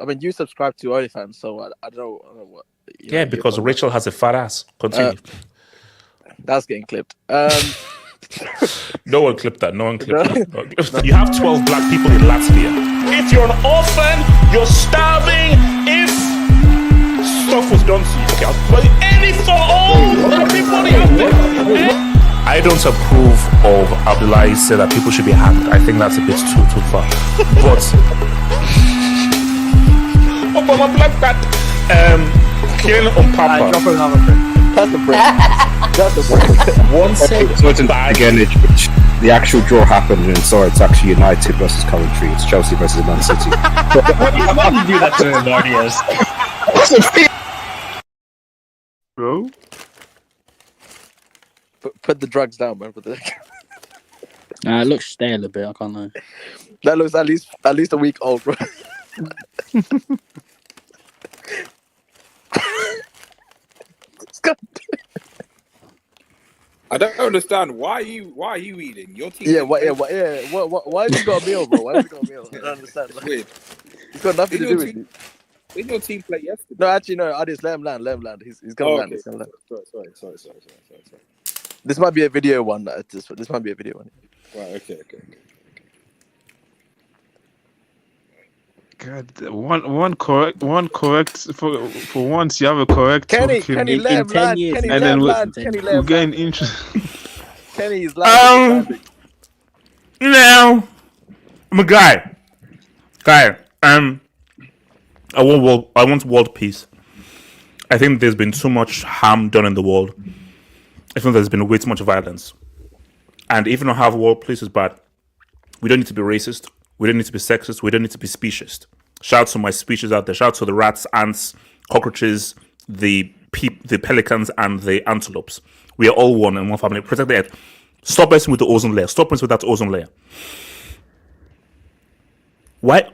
mean, you subscribe to OnlyFans, so I don't know what. Yeah, because Rachel has a fat ass. Continue. That's getting clipped. No one clipped that. No one clipped that. You have 12 black people in Latvia. If you're an orphan, you're starving. If stuff was done to you, okay, but any for all, everybody out there. I don't approve of Abdullahi said that people should be hanged. I think that's a bit too far. But Obama black that killing on Papa. That's a break. That's a break. One second. So it's again, the actual draw happened, and so it's actually United versus Coventry. It's Chelsea versus Man City. Why did you do that to him, Mardias? Bro, put the drugs down, man. It looks stale a bit. I can't lie. That looks at least a week old, bro. I don't understand. Why are you eating? Your team. Yeah. Why has he got a meal, bro? Why has he got a meal? I don't understand. That's weird. It's got nothing to do with you. Didn't your team play yesterday? No, actually, no. I just let him land. He's gonna land. Okay. He's gonna land. Sorry. This might be a video one. This might be a video one. Right. Okay. God, one correct for once. You have a correct. Kenny, let him land. and then we're getting interest. Kenny is landing. No, I'm a guy. I want world peace. I think there's been too much harm done in the world. I think there's been way too much violence. And even though have world peace is bad, we don't need to be racist. We don't need to be sexist. We don't need to be speciesist. Shout out to my species out there. Shout out to the rats, ants, cockroaches, the pelicans, and the antelopes. We are all one in one family. Protect the earth. Stop messing with the ozone layer. Stop messing with that ozone layer. Why,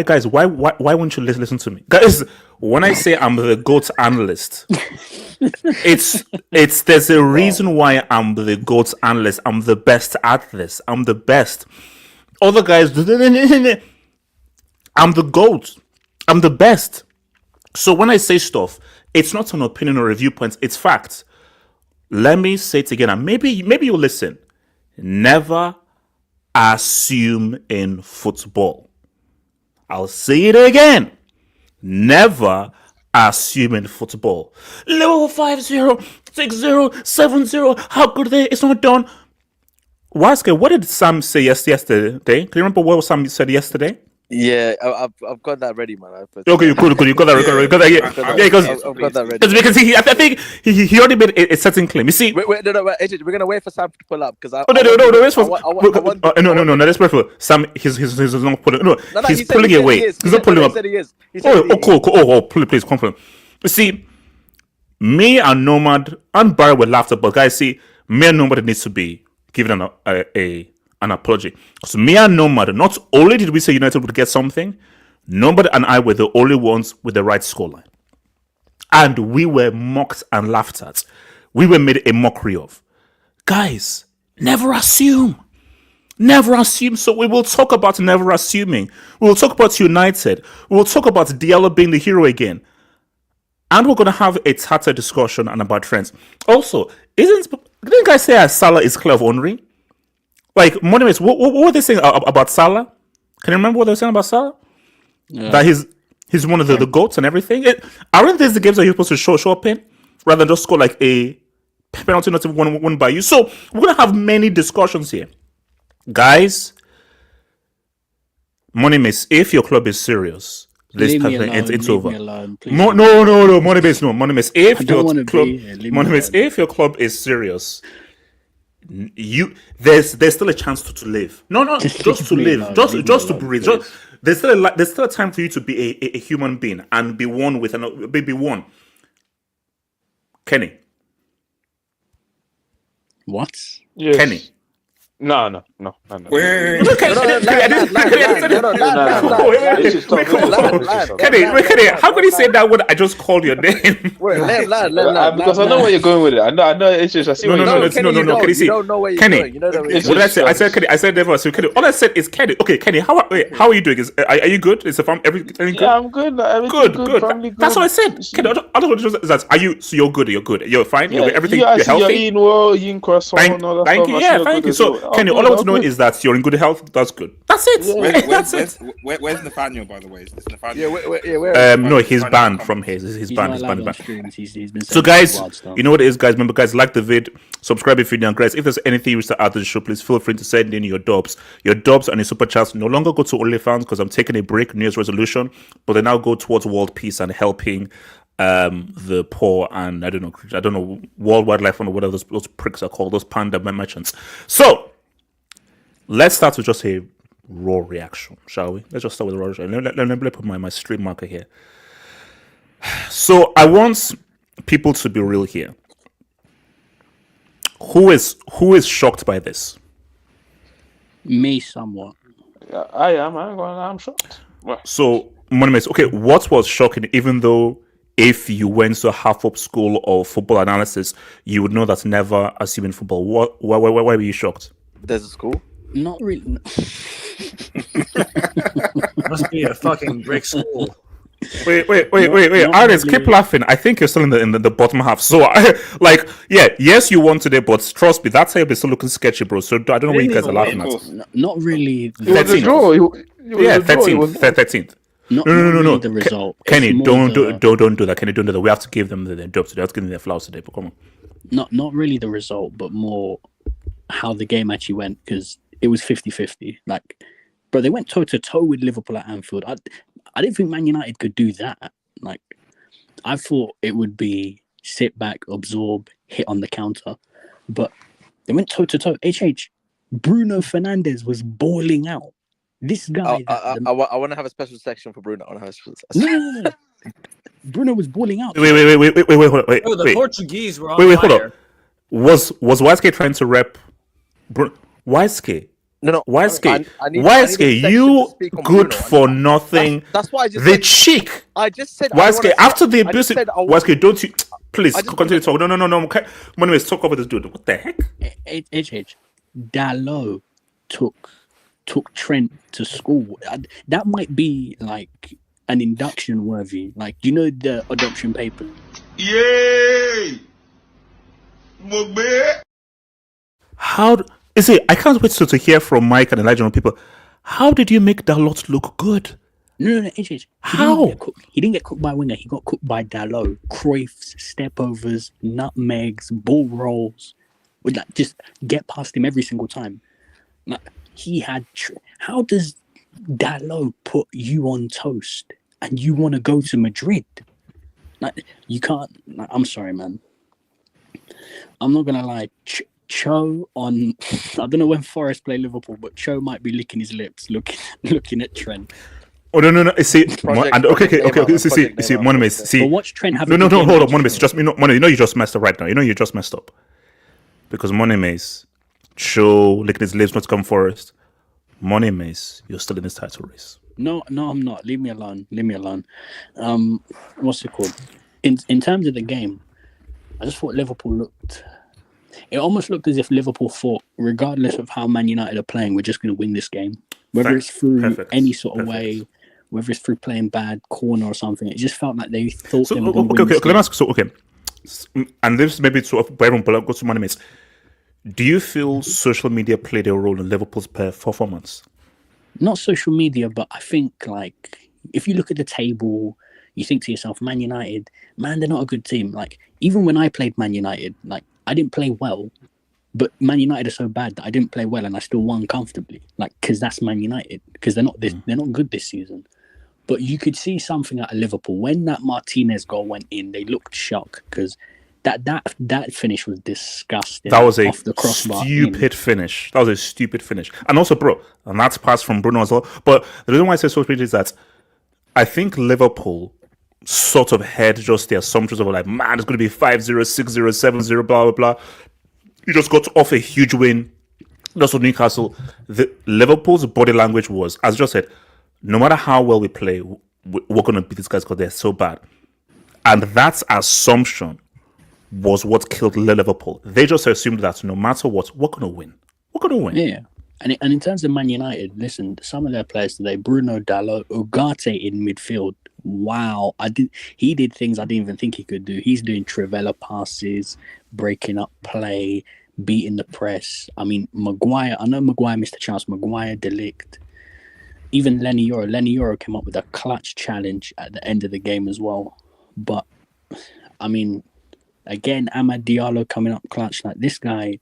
guys? Why won't you listen to me, guys? When I say I'm the GOAT analyst, it's there's a reason why I'm the GOAT analyst. I'm the best at this. I'm the best. Other guys, I'm the GOAT. I'm the best. So when I say stuff, it's not an opinion or review point. It's facts. Let me say it again, and maybe you'll listen. Never assume in football. I'll say it again. Never assume in football. Liverpool 5-0, 6-0, 7-0. How could they? It's not done. Waske, what did Sam say yesterday? Can you remember what Sam said yesterday? Yeah, I've got that ready, man. Okay, you got that. Yeah, because I've got that ready. Because I think he already made a certain claim. You see, wait, AJ, we're gonna wait for Sam to pull up because no, that's perfect. Sam, he's not pulling. No, he's pulling away. He's not pulling up. Cool. Please, confirm. You see, me and Nomad and Barry were laughed at, but guys, see, me and Nomad needs to be given an apology. So me and Nomad, not only did we say United would get something, Nomad and I were the only ones with the right scoreline. And we were mocked and laughed at. We were made a mockery of. Guys, never assume. Never assume. So we will talk about never assuming. We will talk about United. We will talk about Diallo being the hero again. And we're going to have a tattered discussion and about trends. Also, didn't guys say Salah is clear of Henry? Like, monuments, what were they saying about Salah? Can you remember what they were saying about Salah? Yeah. That he's one of the GOATs and everything? Aren't these the games that you're supposed to show up in? Rather than just score like a penalty not even won by you. So, we're going to have many discussions here. Guys, Money-Miss, if your club is serious, this type of thing, it's over. No, Money-Miss, no. Money-Miss, if your club is serious, there's still a chance to live. No, just to live, just to breathe. There's still a time for you to be a human being and be one with another. Be one. Kenny. What? Yes. Kenny. No. Wait. Kenny, how could he say that when I just called your name? Because I know where you're going with it. I know. It's just I see. No. Kenny, see, You don't know where you're Kenny, going. You know that. what did I say? I said Kenny. I said never. So Kenny, all I said is Kenny. Okay, Kenny, how are you doing? Are you good? Is the farm everything good? Yeah, I'm good. Good. That's what I said. Kenny, I don't want to just. Are you? So you're good. You're fine. Yeah, Everything. You're healthy. You're eating well. You're eating croissant. Thank you. Yeah, thank you. So Kenny, all I want to know is that you're in good health. That's good. That's it. That's it. Where's Nathaniel, by the way? Is Nathaniel? No, he's banned from here. He's banned. He's been So guys, you know what it is, guys. Remember, guys, like the vid, subscribe if you're new, guys. If there's anything you wish to add to the show, please feel free to send in your dubs. Your dubs and your super chats no longer go to OnlyFans because I'm taking a break, New Year's resolution, but they now go towards world peace and helping the poor and I don't know, world wildlife and whatever those pricks are called, those panda merchants. So let's start with just a raw reaction, shall we? Let's just start with a raw reaction. Let me put my stream marker here. So I want people to be real here. Who is shocked by this? Me somewhat. Yeah, I am. I'm shocked. So, Monimus, okay, what was shocking, even though if you went to a half-up school of football analysis, you would know that's never assuming football. Why were you shocked? There's a school? Not really. Must be a fucking brick school. Wait, Alex, keep laughing. I think you're still in the bottom half. So, yes, you won today, but trust me, that table is still looking sketchy, bro. So, I don't know what you guys are laughing at. Not really. 13th. Yeah, 13th. No. The result. Kenny, don't do that. Kenny, don't do that. We have to give them their jobs today. Let's give them their flowers today. But come on. Not really the result, but more how the game actually went, because it was 50-50. Like, bro, they went toe-to-toe with Liverpool at Anfield. I didn't think Man United could do that. Like, I thought it would be sit back, absorb, hit on the counter. But they went toe-to-toe. Bruno Fernandes was balling out. This guy... I want to have a special section for Bruno. I want to have a special section. No. Bruno was balling out. Wait. Oh, the Portuguese were on fire. Hold up. Was Weiske trying to rep Weiske? No. Weiske, you good for nothing. That's why I just the cheek. I just said Weiske, after the abuse, Weiske, don't you please continue to talk. No. Okay. Anyways, talk over this dude. What the heck? Diallo took Trent to school. That might be like an induction worthy. Like, do you know the adoption paper? Yay! How is it? I can't wait to hear from Mike and Elijah and people. How did you make Dalot look good? No. How? He didn't get cooked by a winger. He got cooked by Diallo. Cruyff's, stepovers, nutmegs, ball rolls. Would like just get past him every single time. Like, he had. How does Diallo put you on toast and you want to go to Madrid? Like, you can't. Like, I'm sorry, man. I'm not gonna lie. Cho on, I don't know when Forest play Liverpool, but Cho might be licking his lips, looking at Trent. Oh no! See, okay. See, Monimus. See, but watch Trent have. No, hold up, Monimus. Just you know, you just messed up right now. You know, you just messed up because Monimus, Cho licking his lips, not to come Forest. Monimus, you're still in this title race. No, I'm not. Leave me alone. What's it called? In terms of the game, I just thought Liverpool looked. It almost looked as if Liverpool thought, regardless of how Man United are playing, we're just going to win this game. Whether it's through any sort of way, whether it's through playing bad corner or something, it just felt like they thought they were going to win this game. Let me ask. So, okay, and this maybe to everyone, but I'll go to Monimus. Do you feel social media played a role in Liverpool's performance? Not social media, but I think, like, if you look at the table, you think to yourself, Man United, man, they're not a good team. Like, even when I played Man United, like, I didn't play well, but Man United are so bad that I didn't play well and I still won comfortably. Like, because that's Man United, because they're not good this season. But you could see something out of Liverpool when that Martinez goal went in. They looked shocked because that finish was disgusting. That was a stupid finish. That was a stupid finish. And also, bro, and that's pass from Bruno as well. But the reason why I say so is that I think Liverpool sort of had just the assumptions of like, man, it's going to be 5-0, 6-0, 7-0, blah, blah, blah. You just got off a huge win Also, Newcastle, Liverpool's body language was, as I just said, no matter how well we play, we're going to beat these guys because they're so bad. And that assumption was what killed Liverpool. They just assumed that no matter what, we're going to win. We're going to win. Yeah. And in terms of Man United, listen, some of their players today, Bruno Dalot, Ugarte in midfield. Wow. He did things I didn't even think he could do. He's doing Trivela passes, breaking up play, beating the press. I mean, Maguire, I know Maguire missed a chance. Maguire, De Ligt. Even Lenny Yoro came up with a clutch challenge at the end of the game as well. But, I mean, again, Amad Diallo coming up clutch. Like, this guy,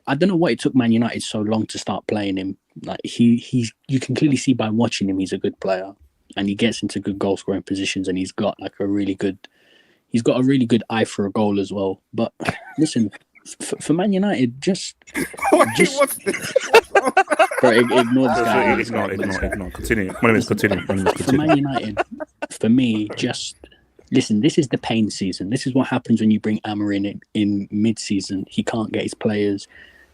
I don't know what it took Man United so long to start playing him. Like, you can clearly see by watching him, he's a good player. And he gets into good goal scoring positions, and he's got a really good eye for a goal as well. But listen, for Man United, just Bro, ignore this guy. Ignore. Continue. Continue. For Man United, for me, just listen. This is the pain season. This is what happens when you bring Amorim in mid-season. He can't get his players.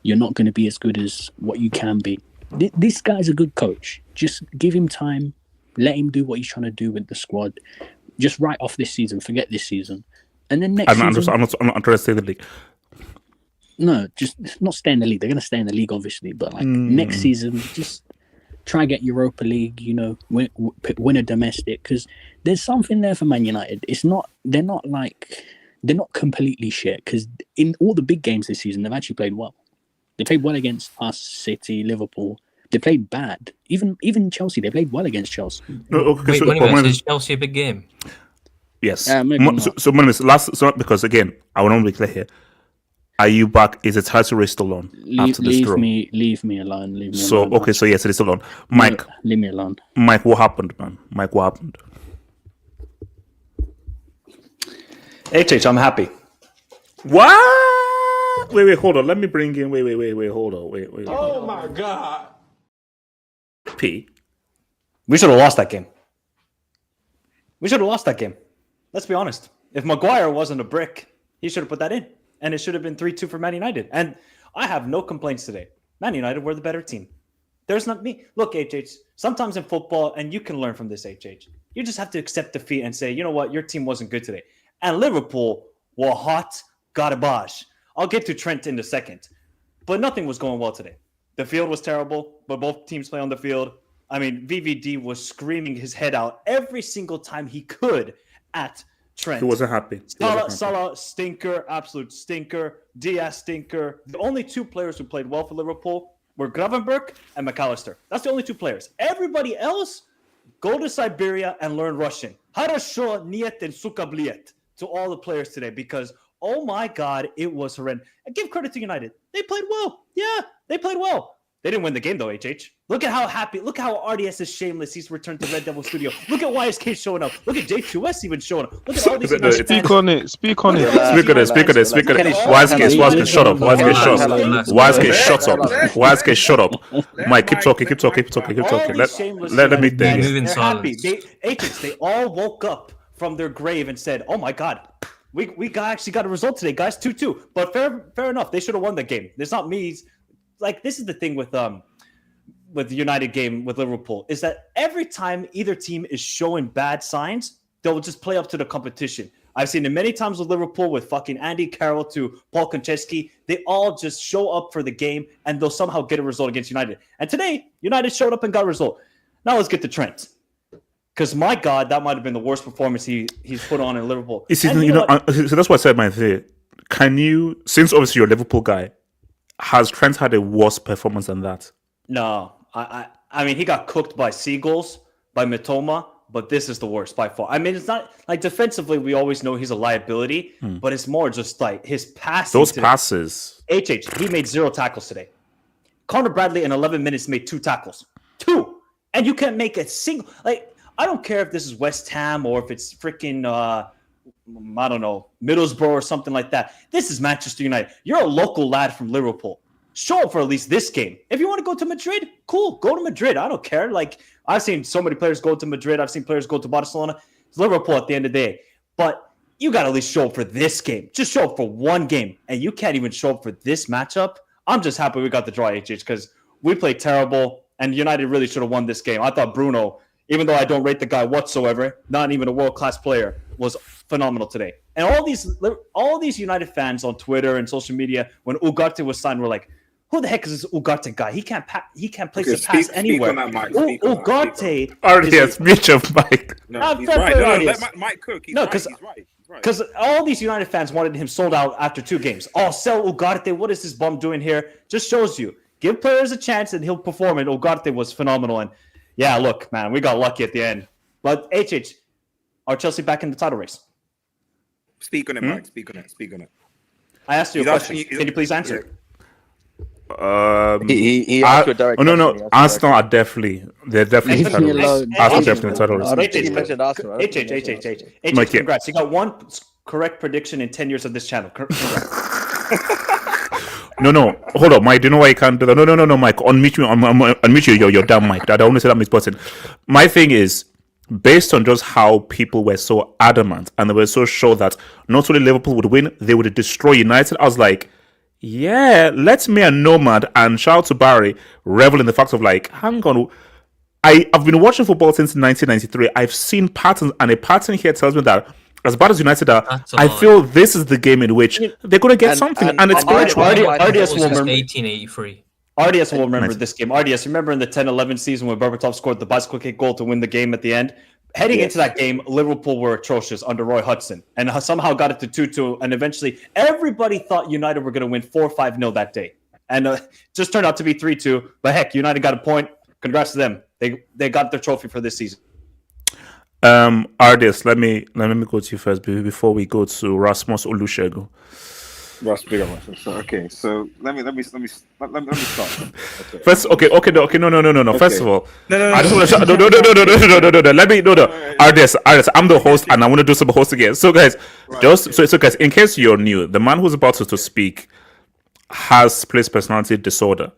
You're not going to be as good as what you can be. This guy's a good coach. Just give him time. Let him do what he's trying to do with the squad. Just write off this season. Forget this season. And then next season... I'm not trying to stay in the league. No, just not stay in the league. They're going to stay in the league, obviously. But next season, just try and get Europa League, win a domestic. Because there's something there for Man United. They're not completely shit. Because in all the big games this season, they've actually played well. They played well against us, City, Liverpool. They played bad. Even Chelsea, they played well against Chelsea. Is Chelsea a big game? Yes. Because again, I want to be clear here. Are you back? Is the title race still on after this draw? Leave me alone. Yes, it is still on. Mike, leave me alone. Mike, what happened, man? What happened? HH, I'm happy. What? Wait, hold on. Let me bring in. Wait, hold on. Wait. Oh my God. P. We should have lost that game. Let's be honest. If Maguire wasn't a brick, he should have put that in. And it should have been 3-2 for Man United. And I have no complaints today. Man United were the better team. There's not me. Look, HH, sometimes in football, and you can learn from this, HH, you just have to accept defeat and say, you know what, your team wasn't good today. And Liverpool were hot garbage. I'll get to Trent in a second. But nothing was going well today. The field was terrible, but both teams play on the field. I mean, VVD was screaming his head out every single time he could at Trent. He wasn't happy. Salah, stinker, absolute stinker. Diaz, stinker. The only two players who played well for Liverpool were Gravenberch and McAllister. That's the only two players. Everybody else, go to Siberia and learn Russian. Harasho niet and sukabliet to all the players today because, oh my God, it was horrendous. I give credit to United. They played well. Yeah, they played well. They didn't win the game, though, HH. Look at how happy. Look how RDS is shameless. He's returned to Red Devil Studio. Look at YSK showing up. Look at J2S even showing up. Look at all these guys. Speak on it. Speak on it. YSK, shut up. YSK, shut up. Mike, keep talking. Let me think. They all woke up from their grave and said, oh, my God. We actually got a result today, guys. 2-2. But fair enough. They should have won the game. There's not me. Like, this is the thing with the United game with Liverpool is that every time either team is showing bad signs, they'll just play up to the competition. I've seen it many times with Liverpool with fucking Andy Carroll to Paul Konchesky. They all just show up for the game and they'll somehow get a result against United. And today, United showed up and got a result. Now let's get to Trent. Because, my God, that might have been the worst performance he's put on in Liverpool. So that's why I said my thing. Can you, since obviously you're a Liverpool guy, has Trent had a worse performance than that? No. I mean, he got cooked by Seagulls, by Mitoma, but this is the worst by far. I mean, it's not like defensively, we always know he's a liability, but it's more just like his passing. Those passes. He made 0 tackles today. Connor Bradley in 11 minutes made 2 tackles. 2! And you can't make a single... Like, I don't care if this is West Ham or if it's freaking... I don't know, Middlesbrough or something like that. This is Manchester United. You're a local lad from Liverpool. Show up for at least this game. If you want to go to Madrid, cool. Go to Madrid. I don't care. Like, I've seen so many players go to Madrid. I've seen players go to Barcelona. It's Liverpool at the end of the day. But you got to at least show up for this game. Just show up for one game. And you can't even show up for this matchup. I'm just happy we got the draw, HH, because we played terrible, and United really should have won this game. I thought Bruno, even though I don't rate the guy whatsoever, not even a world-class player, was phenomenal today. And all these United fans on Twitter and social media, when Ugarte was signed, were like, "Who the heck is this Ugarte guy? He can't place a pass anywhere." Ugarte. RDS, mute your mic. No, he's right. No, let Mike cook. He's right. Because all these United fans wanted him sold out after 2 games. Oh, sell Ugarte. What is this bum doing here? Just shows you. Give players a chance and he'll perform. And Ugarte was phenomenal. And yeah, look, man, we got lucky at the end. But HH, are Chelsea back in the title race? Speak on it, Mike. Speak on it. I asked you a question. Can you please answer? He asked you a direct question. No. Arsenal are definitely. They're definitely Arsenal definitely title race. I don't think he mentioned Arsenal. HH, congrats. You got 1 correct prediction in 10 years of this channel. No. Hold up, Mike. Do you know why you can't do that? No, Mike. Unmute me. Unmute you. You're damn Mike. I don't want to say that misperson. My thing is, based on just how people were so adamant and they were so sure that not only Liverpool would win, they would destroy United. I was like, yeah, let me and Nomad and shout out to Barry revel in the fact of like, hang on. I've been watching football since 1993. I've seen patterns, and a pattern here tells me that as bad as United are, I feel this is the game in which they're going to get something, and it's spiritual. RDS will remember 1883. RDS will remember this game. RDS, remember in the 10-11 season when Berbatov scored the bicycle kick goal to win the game at the end? Heading into that game, Liverpool were atrocious under Roy Hodgson and somehow got it to 2-2. And eventually, everybody thought United were going to win 4-5-0 that day. And just turned out to be 3-2. But heck, United got a point. Congrats to them. They got their trophy for this season. RDS, let me go to you first before we go to Rasmus Olusegun. Okay, so let me start. Okay. First, okay, no. First of all, no. I just want to no. RDS, I'm the host, and I want to do some hosting again. So, guys, so guys, in case you're new, the man who's about to speak has place personality disorder.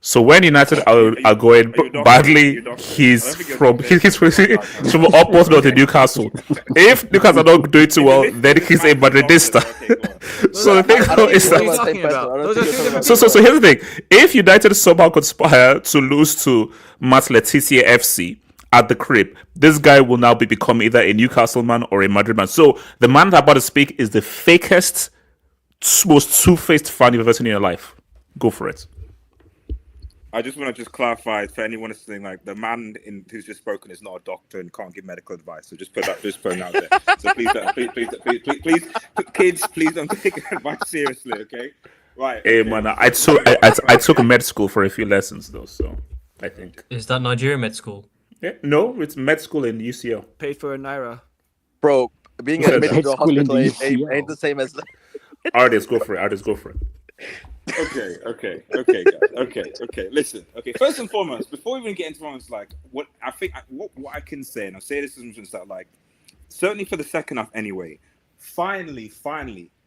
So when United are going badly, he's from upwards north to Newcastle. If Newcastle are not doing too well, then he's a Madridista. So the thing is that so here's the thing: if United somehow conspire to lose to Matt Letizia FC at the crib, this guy will now become either a Newcastle man or a Madrid man. So the man that I'm about to speak is the fakest, most two-faced fan you've ever seen in your life. Go for it. I just want to clarify for anyone listening, like the man who's just spoken is not a doctor and can't give medical advice. So just put that out there. So please, kids, please don't take advice seriously, okay? Right. Hey okay. man, I took med school for a few lessons though, so I think. Is that Nigeria med school? Yeah, no, it's med school in UCL. Paid for a naira. Bro, being admitted to a hospital ain't the same as. Artists, go for it. Okay. Listen. Okay. First and foremost, before we even get into moments, like what I can say, and I'll say this is that, like, certainly for the second half anyway. Finally,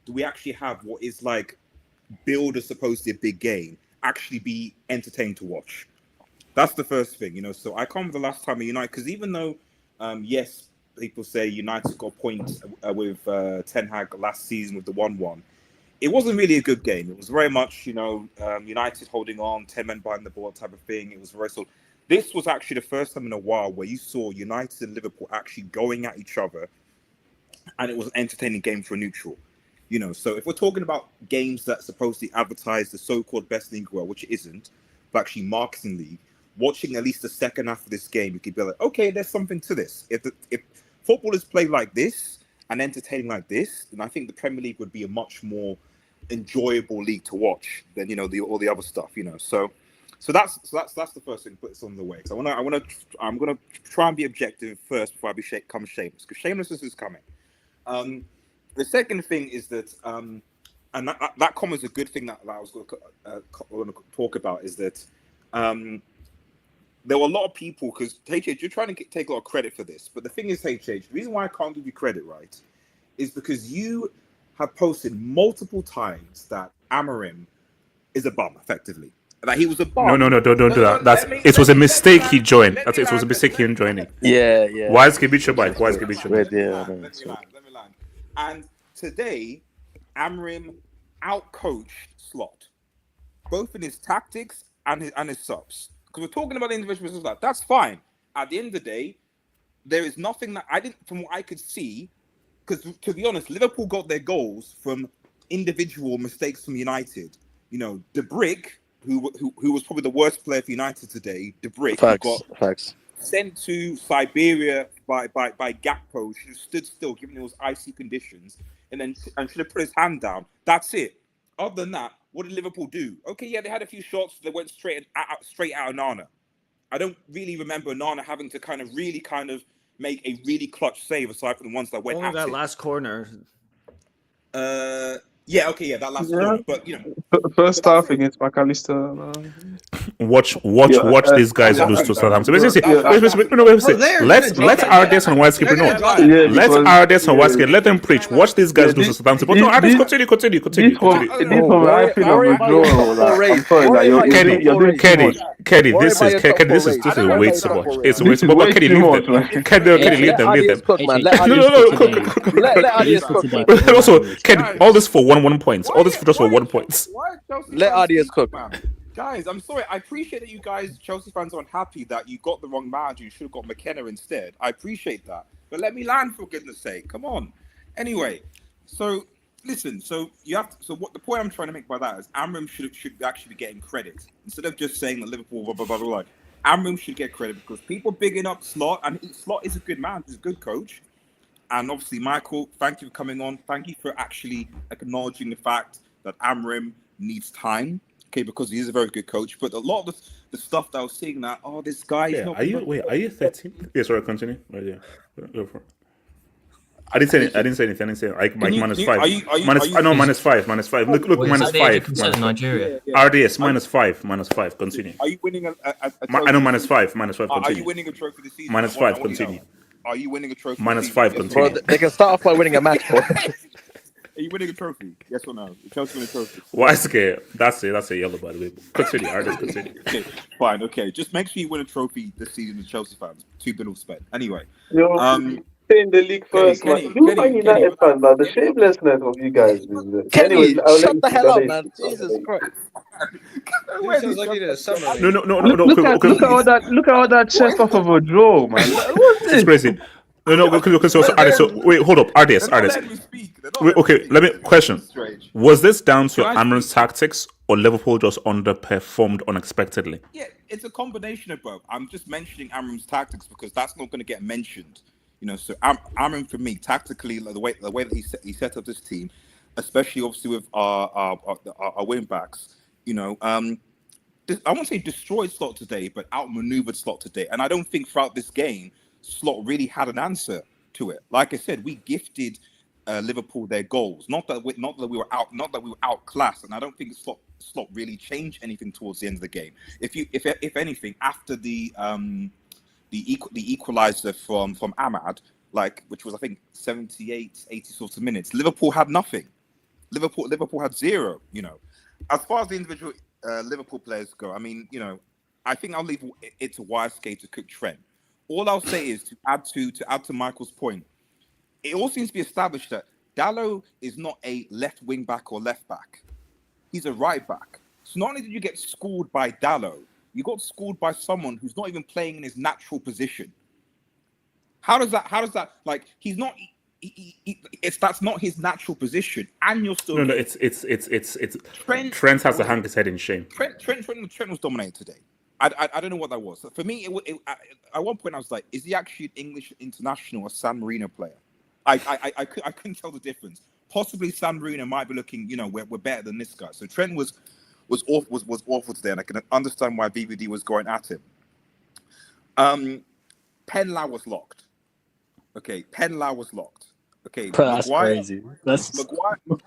do we actually have what is like billed as supposed to be a big game actually be entertained to watch? That's the first thing, you know. So I come the last time of United, because even though, yes, people say United got points with Ten Hag last season with the 1-1. It wasn't really a good game. It was very much, you know, United holding on, 10 men behind the ball type of thing. It was very so. This was actually the first time in a while where you saw United and Liverpool actually going at each other, and it was an entertaining game for a neutral. You know, so if we're talking about games that supposedly advertise the so-called best league world, which it isn't, but actually marketing league, watching at least the second half of this game, you could be like, okay, there's something to this. If footballers play like this and entertaining like this, then I think the Premier League would be a much more enjoyable league to watch than, you know, all the other stuff, you know. So that's the first thing. Put this on the way. So I'm gonna try and be objective first before I become shameless, because shamelessness is coming. The second thing is that, and that comment is a good thing that I was going to talk about, is that there were a lot of people, because HH, you're trying to take a lot of credit for this, but the thing is, HH, the reason why I can't give you credit, right, is because you have posted multiple times that Amorim is a bum, effectively. That he was a bum. No, don't do that. It was a mistake he joined. It was a mistake he joining. Yeah. Why is Kibicha bike? Let me land. And today, Amorim outcoached Slot. both in his tactics and his subs. Because we're talking about individuals like that. That's fine. At the end of the day, there is nothing that I didn't, from what I could see. Because to be honest, Liverpool got their goals from individual mistakes from United. You know, De Bruyne, who was probably the worst player for United today. De Bruyne got sent to Siberia by Gakpo, who stood still given those icy conditions, and should have put his hand down. That's it. Other than that, what did Liverpool do? Okay, yeah, they had a few shots that went straight out of Nana. I don't really remember Nana having to kind of make a really clutch save aside from the ones that went only at that it. last corner. That last corner, but you know, first half against McAllister. Watch these guys lose to Southampton. Let RDS and Whitescape let RDS and Whitescape let them preach. Watch these guys lose to Southampton. But no, RDS, continue. Kenny, this is way too much. It's way too much. But Kenny, leave them. Also, Kenny, all this for one point. All this for just for 1 point. Let RDS cook. Guys, I'm sorry. I appreciate that you guys, Chelsea fans, are unhappy that you got the wrong manager. You should have got McKenna instead. I appreciate that. But let me land, for goodness sake. Come on. Anyway, so listen. So what the point I'm trying to make by that is Amram should actually be getting credit instead of just saying that Liverpool blah blah blah blah. Amram should get credit because people bigging up Slot, and Slot is a good man. He's a good coach. And obviously, Michael, thank you for coming on. Thank you for actually acknowledging the fact that Amram needs time. Okay, because he is a very good coach, but a lot of the stuff that I was seeing that this guy is not. Are you 13? Yeah, sorry, continue. Right, yeah. Go for it. I didn't say anything. Like minus 5. Minus 5. Look, minus 5. Nigeria. RDS minus 5. Continue. Are you winning a I know minus 5. Continue. Are you winning a trophy this season? Minus 5. Continue. Are you winning a trophy? Minus 5. Continue. Bro, they can start off by winning a match. Are you winning a trophy? Yes or no? Chelsea winning a trophy. Why scared? That's a yellow, by the way. Continue. RDS, continue. Okay, fine. Okay, just make sure you win a trophy this season as Chelsea fans. 2 billion spent. Anyway, in the league first. Kenny, United fans, man. The shamelessness of you guys. Kenny, shut the hell up, man. Jesus Christ. No. Look at all that chest off of a draw, man. It's crazy. No. So wait, hold up. RDS. Okay, let me question. Was this down to Amram's tactics or Liverpool just underperformed unexpectedly? Yeah, it's a combination of both. I'm just mentioning Amram's tactics because that's not going to get mentioned. You know, so Amram for me tactically, like the way that he set up this team, especially obviously with our wing backs. You know, I won't say destroyed Slot today, but outmaneuvered Slot today. And I don't think throughout this game Slot really had an answer to it. Like I said, we gifted Liverpool their goals. Not that we were outclassed, and I don't think Slot really changed anything towards the end of the game. If anything, after the equalizer from Amad, which was I think 78, 80 sorts of minutes, Liverpool had nothing. Liverpool had zero. You know, as far as the individual Liverpool players go, I mean, you know, I think I'll leave it to Wisecape to cook Trent. All I'll say is to add to Michael's point, it all seems to be established that Diallo is not a left wing back or left back. He's a right back. So not only did you get schooled by Diallo, you got schooled by someone who's not even playing in his natural position. How does that like he's not? That's not his natural position, and you're still. No. It's Trent has to hang his head in shame. Trent was dominated today. I don't know what that was. For me, at one point I was like, is he actually an English international or San Marino player? I couldn't tell the difference. Possibly San Marino might be looking, you know, we're better than this guy. So Trent was awful today, and I can understand why VVD was going at him. Penla was locked. Okay, Penla was locked. Okay, that's crazy.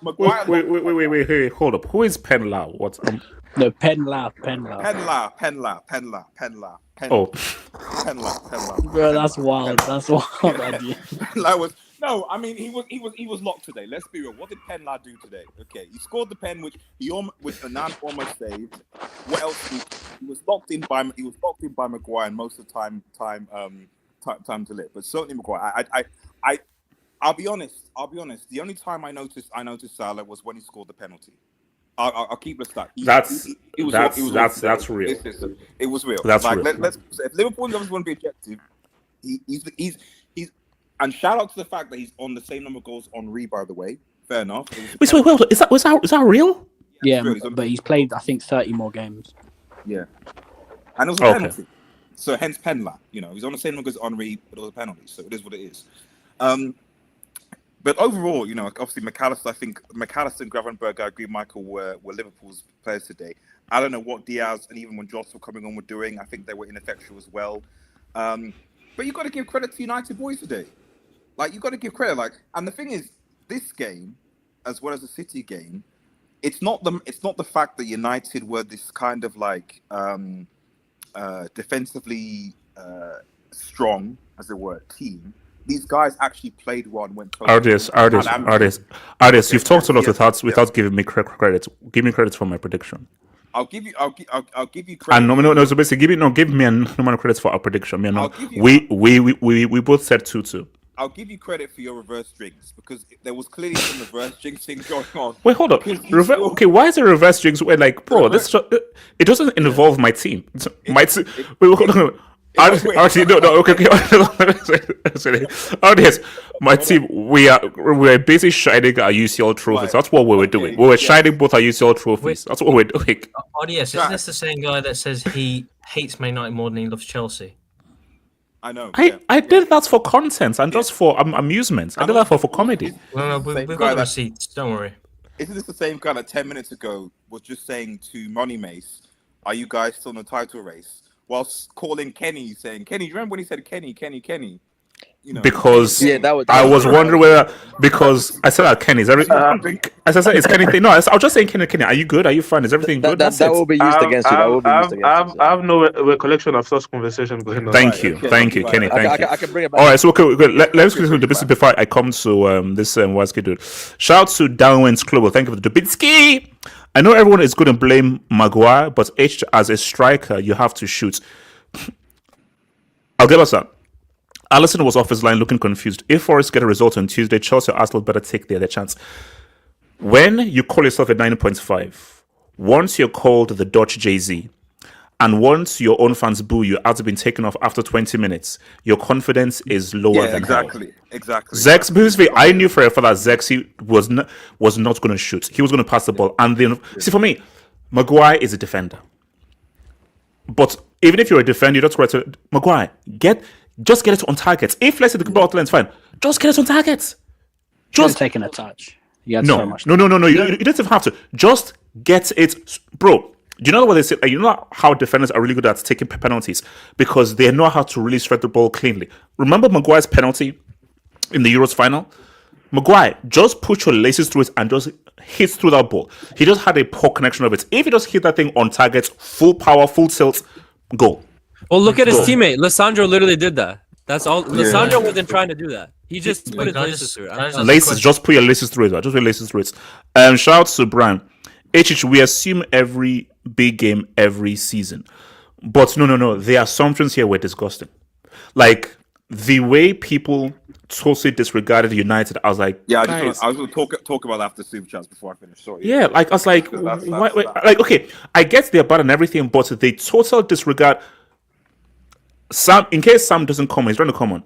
Maguire. Wait, hold up. Who is Penla? What's No, Penla. Oh, Penla. Bro, that's wild. That's wild idea. Penla was I mean he was locked today. Let's be real. What did Penla do today? Okay, he scored the pen which Anand almost saved. What else? He was locked in by Maguire and most of the time to live. But certainly Maguire. I'll be honest. The only time I noticed Salah was when he scored the penalty. I'll keep the stat. That's real. It was real. That's like, real. Let's if Liverpool doesn't want to be objective, he's and shout out to the fact that he's on the same number of goals on Henry, by the way. Fair enough. Wait, is that real? Yeah, but he's played, I think, 30 more games. Yeah, and it was a penalty. So hence penalty. You know, he's on the same number as Henry, but it was a penalty. So it is what it is. But overall, you know, obviously McAllister, I think McAllister and Gravenberg, I agree, Michael, were Liverpool's players today. I don't know what Diaz and even when Joss were coming on were doing. I think they were ineffectual as well. But you got to give credit to United boys today. Like, you got to give credit. Like, and the thing is, this game, as well as the City game, it's not the fact that United were this kind of like defensively strong, as it were, team. These guys actually played one when Artists. You've talked a lot without giving me credit. Give me credit for my prediction. I'll give you credit. And no. So basically, give me a normal credit for our prediction. We both said 2-2. I'll give you credit for your reverse drinks because there was clearly some reverse jinxing going on. Wait, hold up. Okay, why is it reverse jinx? Where like, bro, it doesn't involve my team. My team. Wait, hold on. Actually, no. Okay. Yes, my team. We're basically shining our UCL trophies. Right. That's what we were doing. We were shining both our UCL trophies. That's what we're doing. RDS, isn't this the same guy that says he hates Man United more than he loves Chelsea? I know. I did that for content and just for amusement. I did that for comedy. No, we've got the receipts. Don't worry. Isn't this the same guy that 10 minutes ago was just saying to Money Mace, "Are you guys still in the title race?" Whilst calling Kenny, saying, "Kenny, do you remember when he said Kenny?" You know, because I was wondering whether because I said that Kenny is everything. As I said, it's Kenny thing. No, I was just saying Kenny. Are you good? Are you fine? Is everything good? That will be used against you. I have no recollection of such conversation going on. Thank you, Kenny. Thank you. I can bring it back. All right, so okay, let's continue the business before I come to this Watsky dude. Shout out to Downwinds Global. Thank you for the Dubitsky. I know everyone is going to blame Maguire, but as a striker, you have to shoot. I'll give us that. Alisson was off his line looking confused. If Forest get a result on Tuesday, Chelsea or Arsenal better take their chance. When you call yourself a 9.5, once you're called the Dutch Jay-Z, and once your own fans boo you after being taken off after 20 minutes, your confidence is lower than exactly. Zex, basically, I knew for a fact that Zex was not going to shoot. He was going to pass the ball. And then, see, for me, Maguire is a defender. But even if you're a defender, you don't score to Maguire. Just get it on targets. If let's say the ball lens, fine. Just get it on targets. Just taking a touch. You no. You don't even have to. Just get it, bro. Do you know what they say? You know how defenders are really good at taking penalties because they know how to really strike the ball cleanly. Remember Maguire's penalty in the Euros final? Maguire, just put your laces through it and just hit through that ball. He just had a poor connection of it. If he just hit that thing on target, full power, full tilt, goal. Well, look at his teamate. Lissandro literally did that. That's all. Lissandro wasn't trying to do that. He just put his laces through it. Laces, just put your laces through it. Just put your laces through it. Shout out to Brian. We assume every big game every season. But no. The assumptions here were disgusting. Like, the way people totally disregarded United, I was like, I was going to talk about that after Super Chats before I finish. Sorry. Yeah, like, I was like, like, okay, I get they're bad and everything, but they total disregard. Sam, in case Sam doesn't come on, he's trying to come on.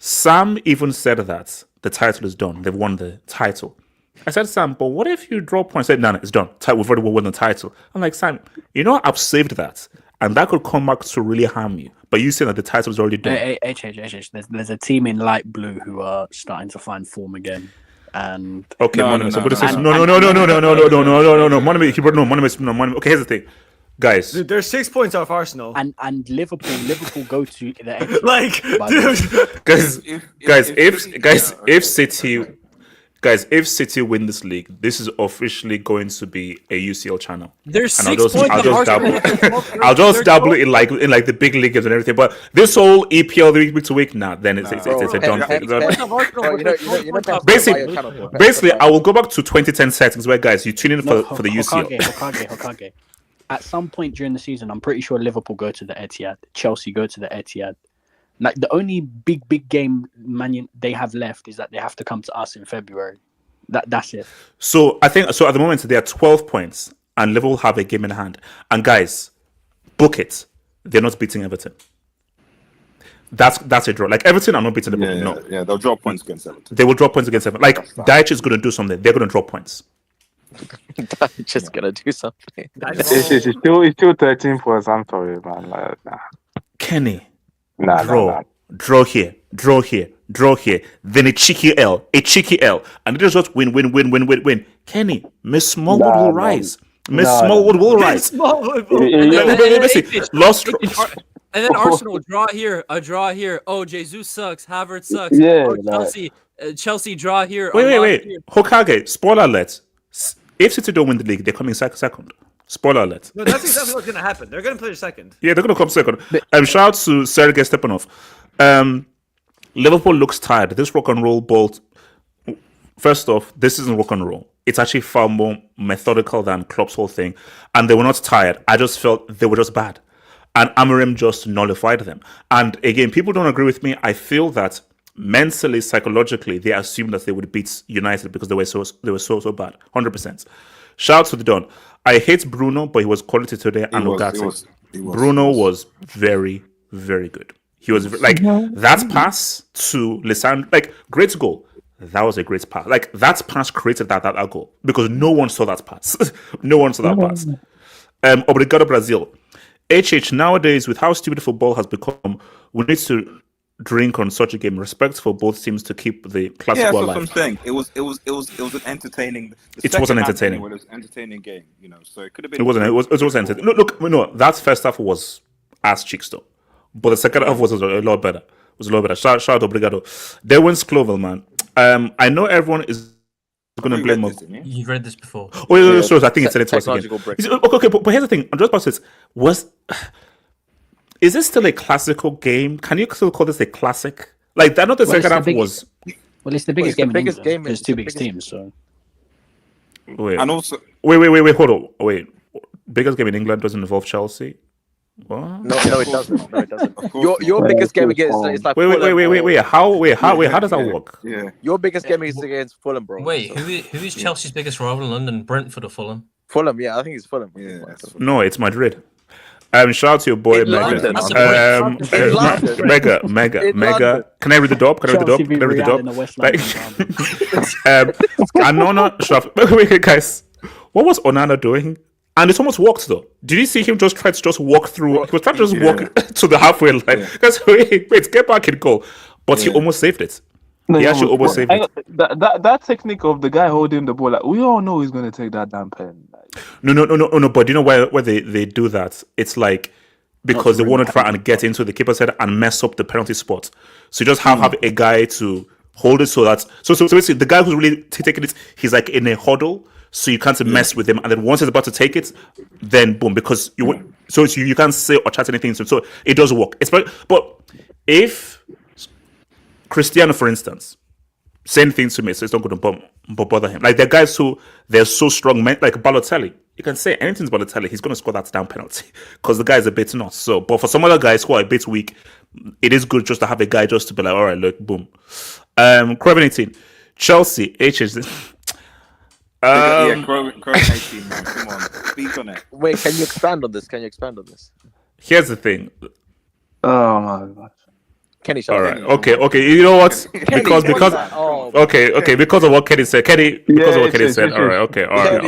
Sam even said that the title is done. They've won the title. I said, Sam, but what if you draw points? I said, no, it's done. We've already won the title. I'm like, Sam, I've saved that. And that could come back to really harm you. But you said that the title is already done. There's a team in light blue who are starting to find form again. And okay, no. Okay, here's the thing. Guys, dude, they're 6 points off Arsenal, and Liverpool go to the like, if City win this league, this is officially going to be a UCL channel. There's 6 points. I'll just double it in like the big leagues and everything. But this whole EPL week to week, then it's a done thing. Basically, I will go back to 2010 settings where guys you tune in for the UCL. Hokage. At some point during the season, I'm pretty sure Liverpool go to the Etihad, Chelsea go to the Etihad. Like, the only big game they have left is that they have to come to us in February. That's it. So I think so. At the moment, they are 12 points, and Liverpool have a game in hand. And guys, book it. They're not beating Everton. That's a draw. Like Everton are not beating Liverpool. No, they'll drop points against Everton. They will drop points against Everton. Like Dyche is going to do something. They're going to drop points. Just gonna do something. It's still 13 points. I'm sorry, man. Like, nah. Kenny, Nah. draw here, then a cheeky L, and it is just win. Kenny, Miss Smallwood will rise. Miss Smallwood will rise. Lost. And then Arsenal draw here, a draw here. Oh, Jesus sucks. Havertz sucks. Yeah, Chelsea draw here. Wait. Hokage, spoiler alert. If City don't win the league, they're coming second. Spoiler alert. No, that's exactly what's going to happen. They're going to play second. Yeah, they're going to come second. Shout out to Serie Stepanov. Liverpool looks tired. This rock and roll ball. First off, this isn't rock and roll. It's actually far more methodical than Klopp's whole thing. And they were not tired. I just felt they were just bad. And Amorim just nullified them. And again, people don't agree with me. I feel that mentally, psychologically, they assumed that they would beat United because they were so bad. 100%. Shout out to the Don. I hate Bruno, but he was quality today. And Ugarte. Bruno was very, very good. He was like that pass to Lisandro, like great goal. That was a great pass. Like that pass created that goal because no one saw that pass. Obrigado Brazil. HH, nowadays with how stupid football has become, we need to drink on such a game. Respect for both teams to keep the classic alive. That's what I'm saying. It was an entertaining. It wasn't entertaining. It was an entertaining game, So it could have been. It wasn't. It was entertaining. No. That first half was ass cheeks though, but the second half was a lot better. Shout out Obrigado. There wins Clovel, man. I know everyone is going to blame us. You've read this before. Oh, yeah. So I think it's said it twice again. Okay, but here's the thing. I'm just about to say, is this still a classical game? Can you still call this a classic? Like, that not the second half was. Well, it's the biggest game in England. There's two big teams, so. Wait. And also. Wait, hold on. Wait. Biggest game in England doesn't involve Chelsea? What? No, it doesn't. Your biggest game against it's like wait. How does that work? Yeah. Your biggest game is against Fulham, bro. Wait, who is Chelsea's biggest rival in London? Brentford or Fulham? Fulham, yeah, I think it's Fulham. Yeah. No, it's Madrid. Shout out to your boy Mega. Mega. Can I read the dop? Wait, guys. What was Onana doing? And it almost worked though. Did you see him just try to walk through? He was trying to walk to the halfway line. Because wait, get back in goal. But he almost saved it. He actually almost saved it. That technique of the guy holding the ball, like we all know he's going to take that damn pen. No. But you know why they do that? It's like because they want to try and get into the keeper's head and mess up the penalty spot. So you just have a guy to hold it so basically the guy who's really taking it, he's like in a huddle. So you can't mess with him, and then once he's about to take it, then boom, because you can't say or chat anything. So it does work. But if Cristiano, for instance, saying things to me, so it's not going to bother him. Like there are guys who they're so strong, like Balotelli. You can say anything to Balotelli, he's going to score that down penalty because the guy is a bit nuts. So, but for some other guys who are a bit weak, it is good just to have a guy just to be like, all right, look, boom. Craven 18, Chelsea, HH. Crow 18, man. Come on, speak on it. Wait, can you expand on this? Here's the thing. Oh my god. Kenny, all right, okay. You know what? Because because of what Kenny said. Because of what Kenny said. All right, okay. All right.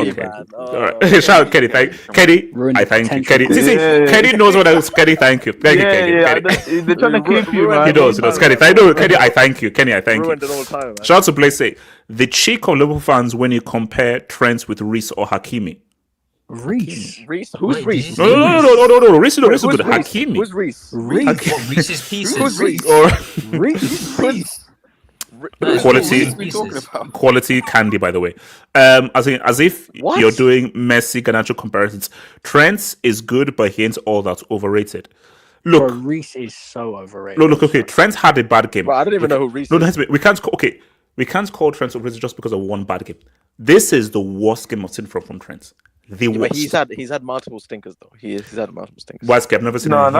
Shout out Kenny. Kenny, I thank you. Kenny, Kenny knows what else. Kenny, thank you. Thank you, Kenny. They're trying to keep you, man. He knows. Kenny, I thank you. Kenny, I thank you. Shout out to Blaze. The cheek of Liverpool fans when you compare Trent with Reece or Hakimi. Reece? Who's Reece? No. Reece is good. Hakimi. Who's Reece? Reece's Pieces. Who's Reece? Reece. Quality candy, by the way. As if you're doing Messi Garnacho comparisons. Trent is good, but he ain't all that overrated. Look, Reece is so overrated. Look. Okay, Trent had a bad game. Well, I don't even know who Reece is. We can't call Trent overrated just because of one bad game. This is the worst game I've seen from Trent. But he's had multiple stinkers though. He's had multiple stinkers. Worst game I've never seen. Not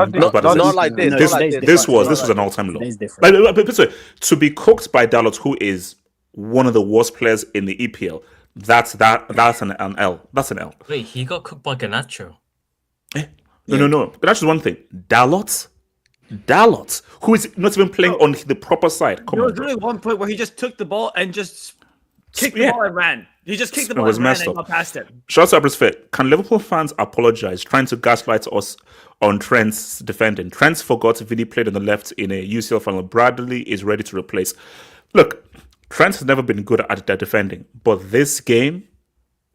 like this. This was an all-time low. To be cooked by Dalot, who is one of the worst players in the EPL. That's an L. That's an L. Wait, he got cooked by Garnacho. No. That's just one thing. Dalot, who is not even playing on the proper side. Come There on, was bro. really one point where he just took the ball and just kicked the ball and ran. He just kicked the It ball was and ran messed and up. got past him. Shout out to Abris Fit. Can Liverpool fans apologize trying to gaslight us on Trent's defending? Trent's forgot Vinny played on the left in a UCL final. Bradley is ready to replace. Look, Trent has never been good at their defending, but this game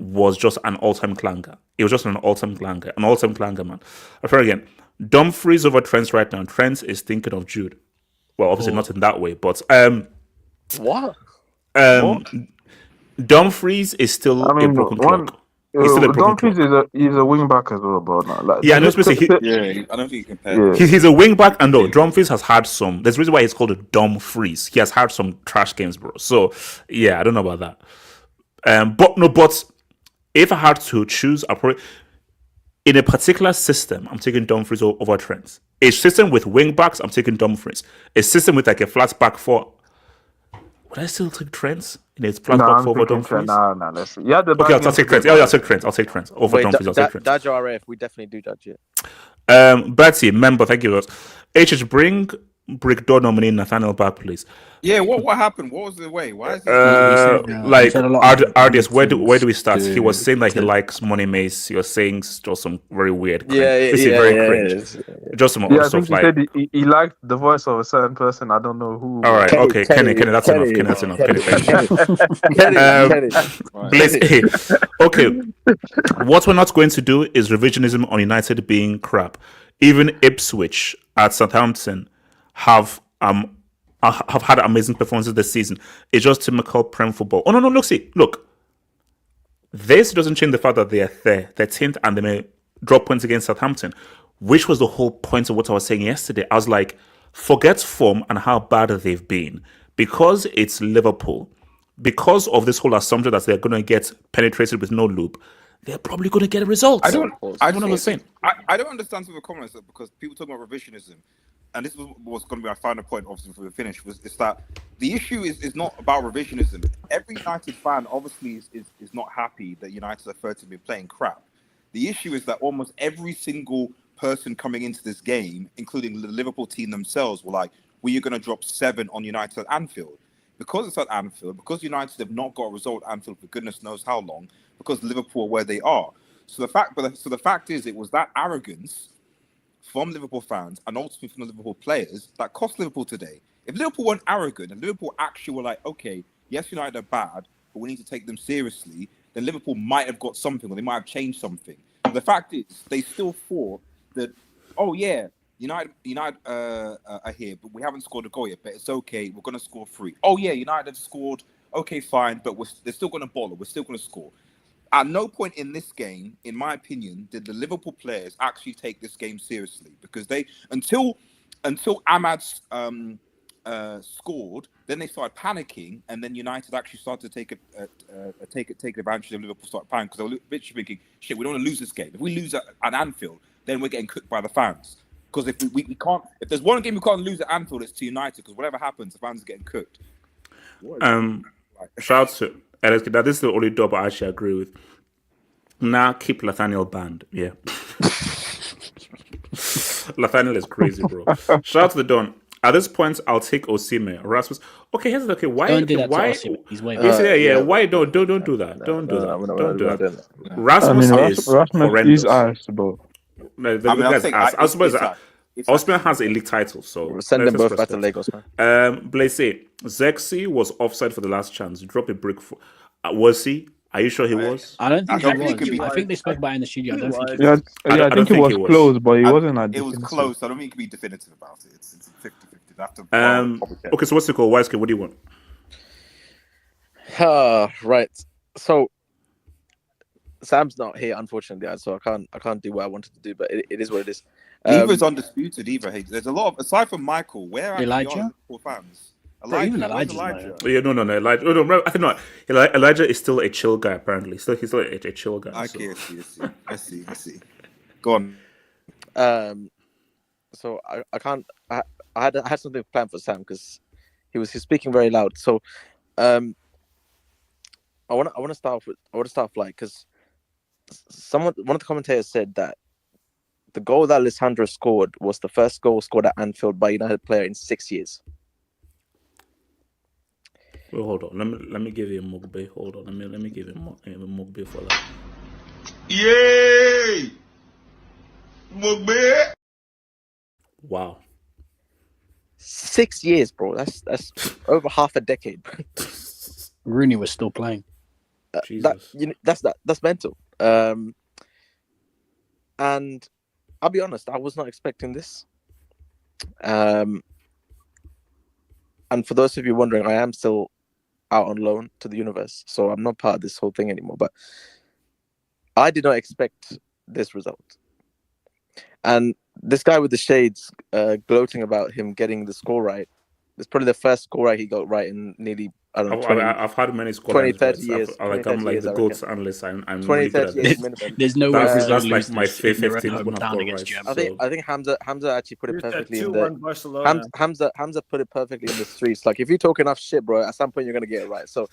was just an all-time clanger. It was just an all-time clanger, man. I'll try again. Dumfries over Trent right now. Trent is thinking of Jude. Well, obviously not in that way, but what? Dumfries is still a broken clock. He's still a broken Dumfries is a wing back as well, but like, I know. I don't think you compare. He's a wing back, and no, Dumfries has had some. There's a reason why he's called a Dumfries. He has had some trash games, bro. So yeah, I don't know about that. But if I had to choose in a particular system, I'm taking Dumfries over Trent. A system with wing backs, I'm taking Dumfries. A system with like a flat back four, would I still take Trent in a flat back four over Dumfries? Listen. Yeah, okay, I'll take Trent. I'll take Trent over Dumfries. I'll take Trent. Judge RF, we definitely do judge it. Betty, member, thank you. Bring Brick nominee Nathaniel back, please. Yeah, what happened? What was the way? Why is it? Ardias, where do we start? He was saying that he likes Money Mace. He was saying just some very weird cringe. This is very cringe. Just some other stuff he said he liked the voice of a certain person. I don't know who. All right, okay, Kenny, that's enough. Kenny, that's enough. Kenny. Okay, what we're not going to do is revisionism on United being crap. Even Ipswich at Southampton have had amazing performances this season. It's just typical Prem football. Oh no, look. This doesn't change the fact that they're 13th and they may drop points against Southampton, which was the whole point of what I was saying yesterday. I was like, forget form and how bad they've been. Because it's Liverpool, because of this whole assumption that they're going to get penetrated with no loop, they're probably going to get a result. I don't understand some of the comments because people talk about revisionism. And this was going to be my final point, obviously, before we finish, is that the issue is not about revisionism. Every United fan, obviously, is not happy that United are third to be playing crap. The issue is that almost every single person coming into this game, including the Liverpool team themselves, were like, we are going to drop 7 on United at Anfield. Because it's at Anfield, because United have not got a result at Anfield for goodness knows how long, because Liverpool are where they are. So the fact is, it was that arrogance from Liverpool fans and ultimately from the Liverpool players that cost Liverpool today. If Liverpool weren't arrogant and Liverpool actually were like, okay, yes, United are bad, but we need to take them seriously, then Liverpool might have got something or they might have changed something. The fact is, they still thought that, oh yeah, United are here, but we haven't scored a goal yet, but it's okay, we're going to score 3. Oh yeah, United have scored, okay, fine, but they're still going to ball it, we're still going to score. At no point in this game, in my opinion, did the Liverpool players actually take this game seriously, because they until Amad scored, then they started panicking, and then United actually started to take advantage of Liverpool started panicking because they were literally thinking, shit, we don't want to lose this game. If we lose at Anfield, then we're getting cooked by the fans. Because if we can't, if there's one game we can't lose at Anfield, it's to United. Because whatever happens, the fans are getting cooked. Shout out to Alex. That this is the only dub I actually agree with. Now keep Nathaniel banned. Yeah. Nathaniel is crazy, bro. Shout out to the Don. At this point, I'll take Osimhen. Rasmus. Okay, here's the why. Don't do that why? to Osimhen. He's way Why don't do that? Don't do that. Rasmus is horrendous. Irish, bro. No, the guy's ass. Osimhen has a league title, so send them both back to Lagos, man. Blaise, Zexi was offside for the last chance. Drop a brick for. Was he? Are you sure he was? I don't think he was. I think they spoke about it in the studio. I don't think he was. I think it was close, but he wasn't. It was close. I don't think it can be definitive about it. It's 50-50. Okay, so what's the call? Wise, what do you want? Right. So Sam's not here, unfortunately, so I can't do what I wanted to do, but it is what it is. Eva's undisputed. Eva, there's a lot of, aside from Michael, where are Elijah? Fans? Elijah. Yeah, no, Elijah. No, I think not. Elijah is still a chill guy. Apparently, he's still a chill guy. Okay, so. I see. Go on. So I can't. I had something planned for Sam because he's speaking very loud. So I want to start off like because one of the commentators said that the goal that Lisandro scored was the first goal scored at Anfield by a United player in 6 years. Wait, hold on. Let me give you a Mugbe. Hold on. Let me give you a Mugbe for that. Yay! Mugbe. Wow. 6 years, bro. That's over half a decade. Rooney was still playing. Jesus. That's mental. And I'll be honest, I was not expecting this. And for those of you wondering, I am still out on loan to the universe, so I'm not part of this whole thing anymore. But I did not expect this result. And this guy with the shades gloating about him getting the score right. It's probably the first score right he got right in nearly, I don't know, I've had many score 20, lines, 30 but years. I'm like the GOATs analyst. I'm 20, really good 30 at years this. minimum. There's no way Brazil That's lose like my this in their 15th own one I've hometown got against right. Germany. I think Hamza actually put it perfectly in the 2-1 Barcelona. Hamza put it perfectly in the streets. Like if you talk enough shit, bro, at some point you're gonna get it right. So,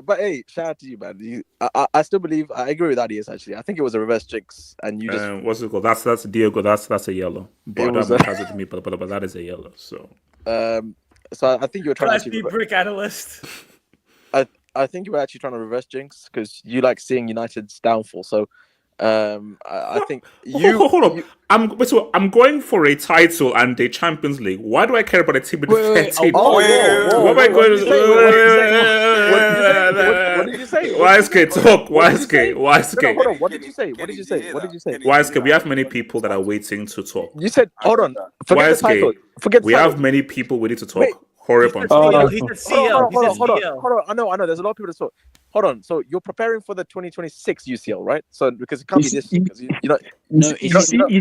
but hey, shout out to you, man. I still believe. I agree with Adias. Actually, I think it was a reverse jinx, and you just what's it called? That's Diego. That's a yellow. But that matters to me. But that is a yellow. So so I think you were trying Class to B brick analyst. I think you were actually trying to reverse jinx because you like seeing United's downfall. So I think you hold up. I'm going for a title and the Champions League. Why do I care about a team in the third team? What did you say? YSK talk. YSK. Hold on. What did you say? YSK, we have many people that are waiting to talk. You said, hold on. Forget the title. Forget the we title. have many people waiting to talk. Wait. Hurry up and He said CL. Hold on. I know. There's a lot of people to talk. Hold on. So you're preparing for the 2026 UCL, right? So because it can't be this year, because you know. You see, you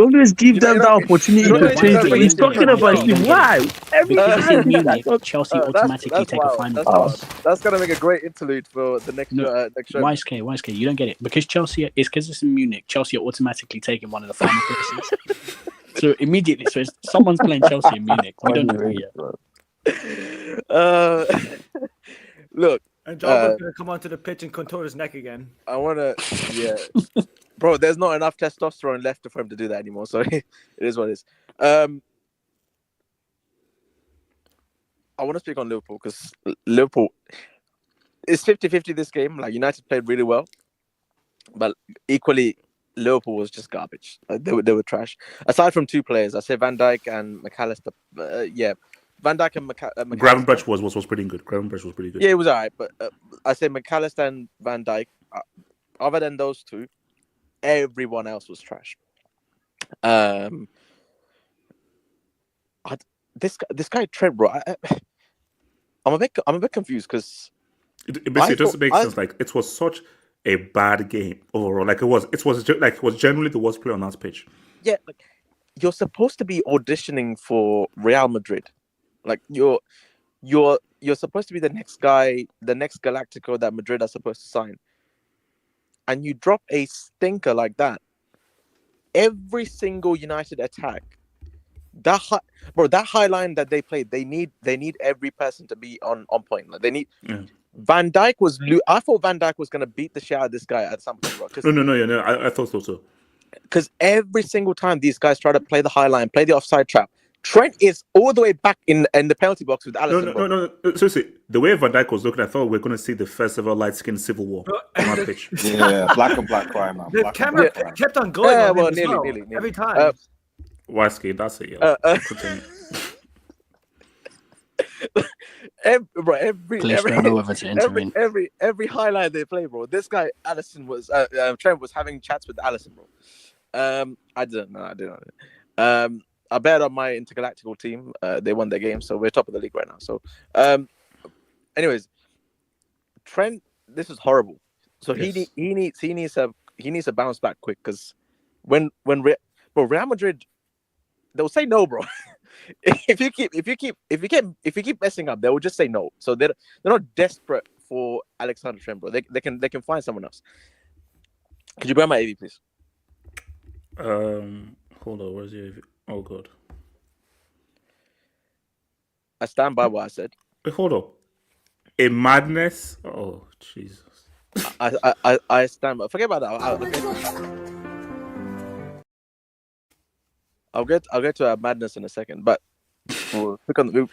always give them the opportunity to change it. He's talking about him. Why? Because it's in Munich, Chelsea automatically take a final. That's gonna make a great interlude for the next next show. YSK, you don't get it. Because it's in Munich, Chelsea are automatically taking one of the final places. So immediately, so someone's playing Chelsea in Munich. We don't know yet. Look, and Joba's gonna come onto the pitch and contort his neck again. I wanna, bro. There's not enough testosterone left for him to do that anymore. So it is what it is. I want to speak on Liverpool because Liverpool is 50-50 this game. Like United played really well, but equally Liverpool was just garbage. Like, they were trash. Aside from two players, I say Van Dijk and McAllister. Van Dijk and McAllister. Gravenberch was pretty good. Yeah, it was alright. But I say McAllister and Van Dijk. Other than those two, everyone else was trash. This guy Trent, bro. I'm a bit confused because it doesn't make sense. Like it was such a bad game overall. Like it was generally the worst player on that pitch. Yeah, like you're supposed to be auditioning for Real Madrid. Like you're supposed to be the next guy, the next Galactico that Madrid are supposed to sign, and you drop a stinker like that. Every single United attack, that high line that they played, they need every person to be on point. Like they need. Yeah. Van Dijk was. I thought Van Dijk was gonna beat the shit out of this guy at some point, bro. No. I thought so too. Because every single time these guys try to play the high line, play the offside trap, Trent is all the way back in the penalty box with Alisson. No. Seriously, the way Van Dijk was looking, I thought we were going to see the first ever light-skinned civil war on our pitch. Yeah, black on black crime, man. The camera kept on going. Yeah, well, nearly. Every time. YSK, that's it. Yeah. Every highlight they play, bro. This guy Alisson was Trent was having chats with Alisson, bro. I didn't know. I bet on my intergalactical team. They won their game, so we're top of the league right now. So, anyways, Trent, this is horrible. So yes. he needs to bounce back quick because when Real Madrid, they'll say no, bro. if you keep messing up, they will just say no. So they're not desperate for Alexander Trent, bro. They can find someone else. Could you grab my AV, please? Hold on, where's your AV? Oh god. I stand by what I said. Wait, hold up. A madness? Oh, Jesus. I stand by. Forget about that. I'll get to a madness in a second, but we'll speak on the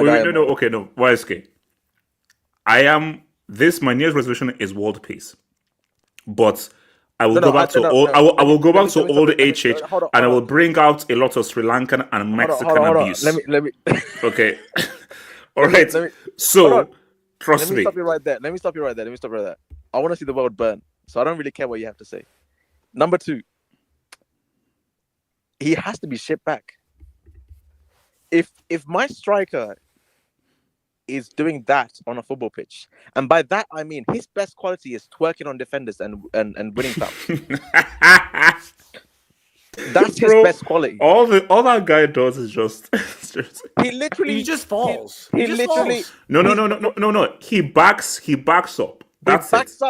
guy. No. YSK. My New Year's resolution is world peace. But I will go back to old HH, and I will bring out a lot of Sri Lankan and Mexican abuse. Let me. Okay. All right. So, trust me. Let me stop you right there. I want to see the world burn, so I don't really care what you have to say. Number 2, he has to be shipped back. If my striker is doing that on a football pitch, and by that I mean his best quality is twerking on defenders and winning fouls. That's his best quality. All that guy does is just he just falls. No. He backs up.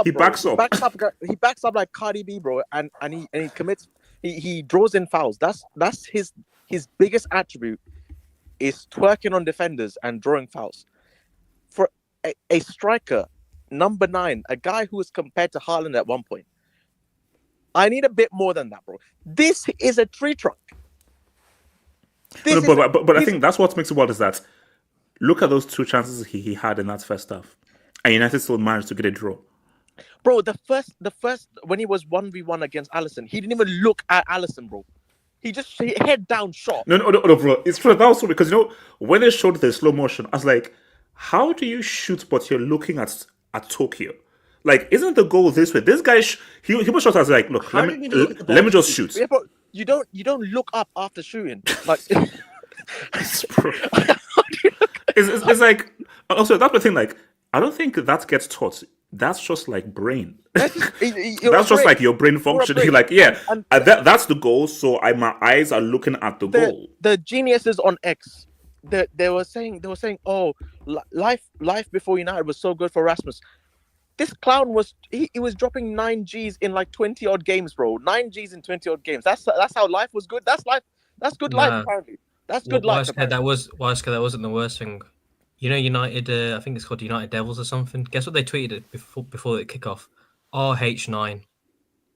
He backs up like Cardi B, bro, and he commits. He draws in fouls. That's his biggest attribute is twerking on defenders and drawing fouls. For a striker, number 9, a guy who was compared to Haaland at one point, I need a bit more than that, bro. This is a tree trunk. But I think that's what makes it wild is that look at those 2 chances he had in that first half, and United still managed to get a draw. Bro, the first when he was 1v1 against Alisson, he didn't even look at Alisson, bro. He just head down shot. No, bro. It's true. That was true because when they showed the slow motion, I was like, how do you shoot but you're looking at Tokyo? Like, isn't the goal this way? This guy, he was shot as like, look, let me just shoot. Yeah, but you don't look up after shooting. Like, it's like also that's the thing. Like, I don't think that gets taught. That's just like brain. That's just like your brain functioning. Like, yeah, that's the goal. So my eyes are looking at the goal. The geniuses on X, they were saying, oh, life before United was so good for Rasmus. This clown was dropping 9 Gs in like 20 odd games, bro. 9 Gs in 20 odd games. That's how life was good. That's life. That's good life apparently. That's good life. That wasn't the worst thing. You know, United. I think it's called United Devils or something. Guess what they tweeted before the kickoff? RH9.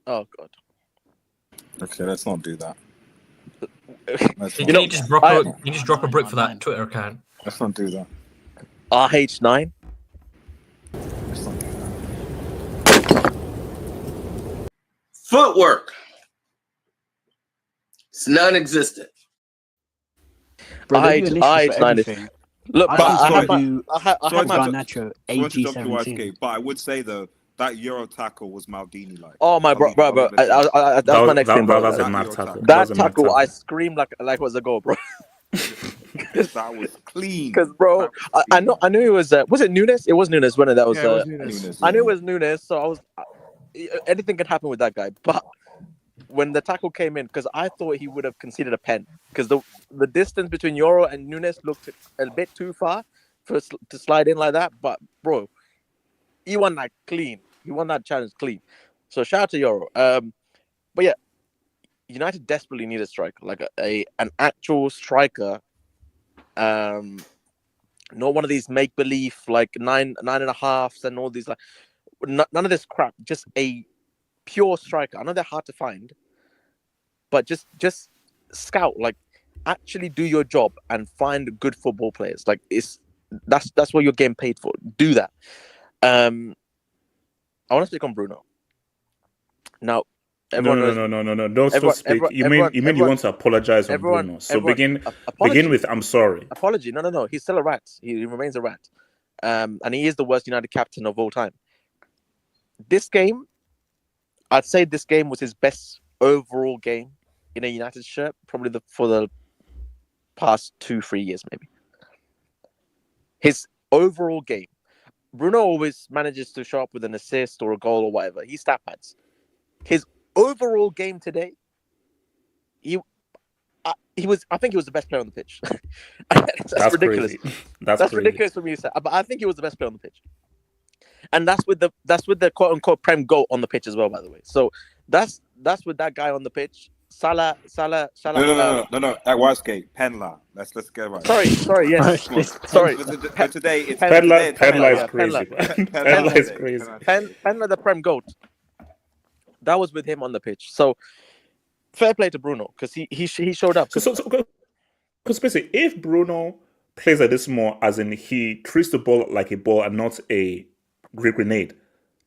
Oh God. Okay, let's not do that. You just drop a brick for that Twitter account. Let's not do that. RH9. Footwork. It's non-existent. RH9 is. Look, I have Garnacho AG17. But I would say though that Euro tackle was Maldini like. Oh my bro. That's my next thing, bro. That was a mad tackle. That tackle, I screamed like it was a goal, bro. That was clean. Because, bro, I knew it was. Was it Nunes? It was Nunes. When that was. Yeah, it was Nunes. I knew it was Nunes, so I was. Anything could happen with that guy, but when the tackle came in, because I thought he would have conceded a pen, because the distance between Euro and Nunes looked a bit too far to slide in like that. But bro, he won that clean. He won that challenge clean. So shout out to Euro. But yeah, United desperately need a striker, like an actual striker. Not one of these make believe like 9.5s and all these like none of this crap. Just a pure striker. I know they're hard to find, but just scout, like actually do your job and find good football players. Like that's what you're getting paid for. Do that. I want to speak on Bruno. Now, no. Don't speak. You mean you want to apologize on Bruno? So begin with I'm sorry. Apology. No. He's still a rat. He remains a rat. And he is the worst United captain of all time. This game, I'd say this game was his best overall game in a United shirt, probably for the past 2-3 years, maybe. His overall game. Bruno always manages to show up with an assist or a goal or whatever. He stat pads. His overall game today, I think he was the best player on the pitch. That's ridiculous. Crazy. That's ridiculous for me to say. But I think he was the best player on the pitch. And that's with the quote unquote prem goal on the pitch as well, by the way. So that's with that guy on the pitch. Salah. No. At Whitegate, Penla. Let's get right. Sorry. Yes. Sorry. For today, it's Penla is crazy. Penla is crazy. Penla, the Prem goat. That was with him on the pitch. So fair play to Bruno because he showed up. Because basically, if Bruno plays like this more, as in he treats the ball like a ball and not a grenade,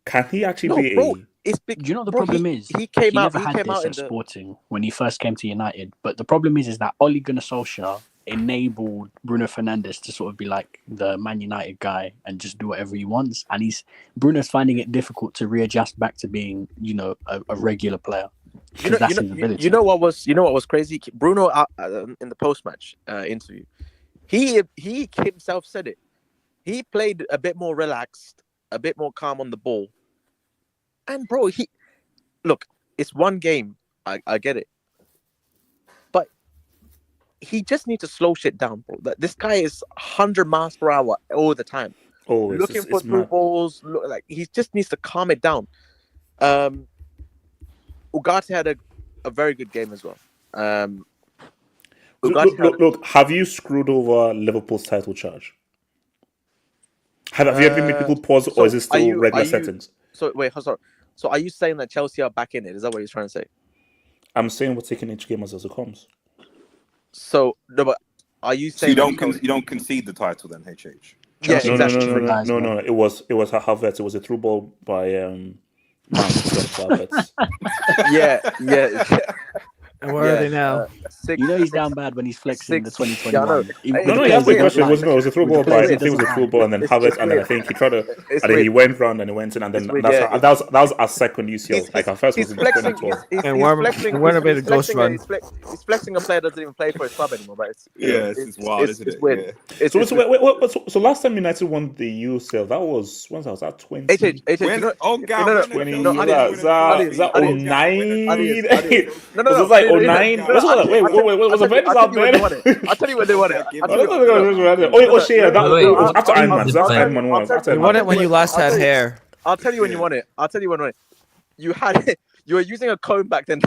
can he actually be bro, a? Do you know what the problem is? He came out. Never He had came this out at Sporting when he first came to United. But the problem is that Ole Gunnar Solskjaer enabled Bruno Fernandes to sort of be like the Man United guy and just do whatever he wants. And Bruno's finding it difficult to readjust back to being, a regular player. You know what was crazy? Bruno in the post-match interview, he himself said it. He played a bit more relaxed, a bit more calm on the ball. And bro, it's one game. I get it. But he just needs to slow shit down, bro. This guy is 100 miles per hour all the time. Looking for through balls. He just needs to calm it down. Ugarte had a very good game as well. Look, have you screwed over Liverpool's title charge? Have you ever made people pause, or is it still regular settings? So wait, sorry. So are you saying that Chelsea are back in it? Is that what you're trying to say? I'm saying we're taking each game as it comes. So no, but are you saying you don't concede the title then, HH? Yeah, exactly. No. It was Havertz. It was a through ball by Havertz. Yeah. And where are they now? He's down bad when he's flexing the 2021. No, he asked the question. It was a through ball by. I think it was a through ball, and then Havertz, and then I think he tried to, and then he went round and he went in, and then that was our second UCL. Like our first was in 2012. And when about the ghost run? He's flexing a player that doesn't even play for his club anymore, right? It's wild, isn't it? It's weird. So last time United won the UCL, that was when was that 20? Is that 09? No. Was it like 09? Wait, was the Avengers out there? I'll tell you when they won it. After Iron Man. You won it when you last had hair. I'll tell you when you won it. You were using a comb back then.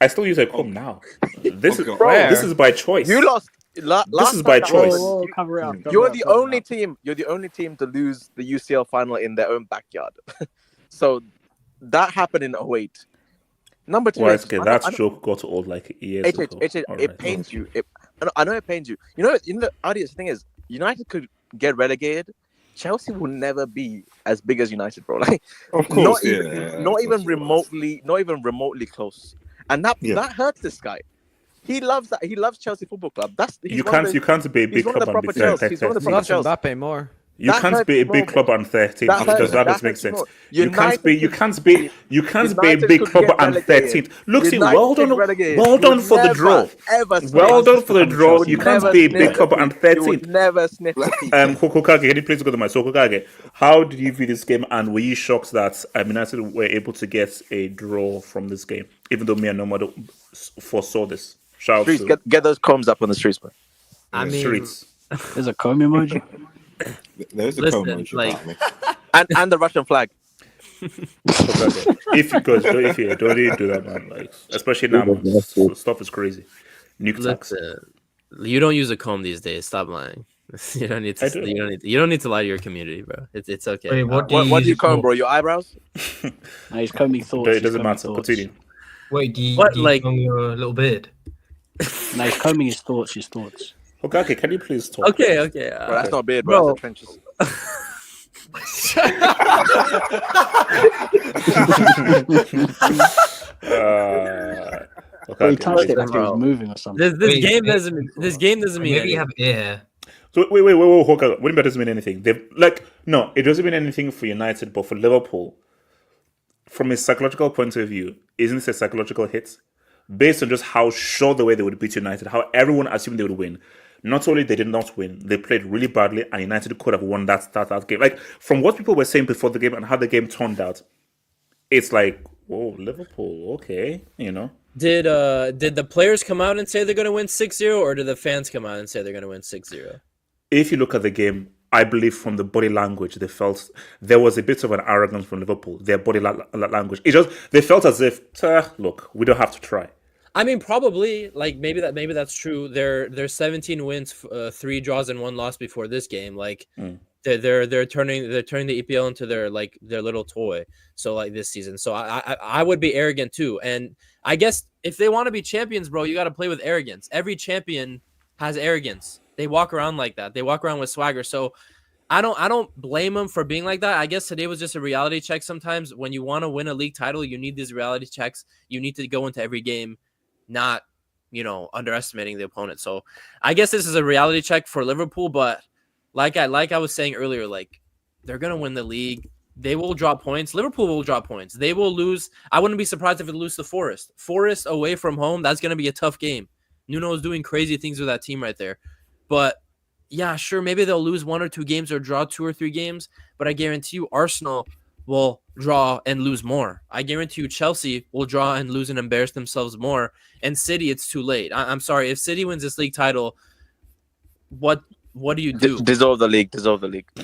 I still use a comb now. This is by choice. You lost. This is by choice. You're the only team to lose the UCL final in their own backyard. So that happened in 2008. Number two, that joke got old like years ago. It pains you. I know it pains you. You know the obvious thing is United could get relegated. Chelsea will never be as big as United, bro. Like, of course, not even remotely close. And that hurts this guy. He loves that. He loves Chelsea Football Club. You can't be a big club and be 13. He loves Mbappe more. You can't be a big club and 13 because that doesn't make sense. You can't be a big club and 13. Look, see, well done for the draw. Well done for the draw. You can't be a big club and 13. Never sniff defeat. Kokage, can you please go to my Kokage? How did you view this game, and were you shocked that United were able to get a draw from this game, even though me and Nomad foresaw this? Streets, get those combs up on the streets, man. I mean, streets. There's a comb emoji. There's a comb emoji. And the Russian flag. If you don't do that, man. Like, especially now, stuff is crazy. You don't use a comb these days. Stop lying. You don't need to. You don't need to lie to your community, bro. It's okay. Wait, what do you comb, bro? Your eyebrows? No, he's combing thoughts. It doesn't matter. Continue. Wait, do you comb your little beard? No, he's combing his thoughts. Okay, can you please talk? Okay. Bro, that's not beard, bro. That's trenches. He touched it like it was moving or something. This game doesn't mean maybe you have air. So wait, Hawker. What do you mean it doesn't mean anything? No, it doesn't mean anything for United, but for Liverpool, from a psychological point of view, isn't this a psychological hit? Based on just how sure the way they would beat United, how everyone assumed they would win. Not only they did not win, they played really badly, and United could have won that game. Like, from what people were saying before the game and how the game turned out, it's like, whoa, Liverpool, okay, you know. Did the players come out and say they're going to win 6-0, or did the fans come out and say they're going to win 6-0? If you look at the game, I believe from the body language, they felt there was a bit of an arrogance from Liverpool. Their body language, they felt as if, look, we don't have to try. I mean, probably like maybe that's true. They're 17 wins, 3 draws and 1 loss before this game. Like they're turning the EPL into their little toy. So like this season, so I would be arrogant too. And I guess if they want to be champions, bro, you got to play with arrogance. Every champion has arrogance. They walk around like that. They walk around with swagger. So I don't blame them for being like that. I guess today was just a reality check. Sometimes when you want to win a league title, you need these reality checks. You need to go into every game, not, underestimating the opponent. So I guess this is a reality check for Liverpool. But like I was saying earlier, like they're gonna win the league. They will drop points. Liverpool will drop points. They will lose. I wouldn't be surprised if they lose to Forest. Forest away from home. That's gonna be a tough game. Nuno is doing crazy things with that team right there. But yeah, sure, maybe they'll lose 1 or 2 games or draw 2 or 3 games, but I guarantee you Arsenal will draw and lose more. I guarantee you Chelsea will draw and lose and embarrass themselves more. And City, it's too late. I'm sorry. If City wins this league title, what do you do? Dissolve the league.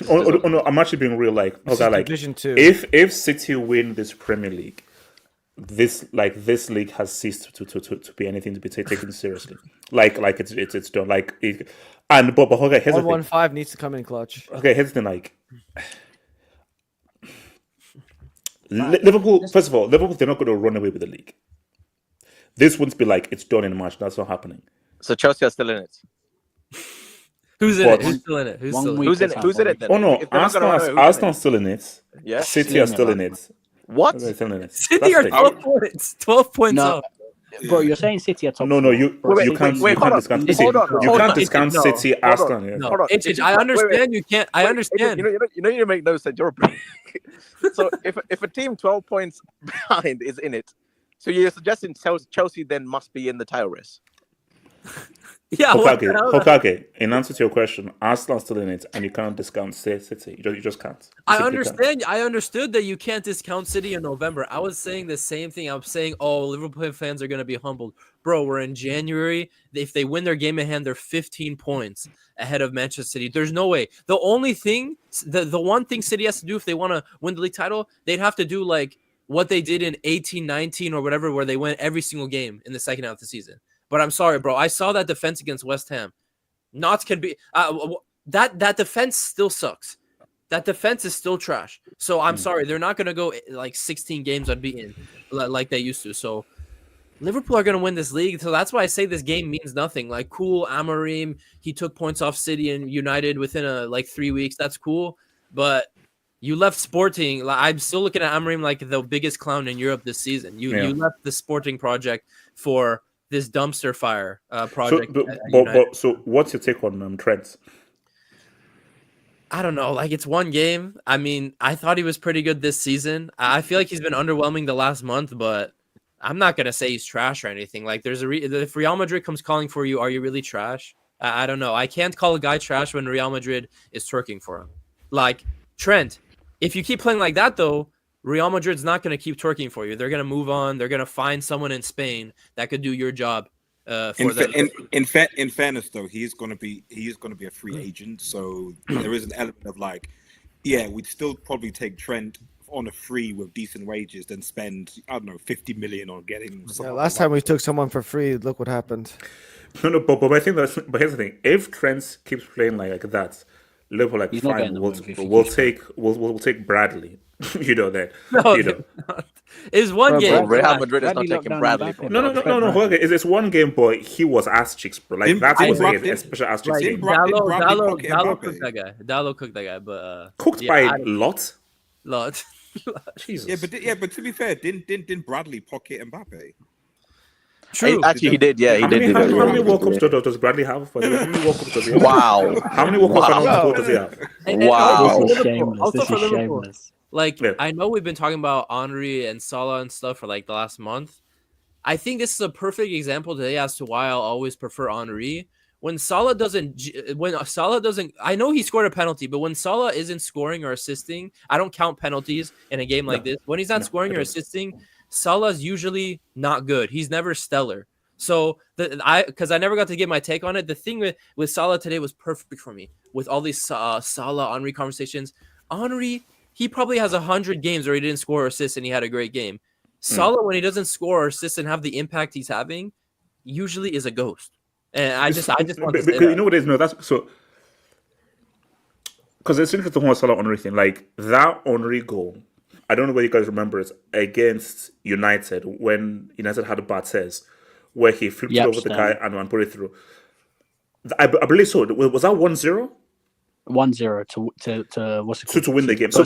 Oh, no, I'm actually being real. Division 2. If City win this Premier League, this league has ceased to be anything to be taken seriously. It's done. But okay, here's the thing. 1-1-5 needs to come in clutch. Okay, here's the thing. Liverpool. First of all, Liverpool, they're not going to run away with the league. This wouldn't be like it's done in March. That's not happening. So Chelsea are still in it. Who's in it? Who's still in it? Who's in it then? Oh no, Arsenal's still in it. Yeah, City are still in it. What? City are 12 points. 12 points up. Bro, you're saying City are top. No, you can't discount City. You can't discount City, Arsenal. No, I understand you can't. I understand. You make no sense. You're a So if a team 12 points behind is in it, so you're suggesting Chelsea then must be in the title race? Yeah, Hokage, in answer to your question, Arsenal's still in it, and you can't discount City. You just can't. I understand. Can't. I understood that you can't discount City in November. I was saying the same thing. I'm saying, Liverpool fans are going to be humbled. Bro, we're in January. If they win their game in hand, they're 15 points ahead of Manchester City. There's no way. The only thing, the one thing City has to do if they want to win the league title, they'd have to do like what they did in 18-19 or whatever, where they win every single game in the second half of the season. But I'm sorry, bro. I saw that defense against West Ham. Knots can be that defense still sucks. That defense is still trash. So I'm sorry, they're not gonna go like 16 games unbeaten like they used to. So Liverpool are gonna win this league. So that's why I say this game means nothing. Like, cool, Amorim, he took points off City and United within 3 weeks. That's cool, but you left Sporting. I'm still looking at Amorim like the biggest clown in Europe this season. You left the Sporting project for this dumpster fire project. So what's your take on Trent? I don't know. Like, it's one game. I mean, I thought he was pretty good this season. I feel like he's been underwhelming the last month, but I'm not going to say he's trash or anything. Like, there's if Real Madrid comes calling for you, are you really trash? I don't know. I can't call a guy trash when Real Madrid is twerking for him. Like, Trent, if you keep playing like that, though, Real Madrid's not going to keep twerking for you. They're going to move on. They're going to find someone in Spain that could do your job for them. In fairness, though, he's going to be a free agent. So there is an element of we'd still probably take Trent on a free with decent wages than spend 50 million on getting. Last time we took someone for free, look what happened. No, but I think but here's the thing: if Trent keeps playing like that, Liverpool fine. We'll take Bradley. It's one game. Real Madrid is not taking Bradley. No. Okay, it's one game, but he was ass cheeks, bro. Like, that was a special ass cheeks game. Dallo cooked that guy. Dallo cooked that guy, but cooked by Lot. Jesus. But to be fair, didn't Bradley pocket Mbappe? True. Actually, he did. Yeah, he did. How many World Cups does Bradley have? How many World Cups does he have? Wow. How many World Cups does he have? Wow. This is shameless. I know we've been talking about Henry and Salah and stuff for the last month. I think this is a perfect example today as to why I'll always prefer Henry. When Salah doesn't, I know he scored a penalty, but when Salah isn't scoring or assisting, I don't count penalties in a game like this. When he's not scoring or assisting, Salah's usually not good. He's never stellar. So because I never got to give my take on it. The thing with Salah today was perfect for me. With all these Salah Henry conversations, Henry, he probably has 100 games where he didn't score or assist and he had a great game. Salah, when he doesn't score or assist and have the impact he's having, usually is a ghost. And I just want to say that. You know what it is? No, that's so. Because it's interesting the whole Salah Henry thing. Like that Henry goal, I don't know whether you guys remember it against United when United had a Barthez, where he flipped it over the guy and put it through. I believe so. Was that 1-0? 1-0 to what's it called? To win the game. So,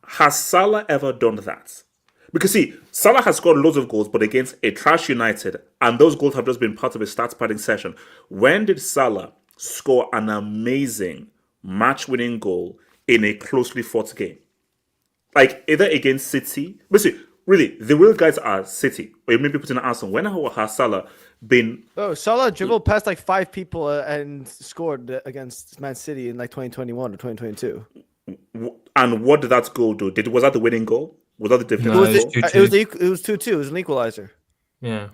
has Salah ever done that? Because see, Salah has scored loads of goals, but against a trash United, and those goals have just been part of a stats padding session. When did Salah score an amazing match-winning goal in a closely fought game? Like either against City, but see, really, the real guys are City, or maybe putting an Arsenal. When has Salah been? Oh, Salah dribbled past like 5 people and scored against Man City in like 2021 or 2022. And what did that goal do? Was that the winning goal? Was that the difference? No, it was 2-2. It was an equalizer. Yeah.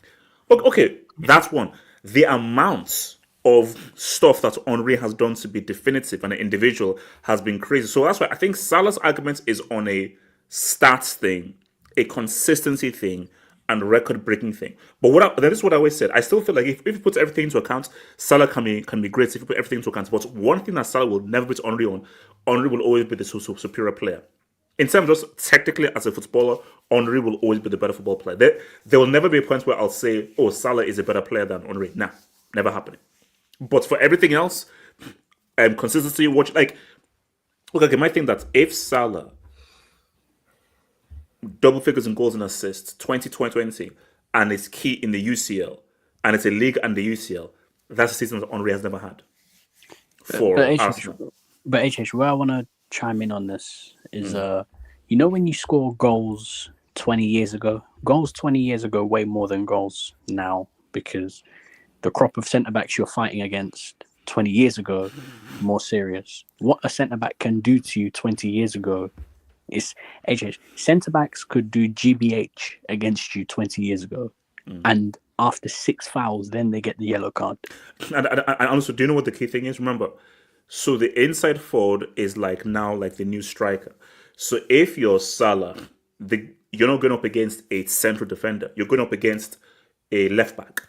Okay, that's one. The amount of stuff that Henry has done to be definitive and an individual has been crazy. So that's why I think Salah's argument is on a stats thing, a consistency thing, and record-breaking thing. But that is what I always said. I still feel like if you put everything into account, Salah can be great if you put everything into account. But one thing that Salah will never beat Henry on, Henry will always be the superior player. In terms of just technically as a footballer, Henry will always be the better football player. There will never be a point where I'll say, oh, Salah is a better player than Henry. Nah, never happening. But for everything else, consistency, watch, like, okay, my thing that if Salah double figures in goals and assists 2020 and is key in the UCL and it's a league and the UCL, that's a season that Henry has never had for Arsenal. But HH, where I want to chime in on this is, you know, when you score goals 20 years ago, way more than goals now, because the crop of centre-backs you're fighting against 20 years ago, more serious. What a centre-back can do to you 20 years ago is, HH, centre-backs could do GBH against you 20 years ago, and after 6 fouls, then they get the yellow card. And also, do you know what the key thing is? Remember, so the inside forward is like now like the new striker. So if you're Salah, you're not going up against a central defender. You're going up against a left back,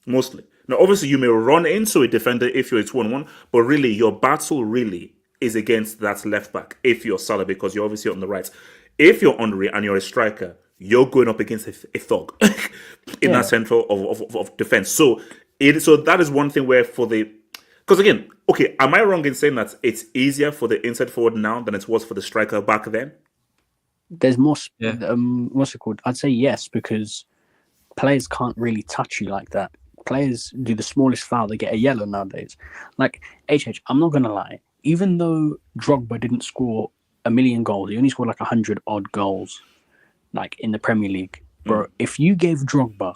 mostly. Now, obviously, you may run into a defender if you're a 2-on-1, but really, your battle really is against that left back if you're Salah, because you're obviously on the right. If you're Henry and you're a striker, you're going up against a thug in that central of defense. So that is one thing where because again, okay, am I wrong in saying that it's easier for the inside forward now than it was for the striker back then? There's more, what's it called? I'd say yes, because players can't really touch you like that. Players do the smallest foul, they get a yellow nowadays. Like, I'm not going to lie. Even though Drogba didn't score 1 million goals, he only scored like 100 odd goals, like in the Premier League. Bro, if you gave Drogba,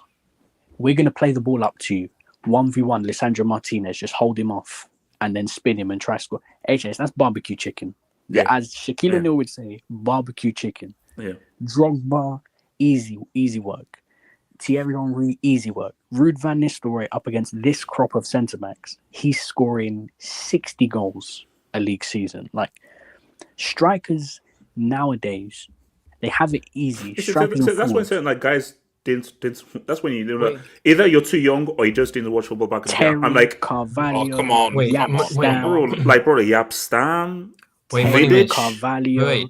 we're going to play the ball up to you, 1v1, Lisandro Martinez, just hold him off and then spin him and try to score. that's barbecue chicken. Yeah. As Shaquille O'Neal would say, barbecue chicken. Yeah. Drogba, easy work. Thierry Henry, easy work. Ruud van Nistelrooy up against this crop of centre-backs, he's scoring 60 goals a league season. Like, strikers nowadays, they have it easy. That's when certain like guys didn't. That's when you know either you're too young or you just didn't watch football back in the day. I'm like, Carvalho. Oh come on, bro, Yap Stam. Carvalho,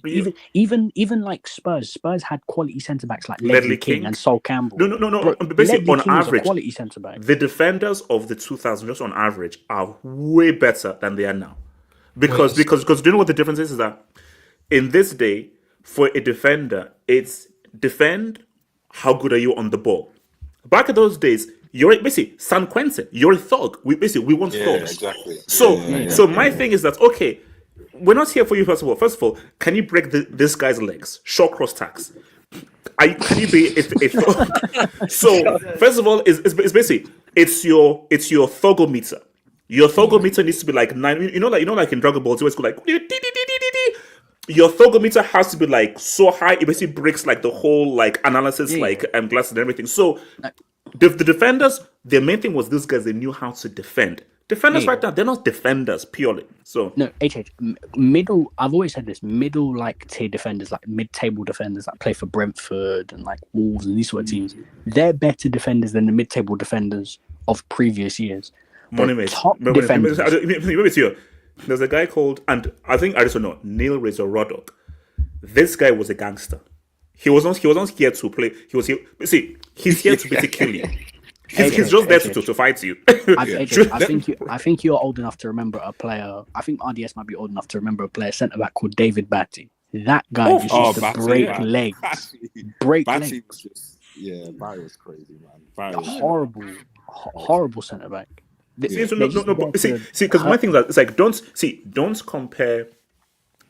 even like Spurs had quality centre backs like Ledley King and Sol Campbell. No. Basically, on average, quality centre back. The defenders of the 2000s, just on average, are way better than they are now. Because do you know what the difference is? Is that in this day, for a defender, it's defend. How good are you on the ball? Back in those days, you're basically San Quentin. You're a thug. We want thugs. Exactly. So my thing is that okay. We're not here for you, first of all. First of all, can you break this guy's legs? Short cross tacks. Can you be a So, first of all, it's basically, it's your thugometer. Your thugometer needs to be like 9. You know, like in Dragon Ball, it's like, your thugometer has to be like so high, it basically breaks like the whole like analysis, like glass and everything. So, The defenders, their main thing was these guys, they knew how to defend. Defenders right now, they're not defenders purely. So no, middle. I've always said this: middle like tier defenders, like mid-table defenders that play for Brentford and like Wolves and these sort of teams. They're better defenders than the mid-table defenders of previous years. Top defenders. There's a guy called, and I think I just don't know, Neil Razor Roddock. This guy was a gangster. He was not here to play. He was here. See, he's here to basically kill you. He's just there to fight you. I think you're old enough to remember a player. I think RDS might be old enough to remember a player centre back called David Batty. That guy used to break legs. Break legs. Batty was crazy, man. Horrible centre back. Because my thing is that it's like don't compare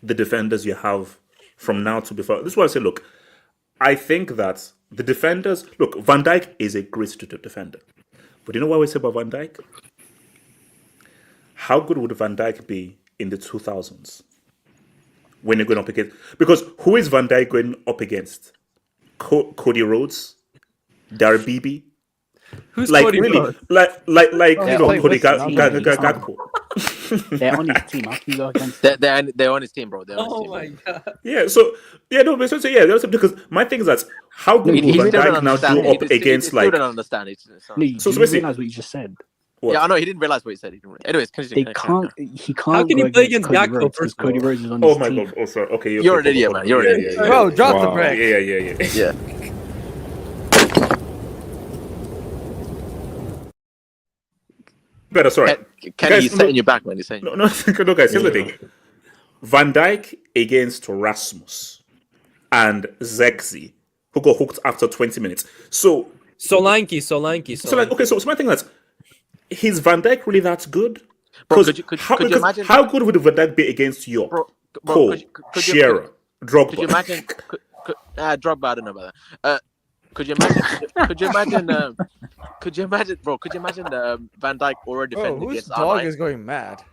the defenders you have from now to before. This is why I say, look, I think that the defenders, look, Van Dijk is a great defender. But you know what we say about Van Dijk? How good would Van Dijk be in the 2000s when you're going up against? Because who is Van Dijk going up against? Cody Rhodes? Darbibi? Who's like Cody really Rhodes? Cody Gakpo. They're on his team. How can you go against? They're on his team, bro. My god. Yeah. So because my thing is that how good will Van Dijk now do up against like? He don't understand it. So you realize what you just said. What? Yeah, I know he didn't realize what he said. Anyways, he can't. How can he play against Gakpo first? Cody Rhodes is on his team. Oh my god! Oh sorry. Okay, you're an idiot, man. You're an idiot. Bro, drop the break. Yeah. Better, sorry. Kenny, he's setting you back, man. He's saying. No, guys. Here's the thing: Van Dijk against Rasmus and Zexi, who got hooked after 20 minutes. Solanke. So my thing is, is Van Dijk really that good? Bro, could you imagine? How good would Van Dijk be against York, Cole, Shearer, Drogba? Could you imagine? Drogba, I don't know about that. Could you imagine? Could you imagine, bro? Could you imagine Van Dijk already defending whose against dog is going mad?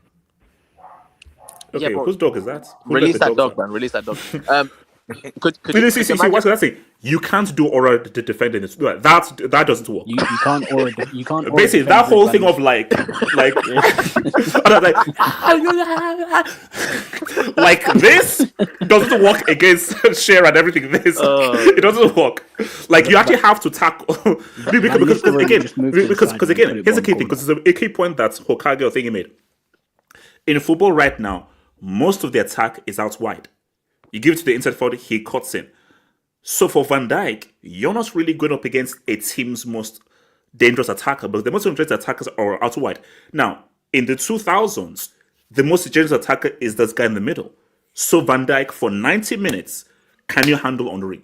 Okay, whose dog is that? Release that dog, man. Release that dog. Could you see what's that thing? You can't do aura defending it. That doesn't work. You can't aura. You can't. Basically, that whole thing of like this doesn't work against share and everything. It doesn't work. Like you actually have to tackle because again, here's the key thing. Because it's a key point that Hokage or thingy made. In football right now, most of the attack is out wide. You give it to the inside forward, he cuts in. So for Van Dijk, you're not really going up against a team's most dangerous attacker, but the most dangerous attackers are out wide. Now, in the 2000s, the most dangerous attacker is this guy in the middle. So Van Dijk, for 90 minutes, can you handle Henry?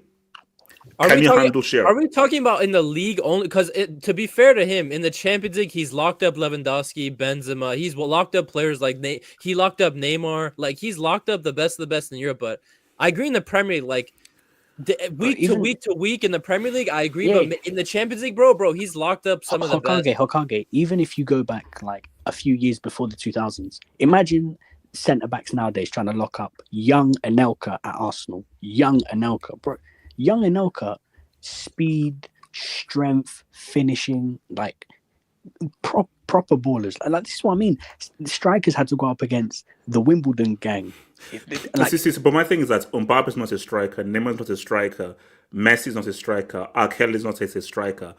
Can you handle Shearer? Are we talking about in the league only? Because to be fair to him, in the Champions League, he's locked up Lewandowski, Benzema. He's locked up players like he locked up Neymar. Like he's locked up the best of the best in Europe. But I agree in the Premier League, like week to week in the Premier League, I agree. Yeah. But in the Champions League, bro, he's locked up some of the best. Hokage. Even if you go back like a few years before the 2000s, imagine centre backs nowadays trying to lock up young Anelka at Arsenal. Young Anelka, bro. Young Anelka, speed, strength, finishing, like proper ballers. Like this is what I mean. The strikers had to go up against the Wimbledon gang. But my thing is that Mbappe's not a striker, Neymar's not a striker, Messi's not a striker, R. Kelly's not a striker.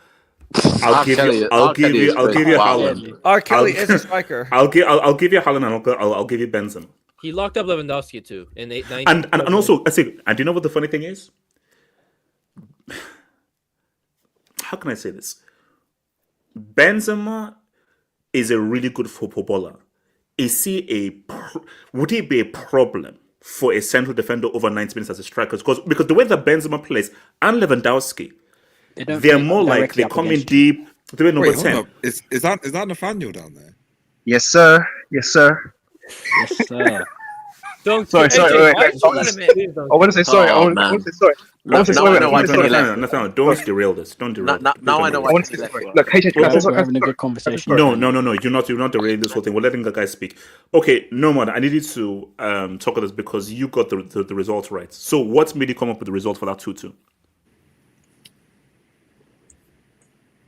I'll give you Haaland. R. Kelly is a striker. I'll give you Haaland and I'll give you Benzema. He locked up Lewandowski too in 19. And also, I say, and do you know what the funny thing is? How can I say this? Benzema is a really good footballer. Would he be a problem for a central defender over 90 minutes as a striker? Because the way that Benzema plays and Lewandowski, they're more like they come in deep. They're number 10. Is that Nathaniel down there? Yes, sir. Yes, sir. Yes, sir. Sorry. I want to say sorry. I want to say sorry. Nathaniel, don't derail this. Don't derail. Now I know why. Look, we're having a good conversation. No. You're not derailing this whole thing. We're letting the guy speak. Okay, Nomad, I needed to talk about this because you got the result right. So, what made you come up with the result for that 2-2?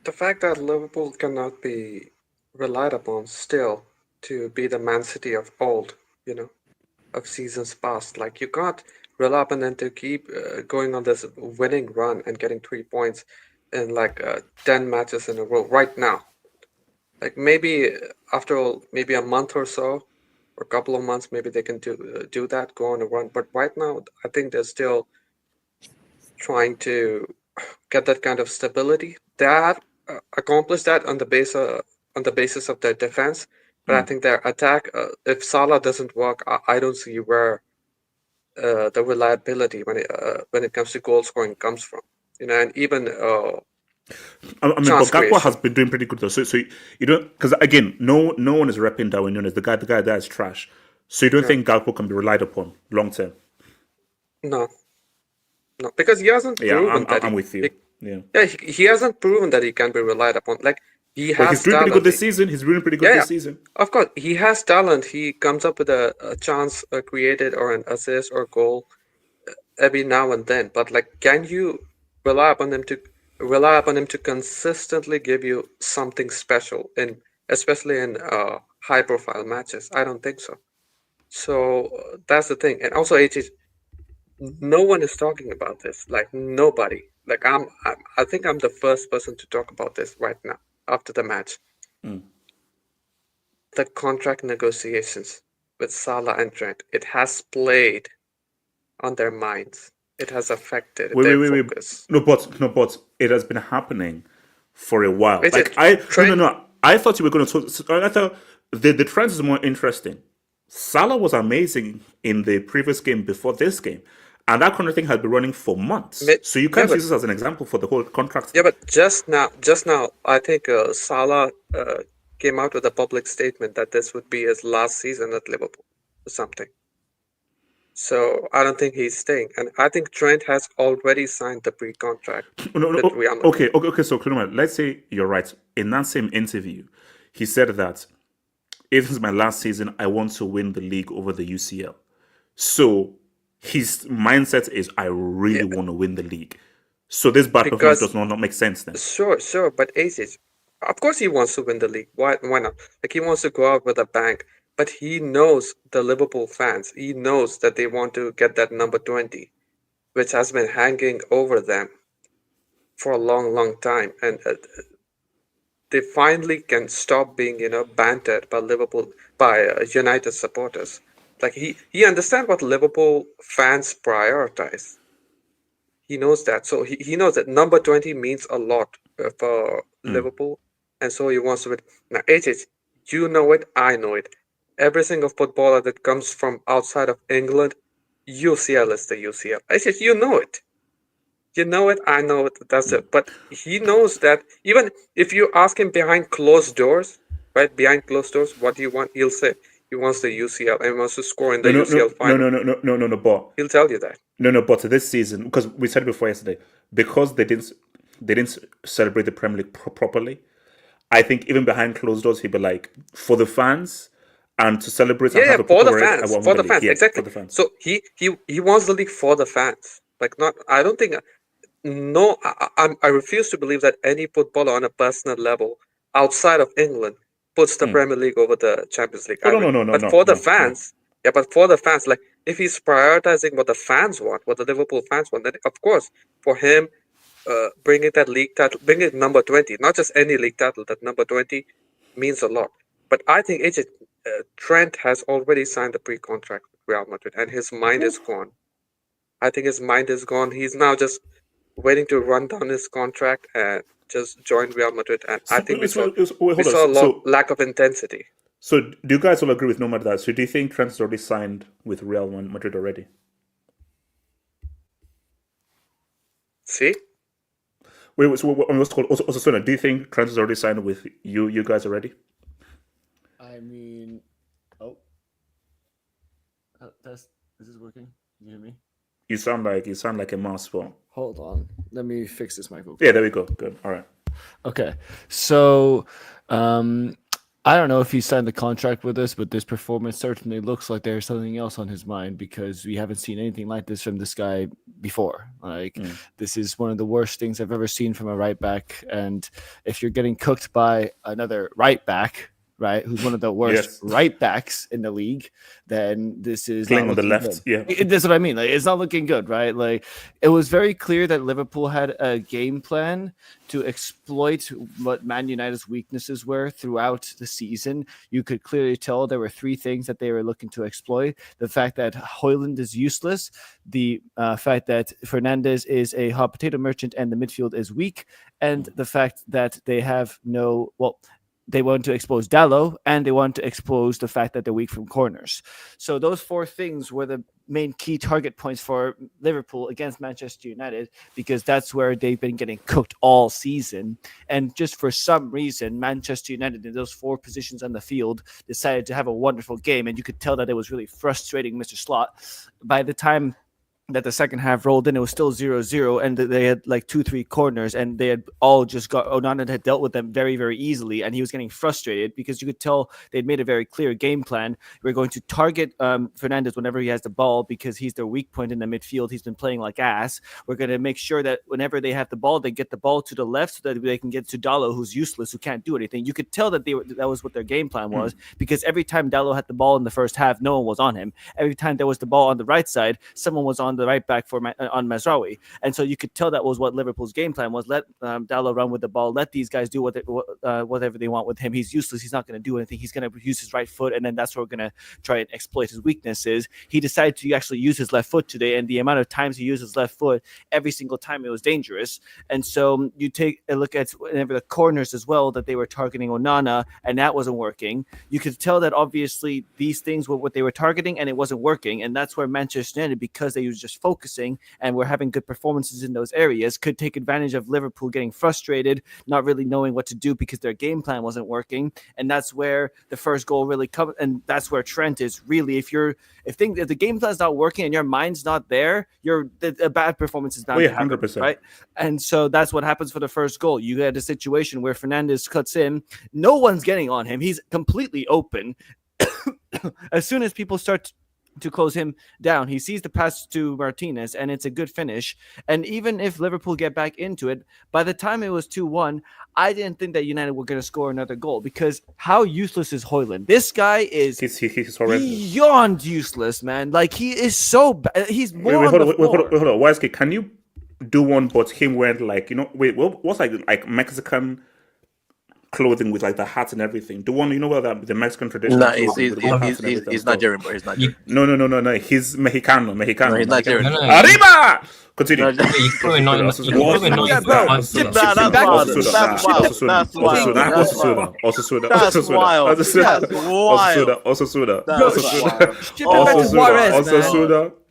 the fact that Liverpool cannot be relied upon still to be the Man City of old, of seasons past. Like, you can't rely upon them to keep going on this winning run and getting 3 points in 10 matches in a row right now. Like, maybe after maybe a month or so, or a couple of months, maybe they can do that, go on a run. But right now, I think they're still trying to get that kind of stability. They have accomplished that on the basis of their defense, but I think their attack, if Salah doesn't work, I don't see where the reliability when it comes to goal scoring comes from. And even but Gakpo has been doing pretty good though. So you don't, because again, no one is repping Darwin Núñez. The guy that is trash. So you don't think Gakpo can be relied upon long term? No, because he hasn't proven that. I'm with you. He hasn't proven that he can be relied upon. Like, he has. He's doing pretty good this season. He's really pretty good this season. Of course, he has talent. He comes up with a chance created or an assist or goal every now and then. But can you rely upon him to consistently give you something special, especially in high-profile matches? I don't think so. So that's the thing. And also, no one is talking about this. Like, nobody. Like, I think I'm the first person to talk about this right now after the match. The contract negotiations with Salah and Trent, it has played on their minds. It has affected their focus. No, but it has been happening for a while. I thought you were going to talk. I thought the trend is more interesting. Salah was amazing in the previous game before this game, and that kind of thing had been running for months. So you can't use this as an example for the whole contract. Yeah, but just now, I think Salah came out with a public statement that this would be his last season at Liverpool or something. So I don't think he's staying, and I think Trent has already signed the pre-contract with Real Madrid. Okay. So, let's say you're right. In that same interview, he said that if this is my last season, I want to win the league over the UCL. So his mindset is, I really want to win the league. So this bad performance does not make sense then. Sure, but Aziz, of course he wants to win the league. Why not? Like, he wants to go out with a bang. But he knows the Liverpool fans. He knows that they want to get that number 20, which has been hanging over them for a long time. And they finally can stop being, bantered by United supporters. Like, he understands what Liverpool fans prioritize. He knows that. So he knows that number 20 means a lot for Liverpool. And so he wants to win. Now, you know it, I know it. Every single footballer that comes from outside of England, UCL is the UCL. You know it. You know it, I know it, that's it. But he knows that even if you ask him behind closed doors, what do you want? He'll say he wants the UCL and he wants to score in the UCL final. No, but he'll tell you that. No, but this season, because we said it before yesterday, because they didn't celebrate the Premier League properly, I think even behind closed doors, he'd be like, for the fans, and to celebrate and have a for the proper fans, exactly. For the fans. So he wants the league for the fans. Like, not, I don't think, no, I refuse to believe that any footballer on a personal level outside of England puts the Premier League over the Champions League. No. But for the fans, like, if he's prioritizing what the fans want, what the Liverpool fans want, then of course, for him, bringing that league title, bringing number 20, not just any league title, that number 20 means a lot. But I think Trent has already signed the pre-contract with Real Madrid, and his mind is gone. I think his mind is gone. He's now just waiting to run down his contract and just join Real Madrid. And I think we saw a lack of intensity. So do you guys all agree with Nomad that? So do you think Trent's already signed with Real Madrid already? See? Wait, so what's called? Also, Sona, do you think Trent has already signed with you guys already? I mean, is this working? Can you hear me? You sound like a mouse phone. Hold on, let me fix this microphone. Yeah, there we go. Good. All right. Okay, so I I don't know if he signed the contract with us, but this performance certainly looks like there's something else on his mind because we haven't seen anything like this from this guy before. Like, this is one of the worst things I've ever seen from a right back. And if you're getting cooked by another right back, right, who's one of the worst right backs in the league, then this is playing on the left. Good. That's what I mean. Like, it's not looking good, right? Like, it was very clear that Liverpool had a game plan to exploit what Man United's weaknesses were throughout the season. You could clearly tell there were three things that they were looking to exploit: the fact that Højlund is useless, the fact that Fernandes is a hot potato merchant and the midfield is weak, and the fact that they have they want to expose Diallo, and they want to expose the fact that they're weak from corners. So those four things were the main key target points for Liverpool against Manchester United, because that's where they've been getting cooked all season. And just for some reason, Manchester United in those four positions on the field decided to have a wonderful game, and you could tell that it was really frustrating Mr. Slot. By the time that the second half rolled in, it was still 0-0, and they had like 2-3 corners, and they had all just got Onana had dealt with them very, very easily, and he was getting frustrated because you could tell they'd made a very clear game plan. We're going to target Fernandes whenever he has the ball because he's their weak point in the midfield. He's been playing like ass. We're going to make sure that whenever they have the ball, they get the ball to the left so that they can get to Diallo, who's useless, who can't do anything. You could tell that that was what their game plan was, because every time Diallo had the ball in the first half, no one was on him. Every time there was the ball on the right side, someone was on the right back on Mazraoui. And so you could tell that was what Liverpool's game plan was. Let Diallo run with the ball. Let these guys do whatever they want with him. He's useless. He's not going to do anything. He's going to use his right foot, and then that's where we're going to try and exploit his weaknesses. He decided to actually use his left foot today, and the amount of times he used his left foot, every single time it was dangerous. And so you take a look at whenever the corners as well, that they were targeting Onana, and that wasn't working. You could tell that obviously these things were what they were targeting, and it wasn't working. And that's where Manchester United, because they were just focusing and we're having good performances in those areas, could take advantage of Liverpool getting frustrated, not really knowing what to do because their game plan wasn't working. And that's where the first goal really comes, and that's where Trent is really, if the game plan's not working and your mind's not there, a bad performance is bound to happen, 100%. Right? And so that's what happens for the first goal. You had a situation where Fernandes cuts in, no one's getting on him, he's completely open. As soon as people start to close him down, he sees the pass to Martinez, and it's a good finish. And even if Liverpool get back into it, by the time it was 2-1, I didn't think that United were going to score another goal, because how useless is Højlund? This guy is he's beyond useless, man. Like, he is so bad. He's more hold on. YSK, can you do one but him wearing what's like Mexican clothing with like the hat and everything? The one, the Mexican tradition. No, he's Nigerian, bro. He's Nigerian. No. He's Mexicano. No, he's Nigerian. Arriba! Continue. That's wild.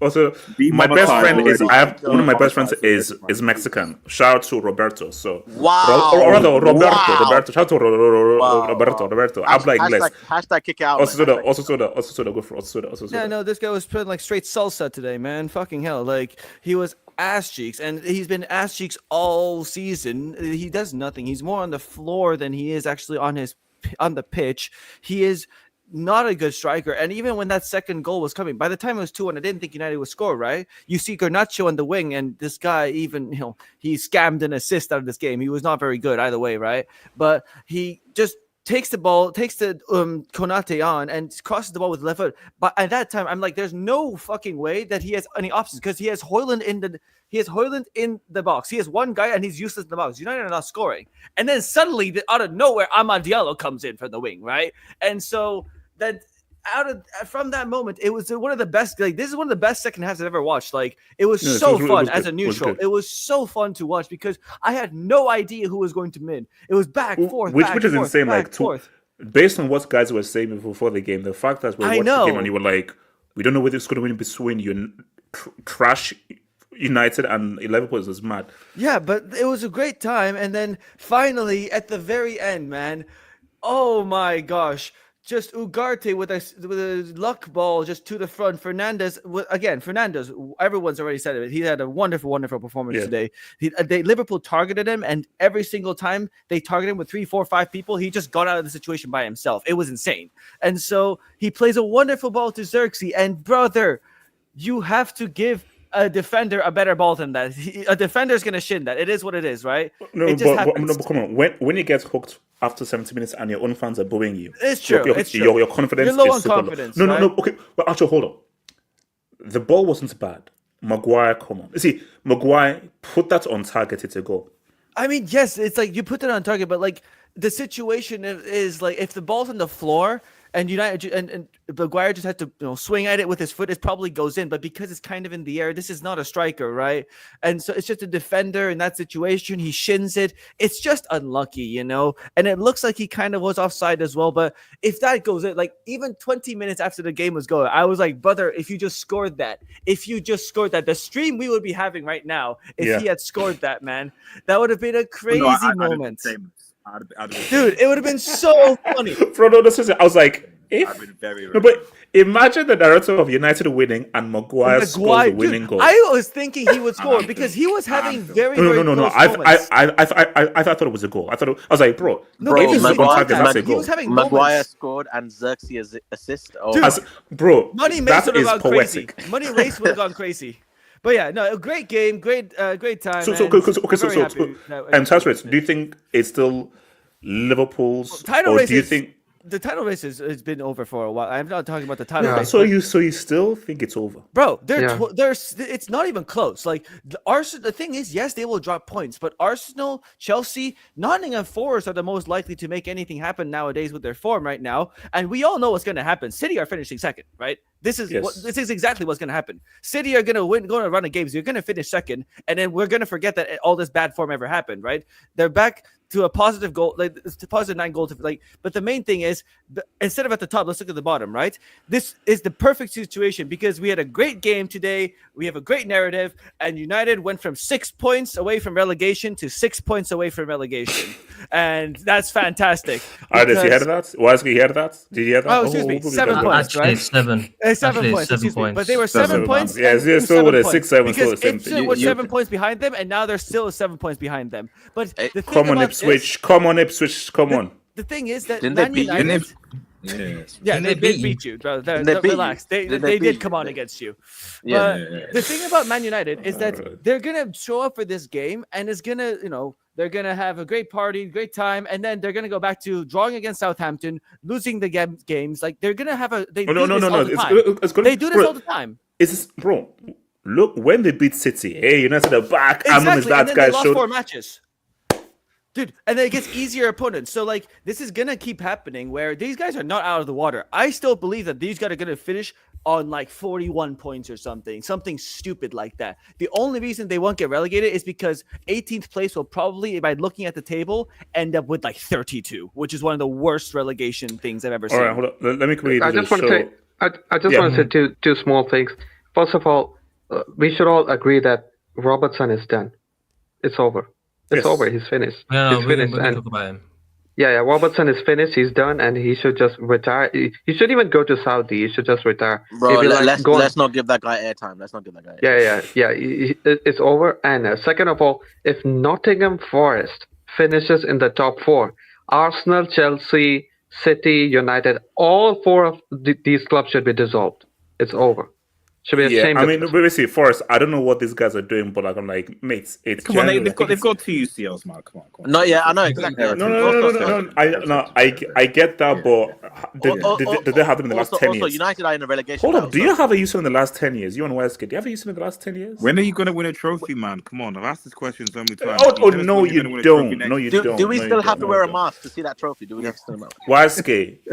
Also, my best friend is one of my best friends is Mexican. Shout out to Roberto. So Roberto. Shout out to Roberto. Habla inglés. Hashtag kick out. Also go for also. Yeah, no, this guy was putting like straight salsa today, man. Fucking hell, like he was ass cheeks, and he's been ass cheeks all season. He does nothing. He's more on the floor than he is actually on the pitch. He is not a good striker. And even when that second goal was coming, by the time it was 2-1, I didn't think United would score, right? You see Garnacho on the wing, and this guy even, he scammed an assist out of this game. He was not very good either way, right? But he just takes the ball, takes the Konate on, and crosses the ball with the left foot. But at that time, I'm like, there's no fucking way that he has any options, because he has Højlund in the box. He has one guy, and he's useless in the box. United are not scoring. And then suddenly, out of nowhere, Amad Diallo comes in from the wing, right? And so that from that moment, it was one of the best. Like, this is one of the best second halves I've ever watched. Like, it was fun as a neutral. It was so fun to watch because I had no idea who was going to win. It was back forth, which is insane. Based on what guys were saying before the game, the fact that we watched the game and you were like, we don't know whether it's going to win between you trash United and Liverpool is mad. Yeah, but it was a great time, and then finally at the very end, man. Oh my gosh. just Ugarte with a luck ball just to the front. Fernandez, everyone's already said it. He had a wonderful performance today. Liverpool targeted him, and every single time they targeted him with 3, 4, 5 people, he just got out of the situation by himself. It was insane. And so he plays a wonderful ball to Xerxes. And brother, you have to give a defender a better ball than that. A defender's going to shin that. It is what it is, right? No, but come on. When you get hooked after 70 minutes and your own fans are booing you, it's true. Your confidence You're low on super confidence. low. No, right? no. Okay, but actually, hold on. The ball wasn't bad. Maguire, come on. See, Maguire put that on target. It's a goal. I mean, yes, it's like you put it on target, but like the situation is like if the ball's on the floor and United and Maguire just had to swing at it with his foot, it probably goes in. But because it's kind of in the air, this is not a striker, right? And so it's just a defender in that situation. He shins it. It's just unlucky, And it looks like he kind of was offside as well. But if that goes in, like even 20 minutes after the game was going, I was like, brother, if you just scored that, the stream we would be having right now, if he had scored that, man, that would have been a crazy moment. Dude, it would have been so funny. Bro, no, I was like, but imagine the narrative of United winning and Maguire scores the winning goal. I was thinking he would score because he was having very no. close I thought it was a goal. I was like, bro, if he's on target, that's a goal. Maguire scored and Xerxes assist. Bro, Money that is poetic. poetic. Money Race would have gone crazy. But yeah, no, a great game, great time. So, do you think it's still Liverpool's title or race? Do you think the title race has been over for a while? I'm not talking about the title race. So you still think it's over, bro? It's not even close. Like Arsenal. The thing is, yes, they will drop points, but Arsenal, Chelsea, Nottingham Forest are the most likely to make anything happen nowadays with their form right now. And we all know what's going to happen. City are finishing second, right? This is exactly what's going to happen. City are going to run a games. You're going to finish second, and then we're going to forget that all this bad form ever happened, right? They're back to a positive goal, like positive 9 goals. But the main thing is, instead of at the top, let's look at the bottom, right? This is the perfect situation because we had a great game today. We have a great narrative, and United went from 6 points away from relegation to 6 points away from relegation, and that's fantastic. Did you hear that? Was you hear that? Did you hear that? Oh, excuse me, 7 points, right? 7. 7 points, excuse me. But they were 7 points. Yeah, still with a 6-7. Because Ipswich was 7 points behind them, and now they're still 7 points behind them. But the thing come on, Ipswich. Come on, Ipswich. Come on. The thing is that didn't they beat you? Yeah, they did beat you, bro. Relax. They did come on against you. But the thing about Man United is that they're gonna show up for this game, and it's gonna, they're gonna have a great party, great time, and then they're gonna go back to drawing against Southampton, losing the games. Like they're gonna have a. They do this all the time. Bro. Look, when they beat City, hey, United are back. Exactly, and then they lost 4 matches. Dude, and then it gets easier opponents. So, this is going to keep happening where these guys are not out of the water. I still believe that these guys are going to finish on, 41 points or something stupid like that. The only reason they won't get relegated is because 18th place will probably, by looking at the table, end up with, 32, which is one of the worst relegation things I've ever seen. All right, hold on. Let me quickly I just want to say two small things. First of all, we should all agree that Robertson is done. It's over. It's over. He's finished. No, he's finished. We can talk about him. Yeah. Robertson is finished. He's done, and he should just retire. He shouldn't even go to Saudi. He should just retire. Bro, let's not give that guy airtime. Yeah. It's over. And second of all, if Nottingham Forest finishes in the top 4, Arsenal, Chelsea, City, United, all 4 of these clubs should be dissolved. It's over. Should be ashamed. I mean, obviously, Forrest, I don't know what these guys are doing, but I'm like, mates, it's come on. They've got 2 UCLs, man. Come on. No, yeah, I know exactly. No. I get that, but did they have them in the last 10 years? Also, United are in a relegation. Hold up, do you have a UCL in the last 10 years? You and Westgate, do you have a UCL in the last 10 years? When are you going to win a trophy, man? Come on, I've asked this question so many times. No, you don't. No, you don't. Do we still have to wear a mask to see that trophy? Do we have to still? Westgate,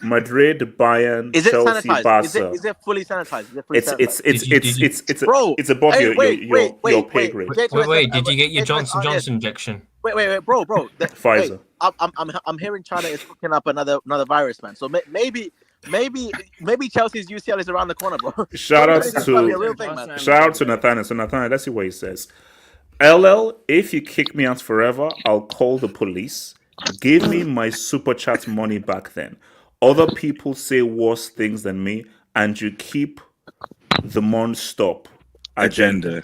Madrid, Bayern, Chelsea, Barca. Is it fully sanitized? It's above your pay grade. Wait, did you get your Johnson injection? Wait, bro. Pfizer. I'm hearing China is cooking up another virus, man. So maybe Chelsea's UCL is around the corner, bro. Shout out to Nathaniel. So Nathaniel, let's see what he says. LL, if you kick me out forever, I'll call the police. Give me my super chat money back then. Other people say worse things than me, and you keep the non-stop agenda.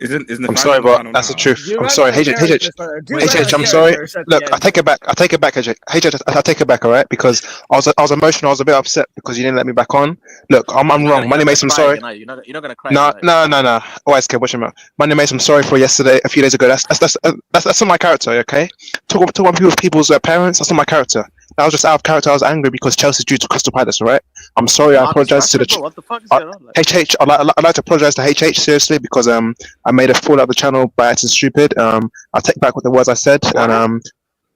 I'm sorry, but that's the truth. I'm sorry, HH, I'm sorry. Look, I take it back. I take it back, HH. I take it back, all right? Because I was emotional. I was a bit upset because you didn't let me back on. Look, I'm wrong. Money Mason, I'm sorry. You're not gonna cry. No. Oh, I watch him out. Money Mason, I'm sorry for yesterday, a few days ago. That's not my character, okay? Talk about people's parents. That's not my character. I was just out of character. I was angry because Chelsea drew to Crystal Palace, all right? I'm sorry. I apologize to the. What the fuck is going on? HH, I'd like to apologize to HH seriously because I made a fool out of the channel by acting stupid. I'll take back what the words I said, and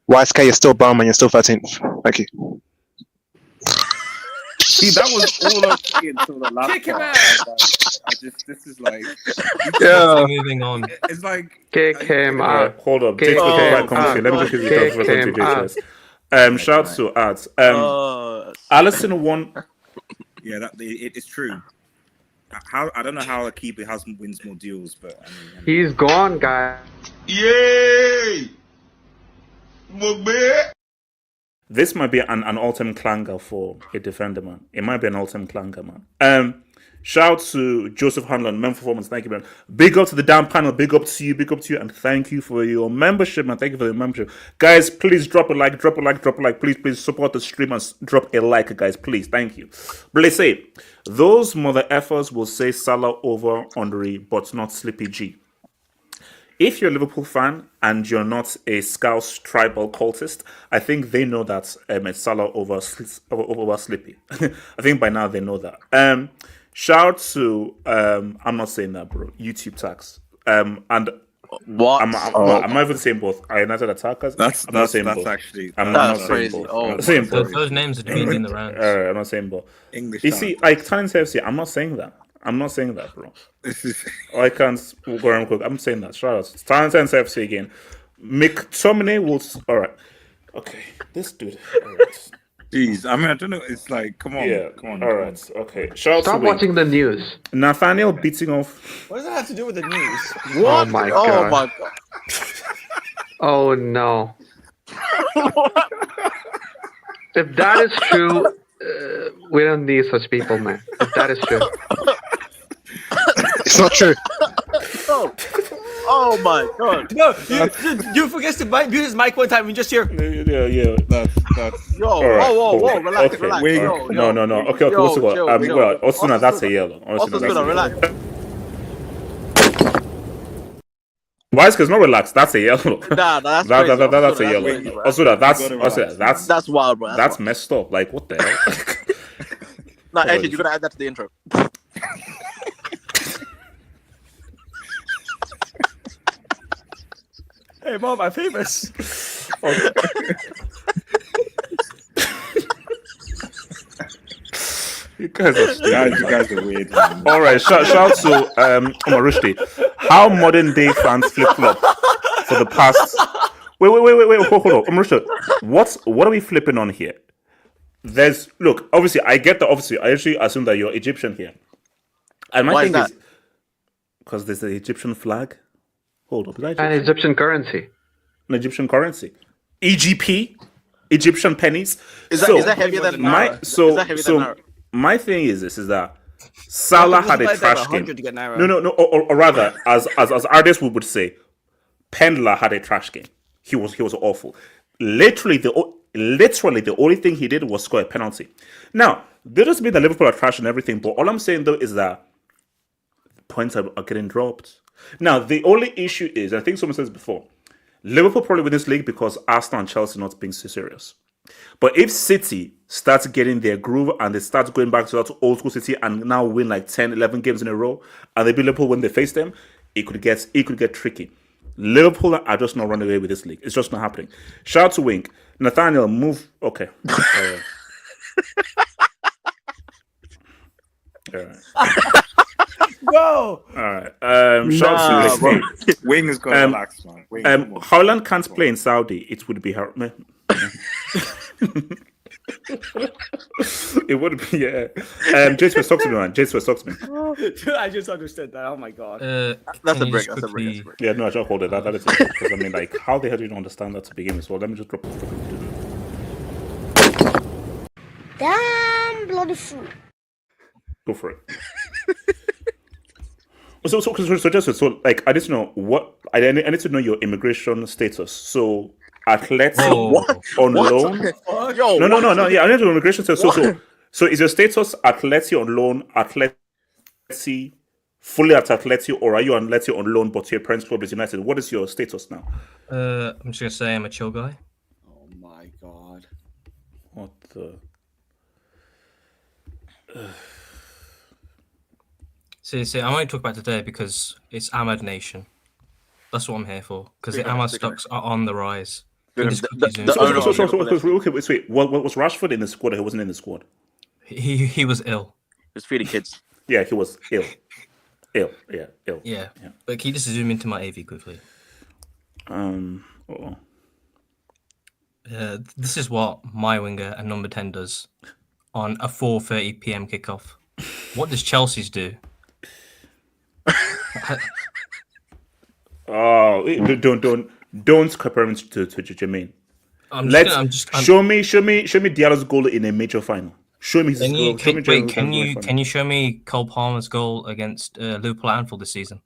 YSK, you're still bum and you're still 13th. Thank you. See, that was all okay until the last Kick him part. out. This is like, Yeah. Moving on. It's like Kick him out. Hold on. Kick Let him me out. just give you Kick the him out. shout out to ads. Alisson won. Yeah, it's true. I don't know how a keeper wins more deals, but I mean, He's gone, guys. Yay! This might be an all-time clanger for a defender, man. It might be an all-time clanger, man. Shout out to Joseph Hanlon, men performance. Thank you, man. Big up to the down panel. Big up to you, and thank you for your membership, man. Thank you for the membership, guys. Please drop a like. Please support the stream and drop a like, guys. Please, thank you. But let's say those mother effers will say Salah over Henry, but not Slippy G. If you're a Liverpool fan and you're not a Scouse tribal cultist, I think they know that it's Salah over Slippy. I think by now they know that. Shout out to I'm not saying that, bro. YouTube tax. And what? I'm not even saying both. Are United attackers? That's actually. I'm not saying crazy. both. Oh, I'm not saying both. Those names are beating the rounds. I'm not saying both. English. You see, like Talent FC, I'm not saying that. I'm not saying that, bro. I can't go around quick. I'm saying that. Shout out. Talent FC again. McTominay will. All right. Okay. This dude. All right. Jeez, I mean, I don't know. It's like, come on. Yeah. Come on. All right. Okay. Shout out Stop to watching the news. Nathaniel beating off. What does that have to do with the news? Oh my god. Oh my god. Oh no. If that is true, we don't need such people, man. If that is true. It's not true. Oh my god. No, you forget to mute his mic one time and just hear. Yeah. That's. Yo, right, whoa, relax, okay. relax. Wait, Yo, No. Okay. Yo, Also, chill, well, chill. Osuna, that's a yellow. Honestly, that's a yellow. Relax. Why is it's not relaxed? That's a yellow. Nah, that's that's a crazy. yellow. Crazy, bro. Osuna, that's That's wild, bro. that's messed up. Like, what the hell? Nah, actually, you're gonna add that to the intro. Hey, mom, I'm famous. You guys are weird. Man. All right, shout out to Omar Rushdie. How modern day fans flip flop for the past. Wait, hold on, Omar Rushdie. What are we flipping on here? Look. Obviously, I get that. Obviously, I actually assume that you're Egyptian here, and my thing is because there's the Egyptian flag. Hold up, An Egyptian currency. An Egyptian currency. EGP, Egyptian pennies. Is that heavier than Naira? My thing is that Salah had a trash game. No. Or rather, as artists would say, Pendler had a trash game. He was awful. Literally the only thing he did was score a penalty. Now, that doesn't mean that Liverpool are trash and everything, but all I'm saying though is that points are getting dropped. Now, the only issue is, I think someone said this before, Liverpool probably win this league because Arsenal and Chelsea not being so serious. But if City starts getting their groove and they start going back to that old school City and now win like 10, 11 games in a row, and they beat Liverpool when they face them, it could get tricky. Liverpool are just not running away with this league. It's just not happening. Shout out to Wink. Nathaniel, move. Okay. All right. Whoa! All right. Shout out to Wing is going to relax, man. Holland can't play in Saudi. It would be hard. It would be, yeah. Jace was talking to me, man. Dude, I just understood that. Oh my god. That's a break. Yeah, no, I just hold it. That is it. Because I mean, like, how the hell do you not understand that to begin with? So let me just drop. Damn bloody fool. Go for it. So, like, I need to know what I need to know your immigration status. So, athletes on loan. Yo, No. Yeah, I need your immigration status. So, is your status athletes on loan, athletes fully at athletes, or are you athletes on loan but your parents' club is United? What is your status now? I'm just gonna say I'm a chill guy. Oh my god. What the? See, I want to talk about today because it's Amad Nation. That's what I'm here for. Because the Amad stocks are on the rise. Okay, wait. What was Rashford in the squad or he wasn't in the squad? He was ill. He was feeding kids. Yeah, he was ill. Ill. Yeah. But can you just zoom into my AV quickly? This is what my winger and number 10 does on a 4:30 p.m. kickoff. What does Chelsea's do? Don't compare him to Jermaine. Show me Diallo's goal in a major final. Show me his goal. Can you show me Cole Palmer's goal against Liverpool at Anfield this season?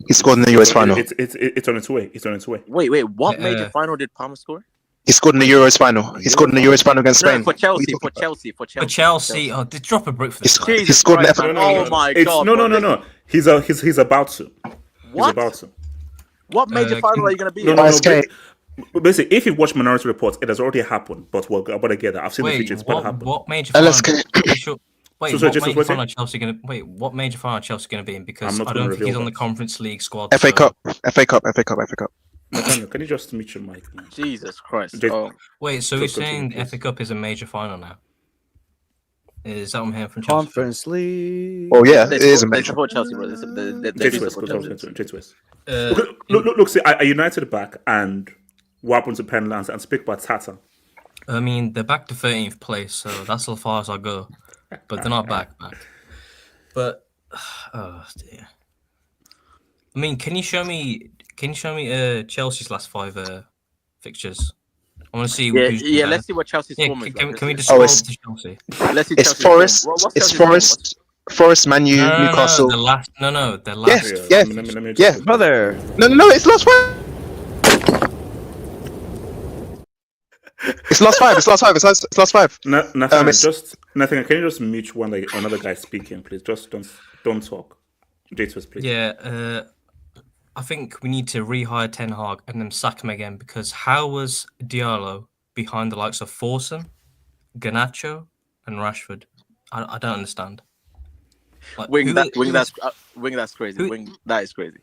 He scored in the US final. It's on its way. Wait. What major final did Palmer score? He scored in the Euros final. He scored in the Euros final against Spain. For Chelsea. Oh, drop a brick for this. He scored in the FA. Oh my god. No. He's about to. What? He's about to. What major final are you going to be in? Basically, if you watch Minority Reports, it has already happened. But we're about to get that. I've seen the features. It's going to happen. What major final? What major final Chelsea going to be in? Because I don't think he's on the Conference League squad. FA Cup. Nathaniel, can you just mute your mic, man? Jesus Christ. Wait, so he's saying the FA Cup is a major final now? Is that what I'm hearing from Chelsea? Conference League. Oh yeah, it is a major. Support Chelsea, bro. Look, see, I United back and what happened to Penlands and speak about Tata. I mean, they're back to 13th place, so that's as far as I go. But they're not back. But oh dear. I mean, can you show me Chelsea's last 5 fixtures? I want to see. Yeah. Let's see what Chelsea's form is. Can we just scroll to Chelsea? Let's see. It's Forest. It's Forest, Man U, Newcastle. The last. Yeah, brother. No. It's last 5. It's last 5. It's last 5. Nothing. Can you just mute another guy speaking, please? Just don't talk. J-Twist, please. Yeah. I think we need to rehire Ten Hag and then sack him again because how was Diallo behind the likes of Forsen, Garnacho, and Rashford? I don't understand. That's crazy. That is crazy.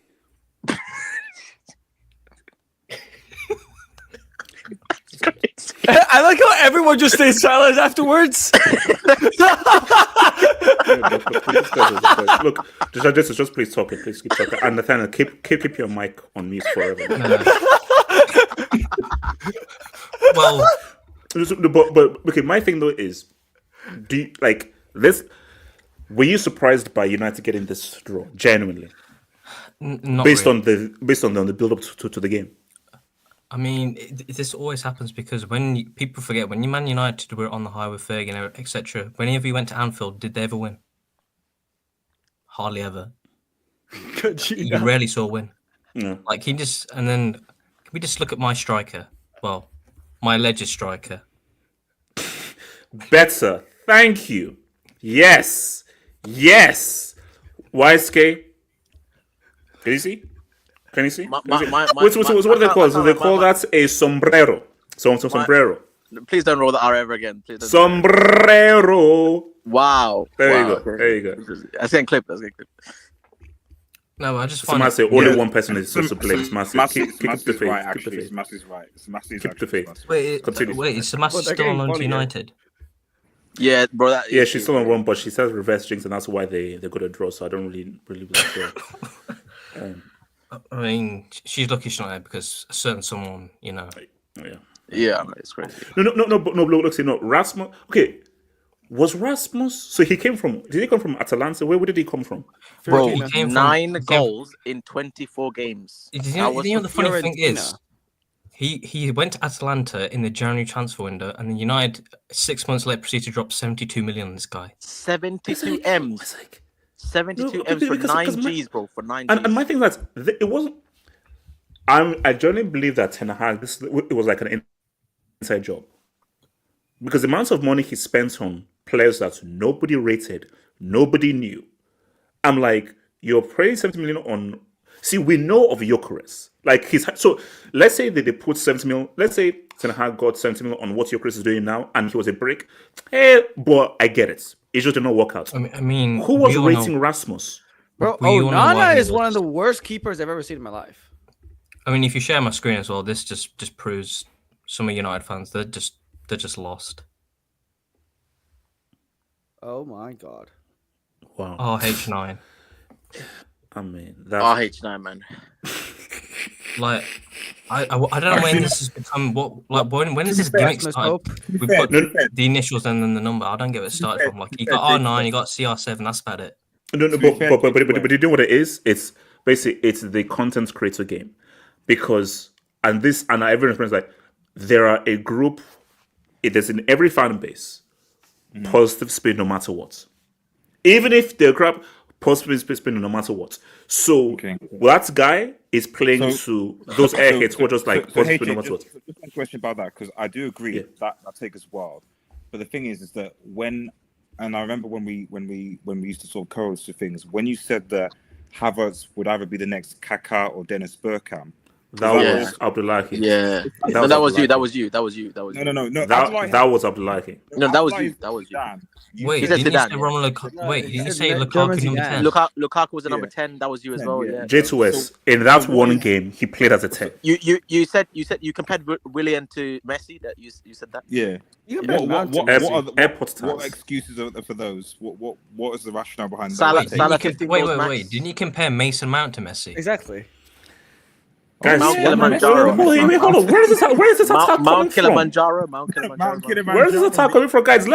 I like how everyone just stays silent afterwards. Look, just please talk. Please keep talking. And Nathaniel, keep your mic on mute forever. Well, but okay. My thing though is, this? Were you surprised by United getting this draw? Genuinely, based on the build up to the game. I mean, this always happens because people forget when you Man United were on the high with Ferguson, etc. Whenever you went to Anfield, did they ever win? Hardly ever. You rarely saw a win. Yeah. And then can we just look at my striker? Well, my alleged striker. Better. Thank you. Yes. YSK. Can you see? What do they call it? So they call that a sombrero. Sombrero. Please don't roll the R ever again. Sombrero. Wow. There you go. That's getting clipped. No, I just find it. Only one person is supposed to play. It's massive. Keep the faith. Right, actually. It's massive right. Keep the faith. Wait, is Samasi still on loan to United? Yeah, bro. She's still on one, but she says reverse jinx, and that's why they got a draw. So I don't really believe that. I mean, she's lucky she's not there because a certain someone, Yeah, it's crazy. No. Rasmus. Okay, was Rasmus? So he came from? Did he come from Atalanta? Where did he come from? Bro, he came 9 goals in 24 games. You know the funny thing is, He went to Atalanta in the January transfer window, and then United 6 months later proceeded to drop 72 million on this guy. 72 M's. 72 M's for 9 G's, bro. For 9 G's. And my thing is that it wasn't. I genuinely believe that Ten Hag, it was like an inside job. Because the amount of money he spent on players that nobody rated, nobody knew. I'm like, you're paying 70 million on. See, we know of Gyökeres. Like so let's say that they put 70 million. Let's say Ten Hag got 70 million on what Gyökeres is doing now, and he was a brick. But I get it. It just did not work out. I mean, who was rating Rasmus? Bro, Onana is one of the worst keepers I've ever seen in my life. I mean, if you share my screen as well, this just proves some of United fans they're just lost. Oh my god! Wow. RH9. I mean, RH9, man. Like, I don't know when this has become when is this gimmick started? We've got the initials and then the number. I don't get where it started from. Like, you got R9, you got CR7. That's about it. No, but you know what it is? It's basically the content creator game, because everyone's like, there are a group. It is in every fan base. Positive spin no matter what. Even if they're crap, positive spin no matter what. So that guy is playing to those airheads who are just like positive spin no matter what. Just one question about that, because I do agree that take us wild. But the thing is that and I remember when we used to sort of co-host to things, when you said that Havertz would either be the next Kaká or Dennis Bergkamp. That was Abdullahi. Yeah. That was you. That was you. No. That was Abdullahi. No, that was you. That was you. Wait, didn't you say Romelu? Wait, didn't you say Lukaku number 10? Lukaku was the number 10. That was you as well. Yeah. J2S in that one game, he played as a 10. You said you compared Willian to Messi. That you said that. Yeah. What excuses are there for those? What is the rationale behind that? Wait. Didn't you compare Mason Mount to Messi? Exactly. Guys, Mount Kilimanjaro. Wait, hold on. Where is this attack coming Mount from? Kilimanjaro. Where is this attack coming from, guys?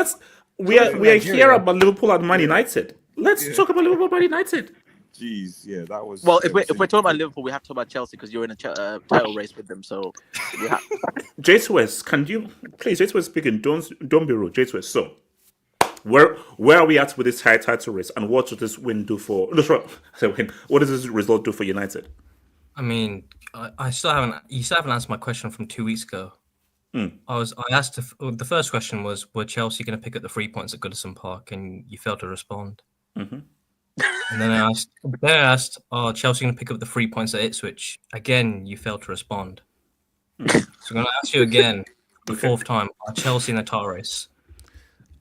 We are here about Liverpool and Man United. Let's talk about Liverpool and Man United. Jeez, yeah, that was. Well, if we're talking about Liverpool, we have to talk about Chelsea because you're in a title race with them. So, we have. J2S, can you please? J2S speaking. Don't be rude, J2S. So, where are we at with this title race, and what should this win do for? What does this result do for United? I mean, I still haven't. You still haven't answered my question from 2 weeks ago. I asked the first question was, were Chelsea going to pick up the 3 points at Goodison Park, and you failed to respond. Mm-hmm. And then I asked, are Chelsea going to pick up the 3 points at Ipswich? Again, you failed to respond. So I'm going to ask you again, the fourth time, are Chelsea in a title race?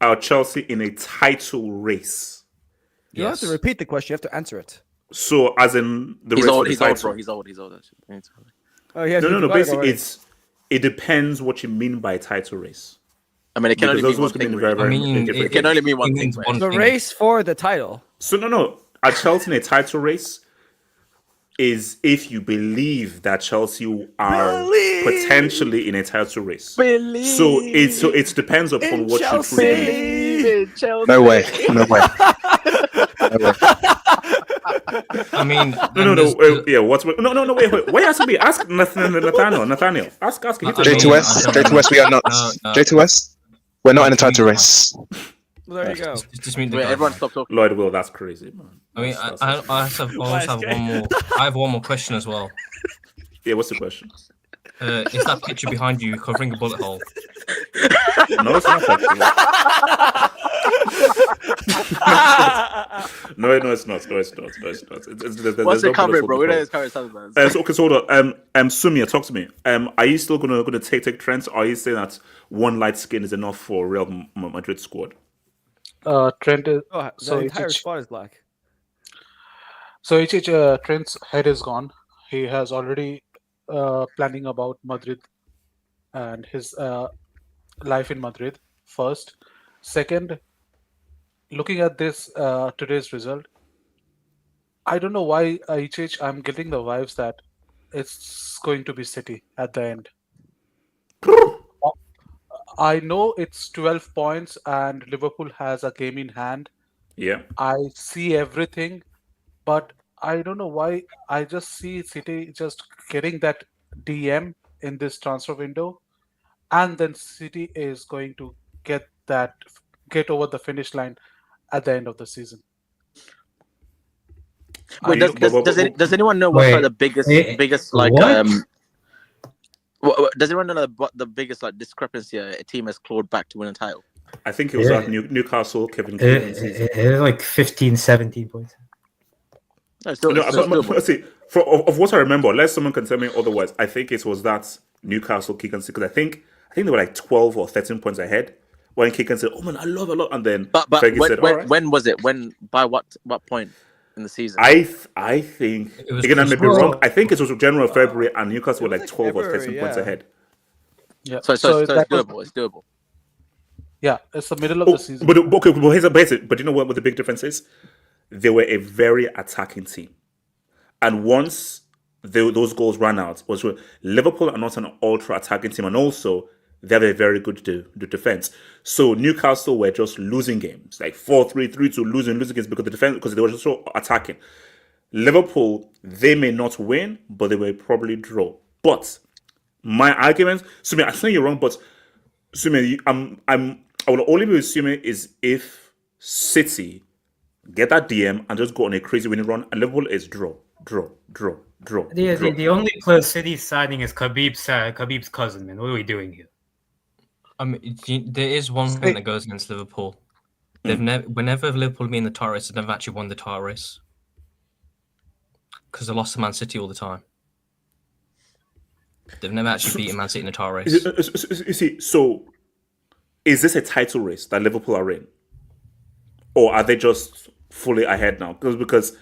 Are Chelsea in a title race? You don't have to repeat the question. You have to answer it. So, as in the race for the title. He's old. Oh, yeah. No. Basically, it depends what you mean by title race. I mean, it can only mean one thing. It can only mean one thing. The race for the title. So no. Are Chelsea in a title race? Is if you believe that Chelsea are potentially in a title race. So it depends upon what you believe. No way. I mean, no. Wait. Why ask me? Ask Nathaniel. Ask. J2S, we are not. J2S, we're not in a title race. Well, there you go. Just mean everyone stop talking. Lloyd Will, that's crazy, man. I mean, I also have one more. I have one more question as well. Yeah, what's the question? Is that picture behind you covering a bullet hole? No, it's not. No, it's not. What's it covering, bro? We know it's covering something. So hold on. Sumia, talk to me. Are you still gonna take Trent? Or are you saying that one light skin is enough for Real Madrid squad? Trent is the entire squad is black. So Trent's head is gone. He has already planning about Madrid and his life in Madrid. First, second, looking at this today's result, I don't know why I'm getting the vibes that it's going to be City at the end. I know it's 12 points and Liverpool has a game in hand. Yeah. I see everything, but I don't know why I just see City just getting that DM in this transfer window, and then City is going to get over the finish line at the end of the season. Wait, does anyone know what's like the biggest like does anyone know what the biggest like discrepancy a team has clawed back to win a title? I think it was at Newcastle, Kevin Keegan's season. Like 15, 17 points. Of what I remember, unless someone can tell me otherwise, I think it was that Newcastle Keegan's because I think they were like 12 or 13 points ahead when Keegan said, "Oh man, I love a lot," and then Fergie said, when was it? By what point in the season? I think again, I may be wrong. I think it was January or February, and Newcastle were like 12 or 13 points ahead. Yeah, so it's doable. It's doable. Yeah, it's the middle of the season. But here's a basic. But you know what the big difference is? They were a very attacking team, and once those goals ran out, was Liverpool are not an ultra attacking team, and also they have a very good defense. So Newcastle were just losing games, like 4-3, 3-2, losing games because they were just so attacking. Liverpool, they may not win, but they will probably draw. But my argument, Sumi, I think you're wrong, but Sumi, I will only be assuming is if City get that DM and just go on a crazy winning run, and Liverpool is draw. The only player City signing is Khabib's cousin, man. What are we doing here? I mean, there is one thing that goes against Liverpool. Whenever Liverpool have been in the title race, they've never actually won the title race because they lost to Man City all the time. They've never actually beaten Man City in the title race. You see, so is this a title race that Liverpool are in, or are they just fully ahead now? Because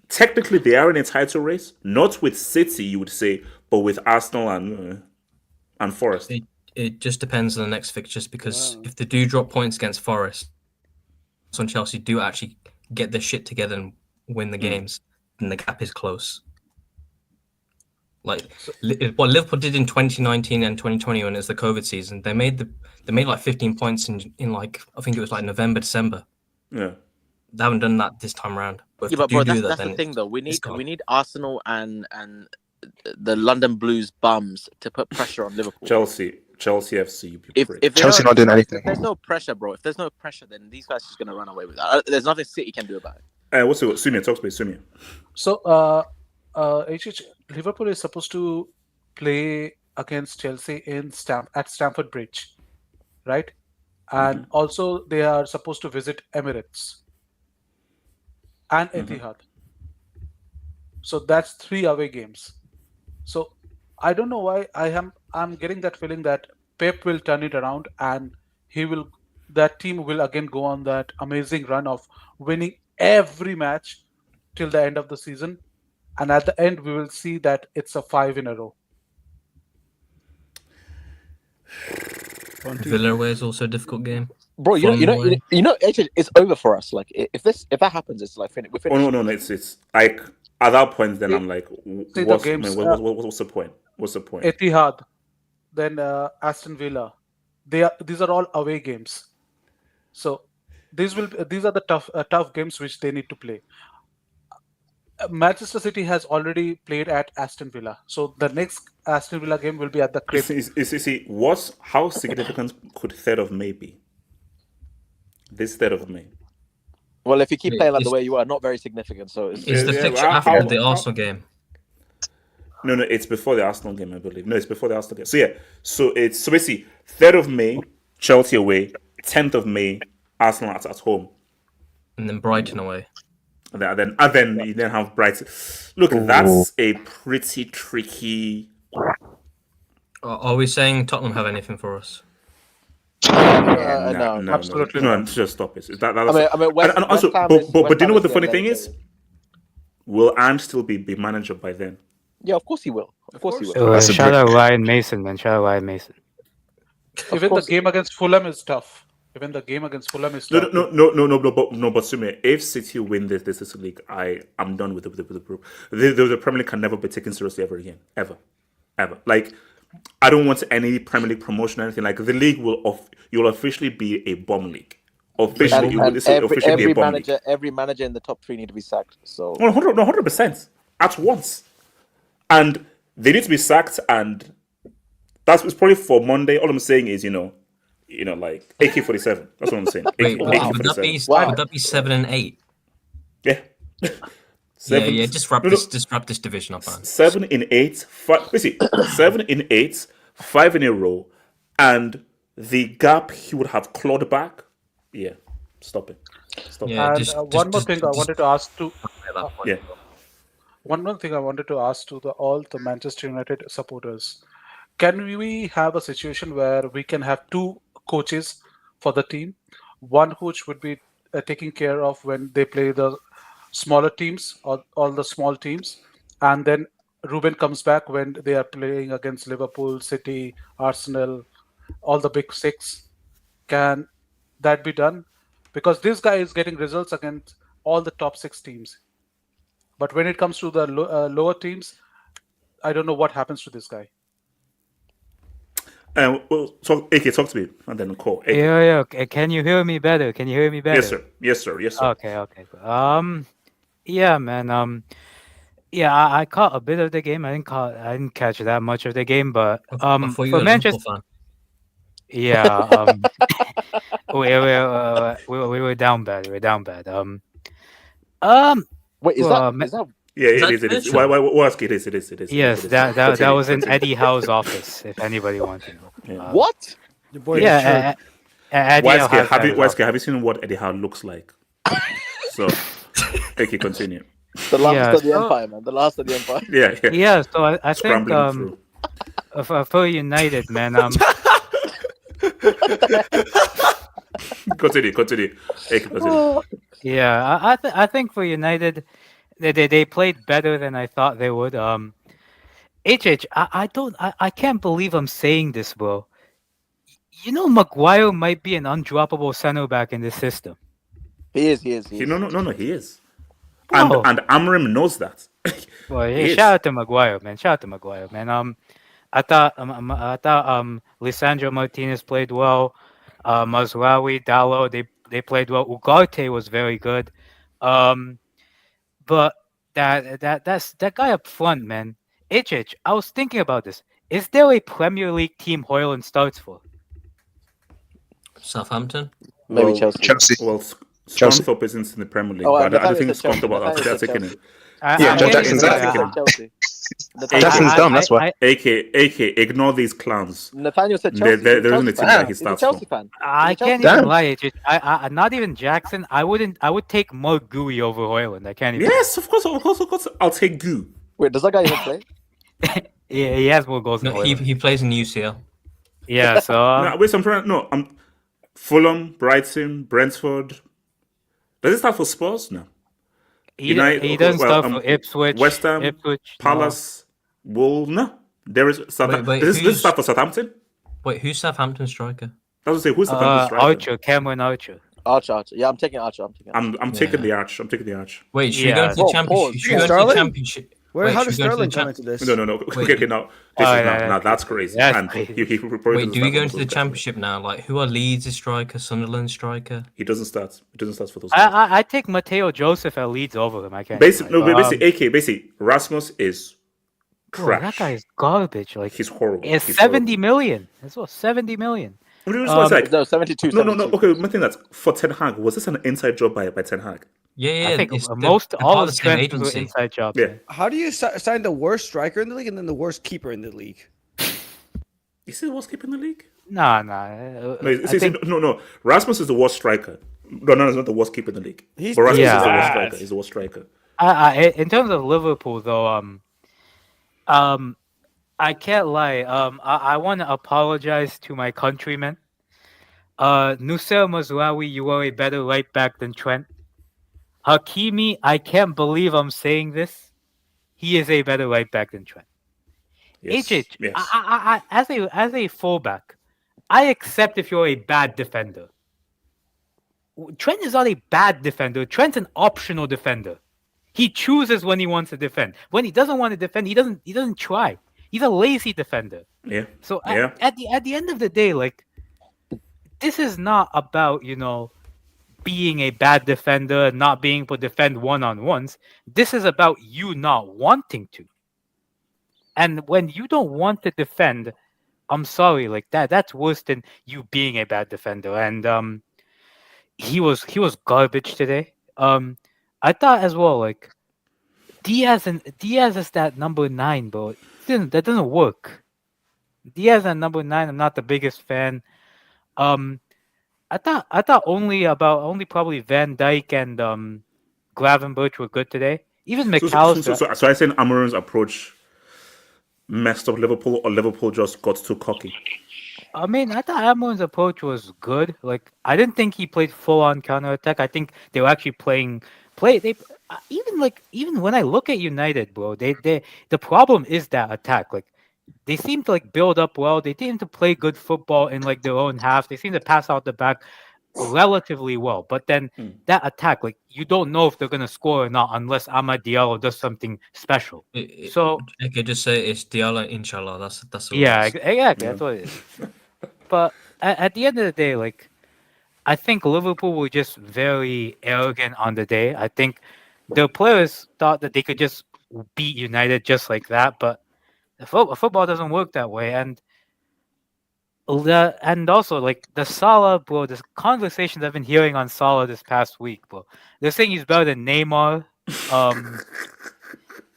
technically they are in a title race, not with City, you would say, but with Arsenal and Forest. It just depends on the next fixtures because if they do drop points against Forest, so Chelsea do actually get their shit together and win the games, then the gap is close. Like what Liverpool did in 2019 and 2020 when it was the COVID season, they made like 15 points in like I think it was like November, December. Yeah. They haven't done that this time around. But that's the thing though. We need Arsenal and the London Blues bums to put pressure on Liverpool. Chelsea FC. If Chelsea not doing anything. If there's no pressure, bro. If there's no pressure, then these guys are just gonna run away with that. There's nothing City can do about it. What's it? Sumia, talk to me, Sumia. So, Liverpool is supposed to play against Chelsea at Stamford Bridge, right? And also they are supposed to visit Emirates and Etihad. So that's 3 away games. So I don't know why I'm getting that feeling that Pep will turn it around and that team will again go on that amazing run of winning every match till the end of the season. And at the end, we will see that it's a 5 in a row. Villa away is also a difficult game. Bro, it's over for us. Like if that happens, it's like we're finished. Oh no, it's like at that point. Then I'm like, what's the point? What's the point? Etihad, then Aston Villa. These are all away games. So these are the tough games which they need to play. Manchester City has already played at Aston Villa, so the next Aston Villa game will be at the crib. How significant could 3rd of May be? This 3rd of May. Well, if you keep playing like the way you are, not very significant. So it's the fixture after the Arsenal game. No, it's before the Arsenal game, I believe. No, it's before the Arsenal game. So basically 3rd of May, Chelsea away. 10th of May, Arsenal at home, and then Brighton away. And then you then have Brighton. Look, that's a pretty tricky. Are we saying Tottenham have anything for us? No, absolutely no. Just stop it. But do you know what the funny thing is? Will Ange still be manager by then? Yeah, of course he will. Of course he will. Shout out Ryan Mason, man. Shout out Ryan Mason. Even the game against Fulham is tough. No, but Sumia, if City win this league, I'm done with the group. The Premier League can never be taken seriously ever again, ever. Like, I don't want any Premier League promotion or anything. Like, the league you'll officially be a bomb league. Officially, every manager in the top 3 need to be sacked. So 100% at once. And they need to be sacked, and that's it's probably for Monday. All I'm saying is, like AK-47. That's what I'm saying. Wait, AK-47. would that be 7 and 8? Yeah. Yeah. Just wrap this division up, man. 7 in 8. 7 in 8, 5 in a row, and the gap he would have clawed back. Yeah, stop it. Yeah, and one more thing I wanted to ask to. Yeah. One more thing I wanted to ask to all the Manchester United supporters: can we have a situation where we can have two coaches for the team? One coach would be taking care of when they play the smaller teams or all the small teams, and then Ruben comes back when they are playing against Liverpool, City, Arsenal, all the big six. Can that be done? Because this guy is getting results against all the top 6 teams. But when it comes to the lower teams, I don't know what happens to this guy. Well, AK, talk to me, and then call. AK. Yeah. Can you hear me better? Yes, sir. Okay. Yeah, man. Yeah, I caught a bit of the game. I didn't catch that much of the game, but for Manchester. Yeah. We were down bad. Wait, is that? Yeah, it is. Why ask it? It is. Yes, that was in Eddie Howe's office. If anybody wants to know. What? Yeah. Have you seen what Eddie Howe looks like? So, AK, continue. The last of the empire, man. The last of the empire. Yeah. Yeah. So I think for United, man. Continue. AK, continue. Yeah, I think for United, they played better than I thought they would. I can't believe I'm saying this, bro. Maguire might be an undroppable center back in this system. He is. No, he is. And Amrim knows that. Well, yeah, shout out to Maguire, man. I thought Lisandro Martinez played well. Mazraoui, Diallo, they played well. Ugarte was very good. But that guy up front, man. Ichich, I was thinking about this. Is there a Premier League team Højlund starts for? Southampton? Maybe Chelsea. Well, Scunthorpe isn't in the Premier League, but I don't think Scunthorpe are taking it. Jackson's Chelsea. Jackson's dumb, that's why. AK, ignore these clowns. Nathaniel said Chelsea. There isn't a team that he starts Chelsea for. fan. I can't even lie. I not even Jackson. I would take more Gui over Højlund. I can't even. Yes, of course. I'll take Goo. Wait, does that guy even play? Yeah, he has more goals. No, he plays in UCL. Yeah, so I'm Fulham, Brighton, Brentford. Does it start for Spurs? No. He doesn't start for Ipswich, West Ham, Palace, Wolves. No, there is Southampton. Does this start for Southampton? Wait, who's Southampton striker? I was say who's Southampton striker? Archer, Cameron Archer. Archer. Yeah, I'm taking Archer. I'm taking the Arch. Wait, should we go to the championship? Should we go to the championship? How does Sterling come into this? No. Okay, now that's crazy. Wait, do we go into the championship now? Like, who are Leeds' striker, Sunderland striker? He doesn't start for those. I take Mateo Joseph at Leeds over him. I can't. Basically, Rasmus is trash. That guy is garbage. Like he's horrible. It's 70 million. That's what 70 million. No, 72. No. Okay, one thing that's for Ten Hag. Was this an inside job by Ten Hag? Yeah. I think all the transfers were inside jobs. Yeah. How do you sign the worst striker in the league and then the worst keeper in the league? Is he the worst keeper in the league? No. No. Rasmus is the worst striker. No, he's not the worst keeper in the league. Rasmus is the worst striker. He's the worst striker. In terms of Liverpool, though, I can't lie. I want to apologize to my countrymen. Nusayr Mazraoui, you are a better right back than Trent. Hakimi, I can't believe I'm saying this. He is a better right back than Trent. Yes. I, as a fullback, I accept if you're a bad defender. Trent is not a bad defender. Trent's an optional defender. He chooses when he wants to defend. When he doesn't want to defend, he doesn't try. He's a lazy defender. Yeah. So at the end of the day, like, this is not about, being a bad defender, not being able to defend one-on-ones. This is about you not wanting to. And when you don't want to defend, I'm sorry, like that's worse than you being a bad defender. And he was garbage today. I thought as well, like Diaz is that number 9, bro. That doesn't work. Diaz at number 9, I'm not the biggest fan. I thought only probably Van Dijk and Gravenberch were good today. Even McAllister. So I think Amorim's approach messed up Liverpool, or Liverpool just got too cocky? I mean, I thought Amorim's approach was good. Like, I didn't think he played full on counter attack. I think they were actually playing. Even when I look at United, bro, the problem is that attack. Like, they seem to like build up well. They seem to play good football in like their own half. They seem to pass out the back relatively well. But then that attack, like you don't know if they're gonna score or not unless Amad Diallo does something special. So I could just say it's Diallo, inshallah. That's all. Yeah, exactly. That's what it is. But at the end of the day, like I think Liverpool were just very arrogant on the day. I think the players thought that they could just beat United just like that, but football doesn't work that way. And also like the Salah, bro, the conversations I've been hearing on Salah this past week, bro. They're saying he's better than Neymar.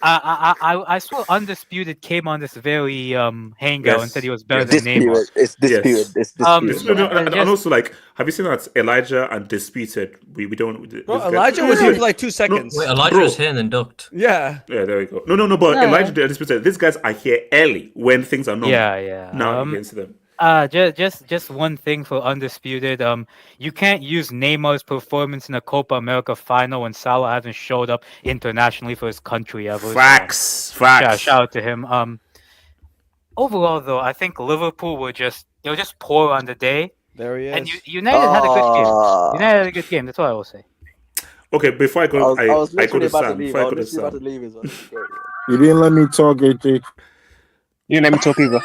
I saw Undisputed came on this very hangout and said he was better than Neymar. It's disputed. It's disputed. And also, like, have you seen that Elijah and Disputed? We don't. Bro, Elijah was here for like 2 seconds. Wait, Elijah was here and then ducked. Yeah. Yeah, there we go. No, but Elijah and Disputed. These guys are here early when things are normal. Yeah. Now you can see them. Just one thing for Undisputed. You can't use Neymar's performance in the Copa America final when Salah hasn't showed up internationally for his country ever. Facts. Yeah, shout out to him. Overall, though, I think Liverpool were just poor on the day. There he is. And United had a good game. United had a good game. That's all I will say. Okay, before I go, I was I go literally to about to Sam. leave. Before I I go was to literally about to Sam. leave. Is what You didn't let me talk, AJ. You didn't let me talk either.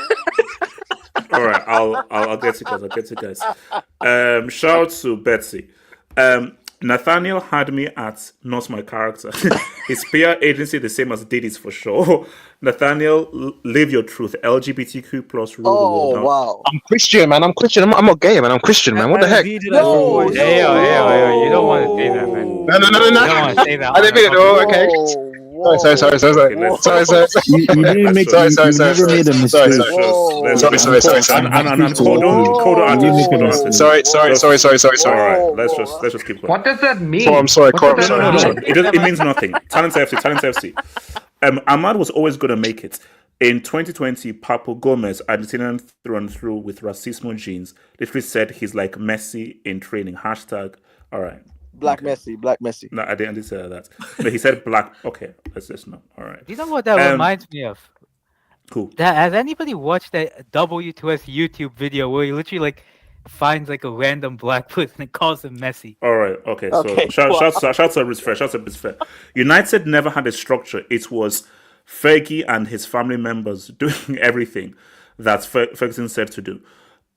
All right, I'll get you guys. Shout out to Betsy. Nathaniel had me at not my character. His PR agency the same as Diddy's for sure. Nathaniel, live your truth. LGBTQ plus rule. Oh wow! I'm Christian, man. I'm not gay, man. I'm Christian, man. What the heck? Hey, you don't want to say that, man. No. You don't want to say that. I didn't mean it. Oh, okay. Sorry. Sorry. You didn't make Sorry. You never made a mistake. Sorry. All right, let's just keep going. What does that mean? I'm sorry, Cor. It means nothing. Talent FC. Amad was always going to make it. In 2020, Papo Gomez, Argentinian through and through with racismo genes, literally said he's like Messi in training. # all right. Black Messi. No, I didn't say that. No, he said black. Okay, let's just know. All right. You know what that reminds me of? Cool. Has anybody watched that W2S YouTube video where he literally like finds like a random black person and calls him Messi? All right. Okay. So shout to Rizfair. United never had a structure. It was Fergie and his family members doing everything that Ferguson said to do.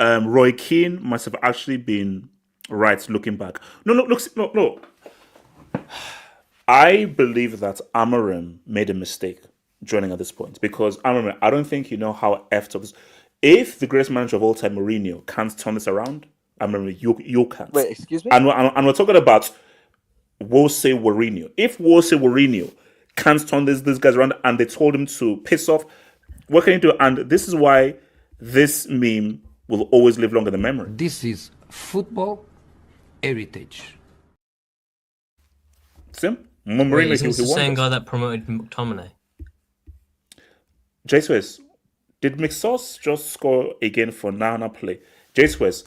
Roy Keane must have actually been right looking back. No. I believe that Amorim made a mistake joining at this point because Amorim, I don't think you know how effed up this. If the greatest manager of all time, Mourinho, can't turn this around, Amorim, you can't. Wait, excuse me? And we're talking about Jose Mourinho. If Jose Mourinho can't turn these guys around and they told him to piss off, what can you do? And this is why this meme will always live longer than memory. This is football heritage. Sim? Wait, isn't this the same guy that promoted McTominay? J-Swiss, did McSauce just score again for Napoli? J-Swiss,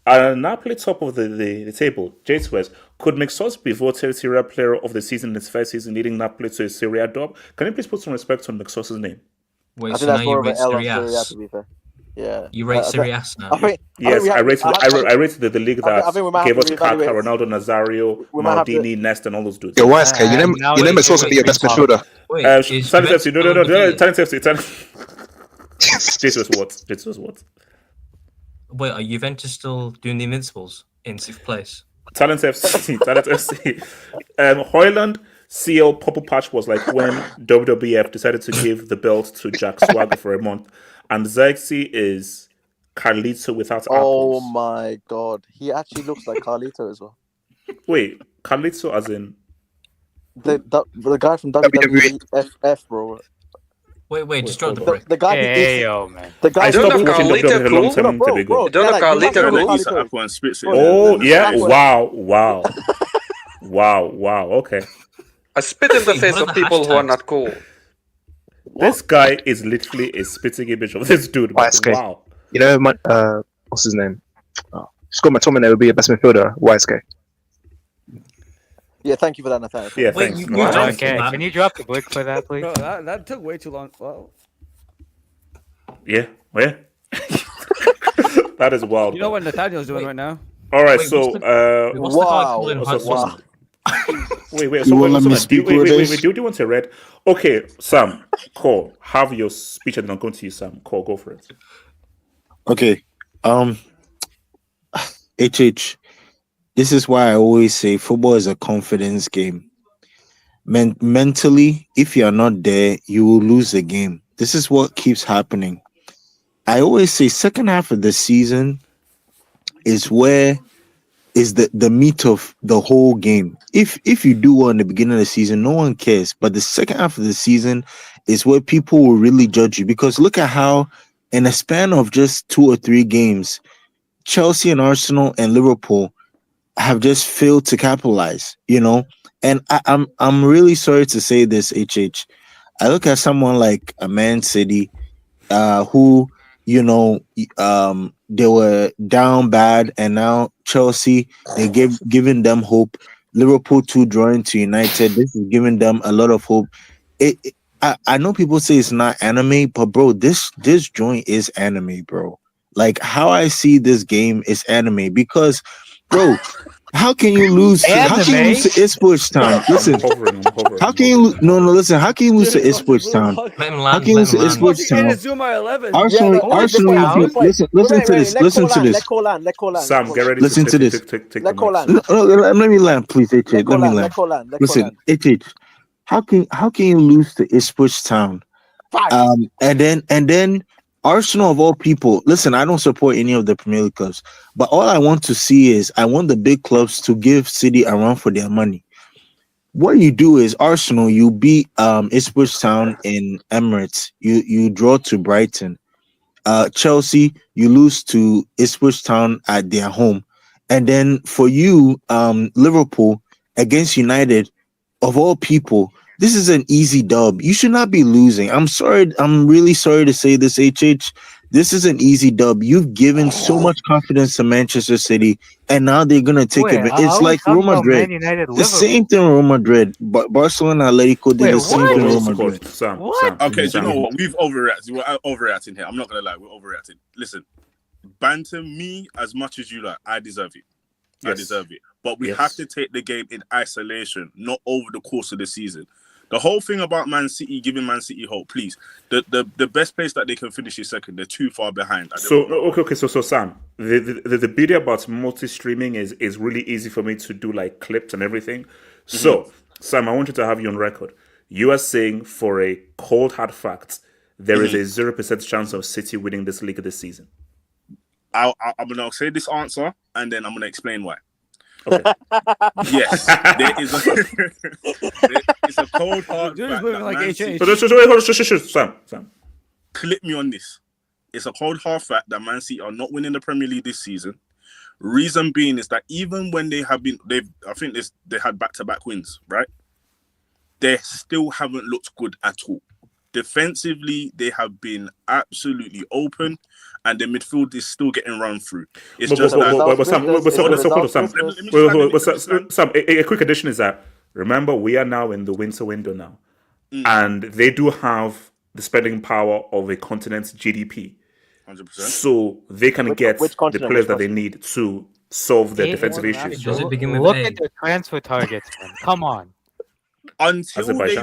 Napoli top of the table. J-Swiss, could McSauce be voted Serie A player of the season in his first season, leading Napoli to a Serie A dub? Can you please put some respect on McSauce's name? Wait, I think that's more of an L on Serie A, to be fair. Yeah. You rate Serie A now? I rated the league that gave us Kaká, Ronaldo, Nazario, Maldini, Nest, and all those dudes. Yo, why SK? You never supposed to be your best midfielder. Talent FC. Jesus, what? Wait, are Juventus still doing the Invincibles in 6th place? Talent FC. Hoyland, CL Purple Patch was like when WWF decided to give the belt to Jack Swagger for a month, and Xerxes is Carlito without Oh apples. my god, he actually looks like Carlito as well. Wait, Carlito as in the guy from WWF, bro. Wait, just drop the brick. The guy Hey, yo, man. The guy I stopped watching WWE a long time ago. You don't know Carlito Cool? Oh yeah! Wow! Okay. I spit in the face of people who are not cool. This guy is literally a spitting image of this dude. YSK. Wow. You know, what's his name? Oh, Scott McTominay would be a best midfielder. YSK. Yeah, thank you for that, Nathaniel. Yeah, Wait, thanks. Okay, can you drop the brick for that, please? Bro, that took way too long. Well, yeah. That is wild. You know what Nathaniel's doing right now? All right, Wait, so what's the guy calling Wait. Do you want to read? Okay, Sam, Cole, have your speech and I'm going to you, Sam. Cole, go for it. Okay. HH. This is why I always say football is a confidence game. Mentally, if you are not there, you will lose the game. This is what keeps happening. I always say second half of the season is where is the meat of the whole game. If you do well in the beginning of the season, no one cares. But the second half of the season is where people will really judge you. Because look at how in a span of just 2 or 3 games, Chelsea and Arsenal and Liverpool have just failed to capitalize, you know. And I'm really sorry to say this, HH. I look at someone like a Man City, who, you know, they were down bad, and now Chelsea, they giving them hope. Liverpool too drawing to United, this is giving them a lot of hope. I know people say it's not anime, but bro, this joint is anime, bro. Like how I see this game is anime because, bro. How can you lose? How can you lose to Ipswich Town? Listen, how can you lose? No, listen. How can you lose to Ipswich Town? How can you lose to Ipswich Town? Arsenal. Listen to this. Listen to this. Sam, get ready. Listen to this. Let me land, please. HH. Let me land. Listen, HH. How can you lose to Ipswich Town? And then. Arsenal of all people, listen, I don't support any of the Premier League clubs, but all I want to see is I want the big clubs to give City a run for their money. What you do is Arsenal, you beat Ipswich Town in Emirates, you draw to Brighton. Chelsea, you lose to Ipswich Town at their home. And then for you, Liverpool against United, of all people, this is an easy dub. You should not be losing. I'm sorry. I'm really sorry to say this, HH. This is an easy dub. You've given so much confidence to Manchester City, and now they're gonna take it. It's like Real Madrid. The same thing with Real Madrid. But Barcelona, Atletico did the same thing with Real Madrid. Okay, do you know what? We've overreacted. We're overreacting here. I'm not gonna lie. We're overreacting. Listen, banter me as much as you like. I deserve it. I deserve it. But we have to take the game in isolation, not over the course of the season. The whole thing about Man City, giving Man City hope, please. The best place that they can finish is second. They're too far behind. So Sam, the beauty about multi-streaming is really easy for me to do like clips and everything. So Sam, I want you to have you on record. You are saying for a cold hard fact, there is a 0% chance of City winning this league this season. I'm gonna say this answer and then I'm gonna explain why. Okay. Yes, there is it's a cold hard fact that Sam. Clip me on this. It's a cold hard fact that Man City are not winning the Premier League this season. Reason being is that even when they had back-to-back wins, right? They still haven't looked good at all. Defensively, they have been absolutely open, and the midfield is still getting run through. It's Sam, a quick addition is that remember we are now in the winter window now, and they do have the spending power of a continent's GDP. 100%. So they can get the players that they need to solve their defensive issues. Look at their transfer targets, man. Come on. Until they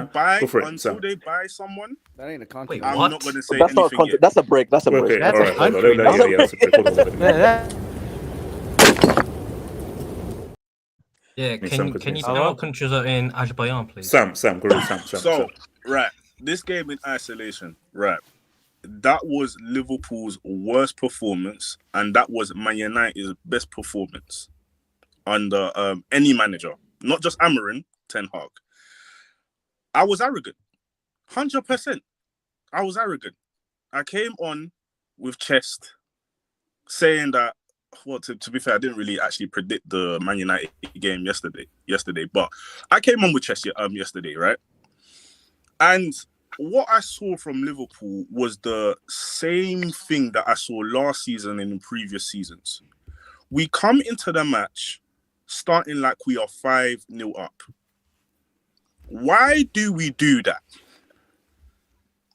buy someone, that ain't a contract. I'm not going to say that's anything not yet. That's a break. That's a break. That's a country. Yeah, can you tell me what countries are in Azerbaijan, please? Sam, go Sam. So, right, this game in isolation, right, that was Liverpool's worst performance, and that was Man United's best performance under any manager, not just Amarin, Ten Hag. I was arrogant, 100%. I was arrogant. I came on with chest, saying that. Well, to be fair, I didn't really actually predict the Man United game yesterday, but I came on with chest yesterday, right? And what I saw from Liverpool was the same thing that I saw last season and in previous seasons. We come into the match starting like we are 5-0 up. Why do we do that?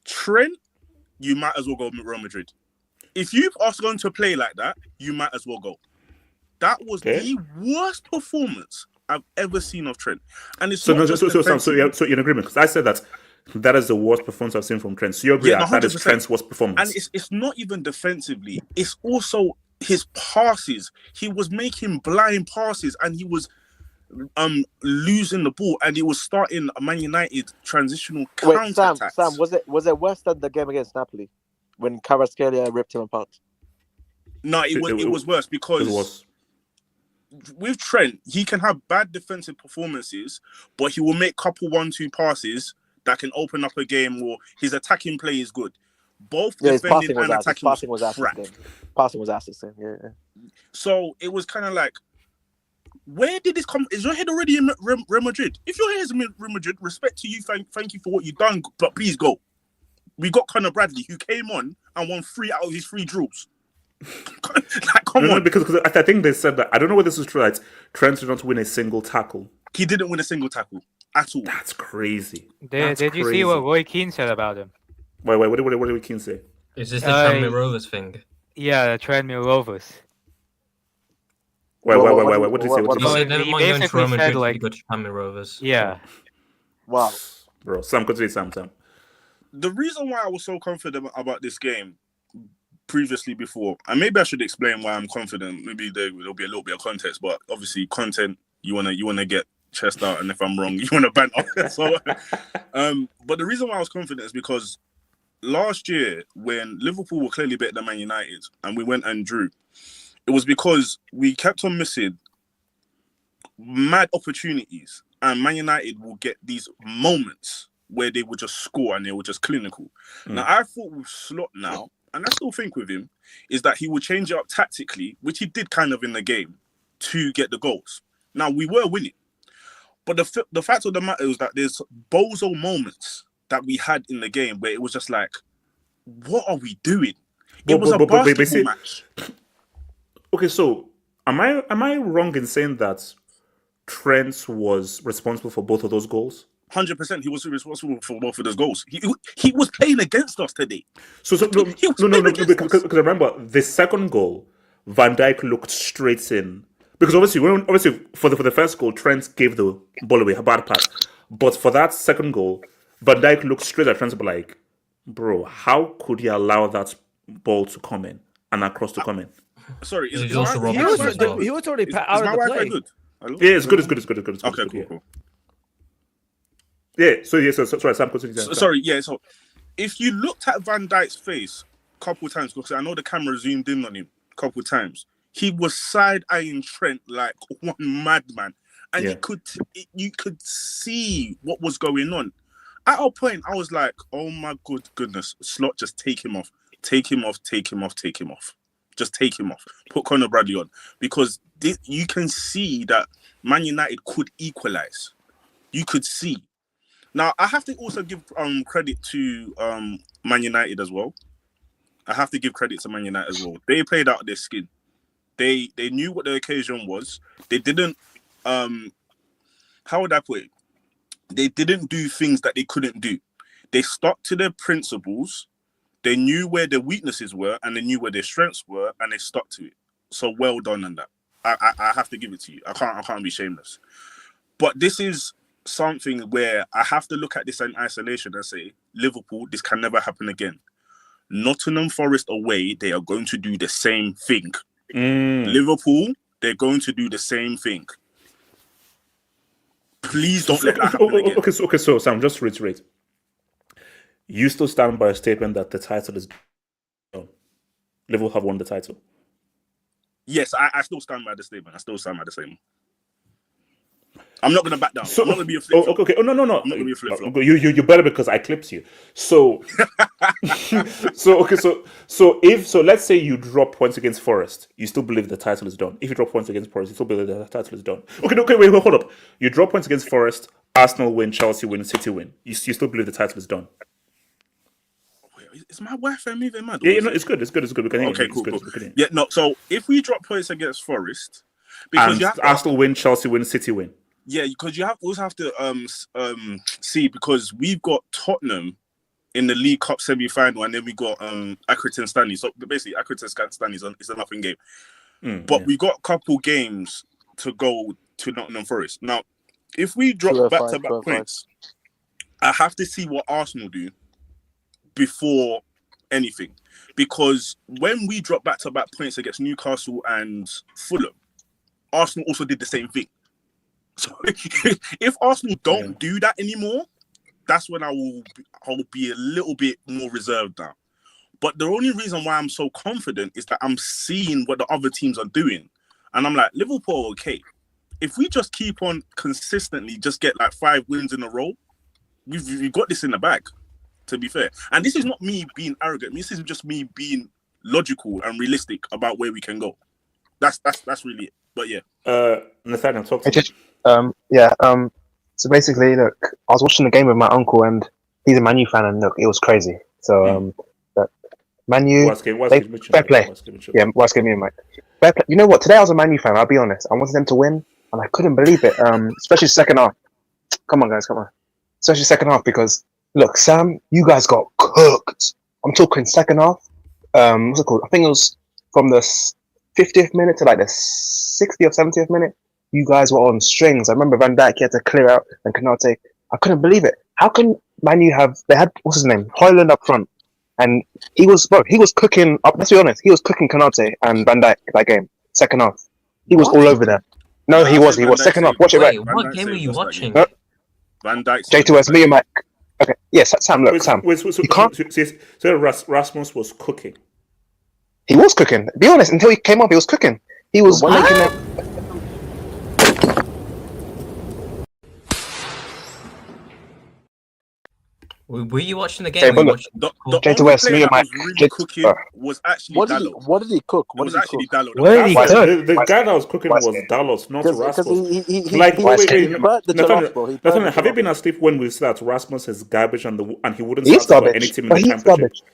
Trent, you might as well go Real Madrid. If you are going to play like that, you might as well go. That was the worst performance I've ever seen of Trent. And it's so you're in agreement, because I said that is the worst performance I've seen from Trent. So you agree that is Trent's worst performance. And it's not even defensively. It's also his passes. He was making blind passes and he was losing the ball, and he was starting a Man United transitional counter-attacks. Sam, was it worse than the game against Napoli when Kvaratskhelia ripped him apart? No, it was worse because with Trent, he can have bad defensive performances, but he will make couple 1-2 passes that can open up a game, or his attacking play is good. Both defending and attacking was crap. Passing was ass. Yeah. So it was kind of like, where did this come? Is your head already in Real Madrid? If your head is in Real Madrid, respect to you, thank you for what you've done, but please go. We got Conor Bradley, who came on and won 3 out of his 3 drills. Come on. Because I think they said that. I don't know whether this is true. Right? Trent did not win a single tackle. He didn't win a single tackle at all. That's crazy. Did you see what Roy Keane said about him? Wait, what did Roy Keane say? Is this the Tranmere Rovers thing? Yeah, the Tranmere Rovers. Wait, what did he say? Never mind going to Real Madrid, you go to Tranmere Rovers. Yeah. Wow. Bro, Sam, continue, Sam. The reason why I was so confident about this game previously before, and maybe I should explain why I'm confident. Maybe there'll be a little bit of context, but obviously content, you wanna get chest out, and if I'm wrong, you wanna banter. So, but the reason why I was confident is because last year when Liverpool were clearly better than Man United and we went and drew, it was because we kept on missing mad opportunities, and Man United will get these moments where they would just score and they were just clinical. Now, I thought with Slot now, and I still think with him, is that he would change it up tactically, which he did kind of in the game, to get the goals. Now, we were winning. But the fact of the matter is that there's bozo moments that we had in the game where it was just like, what are we doing? It was a basketball match. Okay, so am I wrong in saying that Trent was responsible for both of those goals? 100%, he was responsible for both of those goals. He was playing against us today. No, because remember the second goal, Van Dijk looked straight in, because obviously for the first goal, Trent gave the ball away, a bad pass, but for that second goal, Van Dijk looked straight at Trent, like, bro, how could he allow that ball to come in and across to come in? Sorry, he was already out of the play. Good? Yeah, it's good. Okay, cool. Yeah, sorry, Sam, continue. So if you looked at Van Dijk's face a couple of times, because I know the camera zoomed in on him a couple of times, he was side-eyeing Trent like one madman. And you could see what was going on. At a point, I was like, oh my goodness, Slot, just take him off. Take him off. Just take him off. Put Conor Bradley on. Because you can see that Man United could equalise. You could see. Now, I have to also give credit to Man United as well. They played out their skin. They knew what the occasion was. They didn't, how would I put it? They didn't do things that they couldn't do. They stuck to their principles. They knew where their weaknesses were and they knew where their strengths were, and they stuck to it. So well done on that. I have to give it to you. I can't be shameless. But this is something where I have to look at this in isolation and say, Liverpool, this can never happen again. Nottingham Forest away, they are going to do the same thing. Liverpool, they're going to do the same thing. Please don't let that happen again. Okay, so Sam, just to reiterate. You still stand by a statement that the title is done. Liverpool have won the title. Yes, I still stand by the statement. I'm not going to back down. I'm not going to be a flip-flop. Okay. Oh, no. I'm not going to be a flip-flop. You better, because I clipped you. So, so let's say you drop points against Forest, you still believe the title is done. If you drop points against Forest, you still believe the title is done. Okay, wait, hold up. You drop points against Forest, Arsenal win, Chelsea win, City win. You still believe the title is done. Is my Wi-Fi moving mad? Yeah, it's good. We can hear okay, you. Cool. Yeah, no. So if we drop points against Forest, because and you have Arsenal win, Chelsea win, City win. Yeah, because you also have to see, because we've got Tottenham in the League Cup semi-final, and then we got Accrington Stanley. So basically, Accrington Stanley is a nothing game. But we got a couple games to go to Nottingham Forest. Now, if we drop back-to-back points, I have to see what Arsenal do before anything, because when we dropped back-to-back points against Newcastle and Fulham, Arsenal also did the same thing. So if Arsenal don't do that anymore, that's when I will be a little bit more reserved now. But the only reason why I'm so confident is that I'm seeing what the other teams are doing, and I'm like, Liverpool, okay, if we just keep on consistently just get like 5 wins in a row, we've got this in the bag, to be fair. And this is not me being arrogant. This is just me being logical and realistic about where we can go. That's really it. But yeah. Nathaniel, talk to me. So basically, look, I was watching the game with my uncle, and he's a Man U fan, and look, it was crazy. So, Man U, fair play. Yeah, what's giving me, Mike? Fair play. You know what? Today I was a Man U fan. I'll be honest. I wanted them to win, and I couldn't believe it. Especially second half. Come on, guys, come on. Especially second half, because look, Sam, you guys got cooked. I'm talking second half. What's it called? I think it was from the 50th minute to like the 60th or 70th minute. You guys were on strings. I remember Van Dijk, he had to clear out, and Canate. I couldn't believe it. How can Man U they had, what's his name? Højlund up front. And he was cooking up. Let's be honest, he was cooking Canate and Van Dijk that game. Second half, he was all over there. No, he was second half. Watch it right. What game were you watching? Van Dijk. J2S, me and Mike. Okay, yes, Sam. Look, Sam. You can't. So Rasmus was cooking. He was cooking. Be honest, until he came up, he was cooking. He was making them. Were you watching the game? The only player that was really cooking was actually Dallo. What did he cook? It was actually Dallo. The guy that was cooking was Dallos, not Rasmus. Nathaniel, have you been asleep when we said that Rasmus is garbage and he wouldn't start for any team in the championship?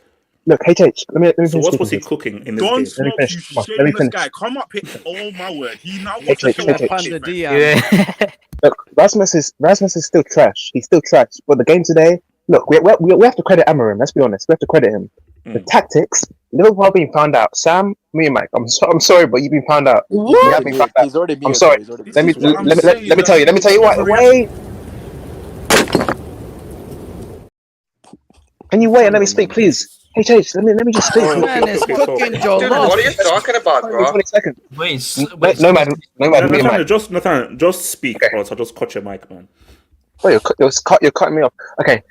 Look, HH, let me so what was he cooking in this Don't game? smoke, you shameless guy. Come up here. Oh my word. He now wants to show Panda Look, Rasmus is still trash. He's still trash. But the game today, look, we have to credit Amorim. Let's be honest. We have to credit him. The tactics, Liverpool have been found out. Sam, me and Mike, I'm sorry, but you've been found out. What? Have been found out. He's already I'm sorry. Let me tell you what. Wait. Can you wait and let me speak, please? HH, let me just speak. Man is cooking jollof. What are you talking about, bro? 20 seconds. Wait. No, man. Nathaniel, just speak, or else I'll just cut your mic, man. Wait, you're cutting me off. Okay.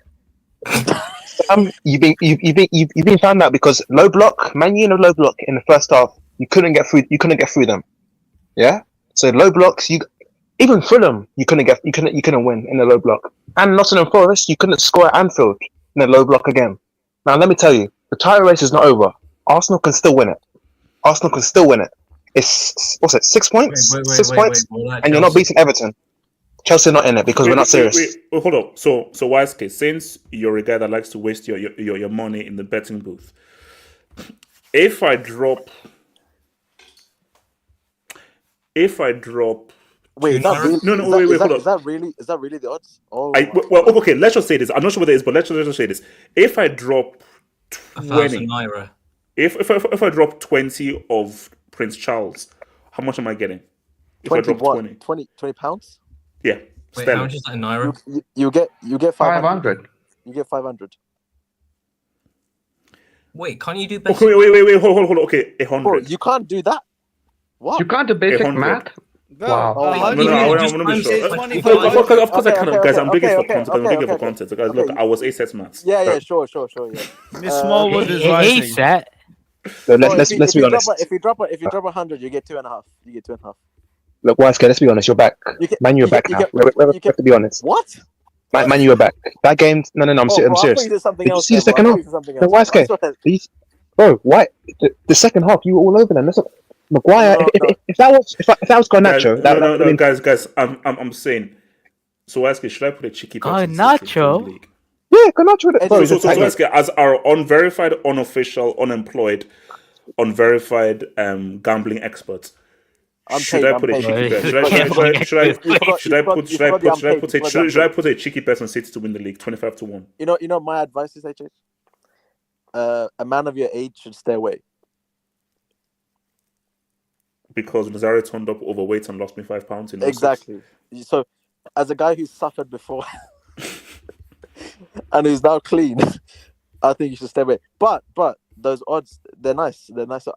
You've been found out because low block, Man U in a low block in the first half. You couldn't get through them. Yeah. So low blocks, even Fulham, you couldn't win in a low block. And Nottingham Forest, you couldn't score at Anfield in a low block again. Now let me tell you, the title race is not over. Arsenal can still win it. It's 6 points? 6 points, and you're not beating Everton. Chelsea not in it because we're not serious. Wait, hold up. So wise case, since you're a guy that likes to waste your money in the betting booth, if I drop. Wait, wait, hold up. Is that really the odds? Oh, okay. Let's just say this. I'm not sure what it is, but let's just say this. If I drop 20, if I drop 20 of Prince Charles, how much am I getting? If 20 I drop 20 pounds? Yeah. Wait, how much is that in Naira? You get 500. You get 500. Wait, can't you do basic? Okay, wait, hold on. Okay, 100. Bro, you can't do that. What? You can't do basic 100. math? Wow. No, I want to be sure. Of course, I can, guys. I'm digging for context. I'm digging for context, guys. Look, I was A-set maths. Yeah, sure. Yeah. Miss Smallwood is rising. A-set. Let's be honest. If you drop 100, you get 2.5. You get 2.5. Look, YSK, let's be honest. You're back. Man, you're back now. We have to be honest. What? Man, you're back. That game. No. I'm serious. Did you see the second half? No, YSK. Bro, why? The second half, you were all over them. That's not, Maguire. If that was Garnacho, no, guys. I'm saying. So YSK, should I put a cheeky Garnacho? Yeah, Garnacho. Sorry, so YSK, as our unverified, unofficial, unemployed, unverified gambling experts. Should I put a cheeky bet? Should I put a cheeky bet on City to win the league, 25-1? You know, my advice is HH. A man of your age should stay away. Because Nazare turned up overweight and lost me £5 in exactly. So, as a guy who's suffered before and who's now clean, I think you should stay away. But those odds, they're nice. They're nice. So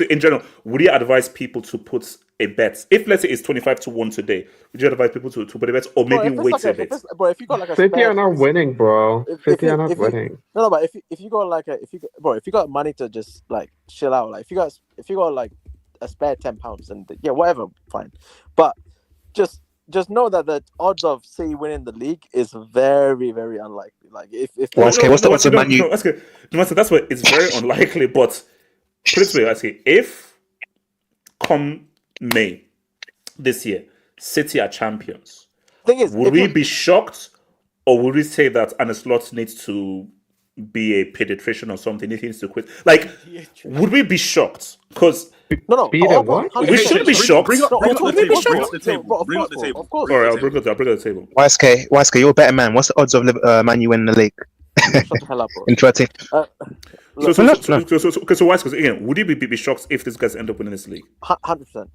in general, would you advise people to put a bet? If let's say it's 25-1 today, would you advise people to put a bet, or maybe wait a bit? If you got like a City are not winning, bro. City are not winning. No, but if you got like if you got money to just like chill out, like if you got like a spare £10 and yeah, whatever, fine. But just know that the odds of City winning the league is very, very unlikely. Like if what's the odds of Man U? That's what it's very unlikely. But put it this way, I say if come May this year, City are champions. Thing is, would we be shocked, or would we say that Arne Slot needs to be a pediatrician or something? He needs to quit. Like, would we be shocked? Because no, we shouldn't be shocked. Bring up the table. Of course. All right, I'll bring it to the table. YSK, you're a better man. What's the odds of Man U winning the league? Shut the hell up, bro. Interesting. So YSK, again, would you be shocked if these guys end up winning this league? 100%.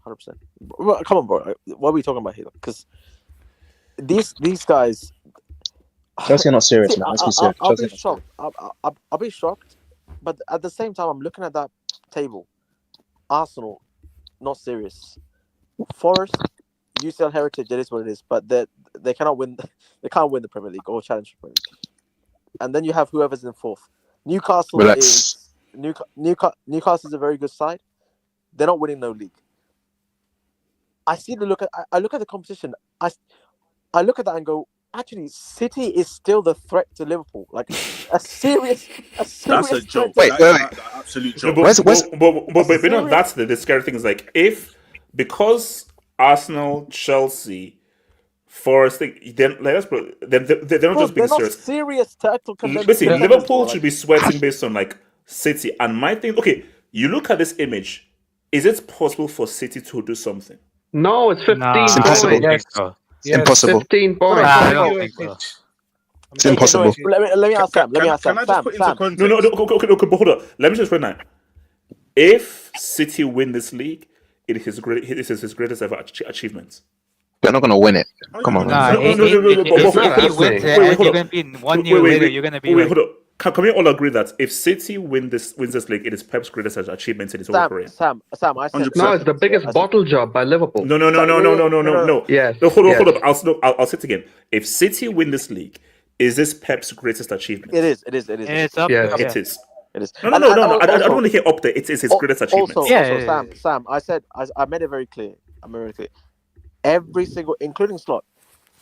Come on, bro. What are we talking about here? Because these guys. Chelsea are not serious, man. Let's be serious. I'll be shocked. I'll be shocked, but at the same time, I'm looking at that table. Arsenal, not serious. Forest, UCL Heritage, it is what it is. But they cannot win. They can't win the Premier League or challenge the Premier League. And then you have whoever's in fourth. Newcastle is a very good side. They're not winning no league. I look at the competition. I look at that and go, actually, City is still the threat to Liverpool. Like a serious. That's a joke. Wait. Absolute joke. But you know, that's the scary thing is like because Arsenal, Chelsea, Forest, they're not just being serious. Serious title contenders. Listen, Liverpool should be sweating based on like City. And my thing, okay, you look at this image. Is it possible for City to do something? No, it's 15 It's impossible. Yes, impossible. 15 points. I don't think so. It's impossible. Let me ask Sam. Can I just put into context? No, okay, but hold on. Let me just right now. If City win this league, it is his greatest ever achievement. They're not going to win it. Come on. If he wins it, and you're going to be 1 year later, you're going to be hold on. Can we all agree that if City wins this league, it is Pep's greatest achievement in his whole career? Sam, I said no, it's the biggest bottle job by Liverpool. No. Yes. No, hold up. I'll say it again. If City win this league, is this Pep's greatest achievement? It is. It's up there. It is. It is. No. I don't want to hear up there. It is his greatest achievement. Also, Sam, I made it very clear. Every single, including Slot,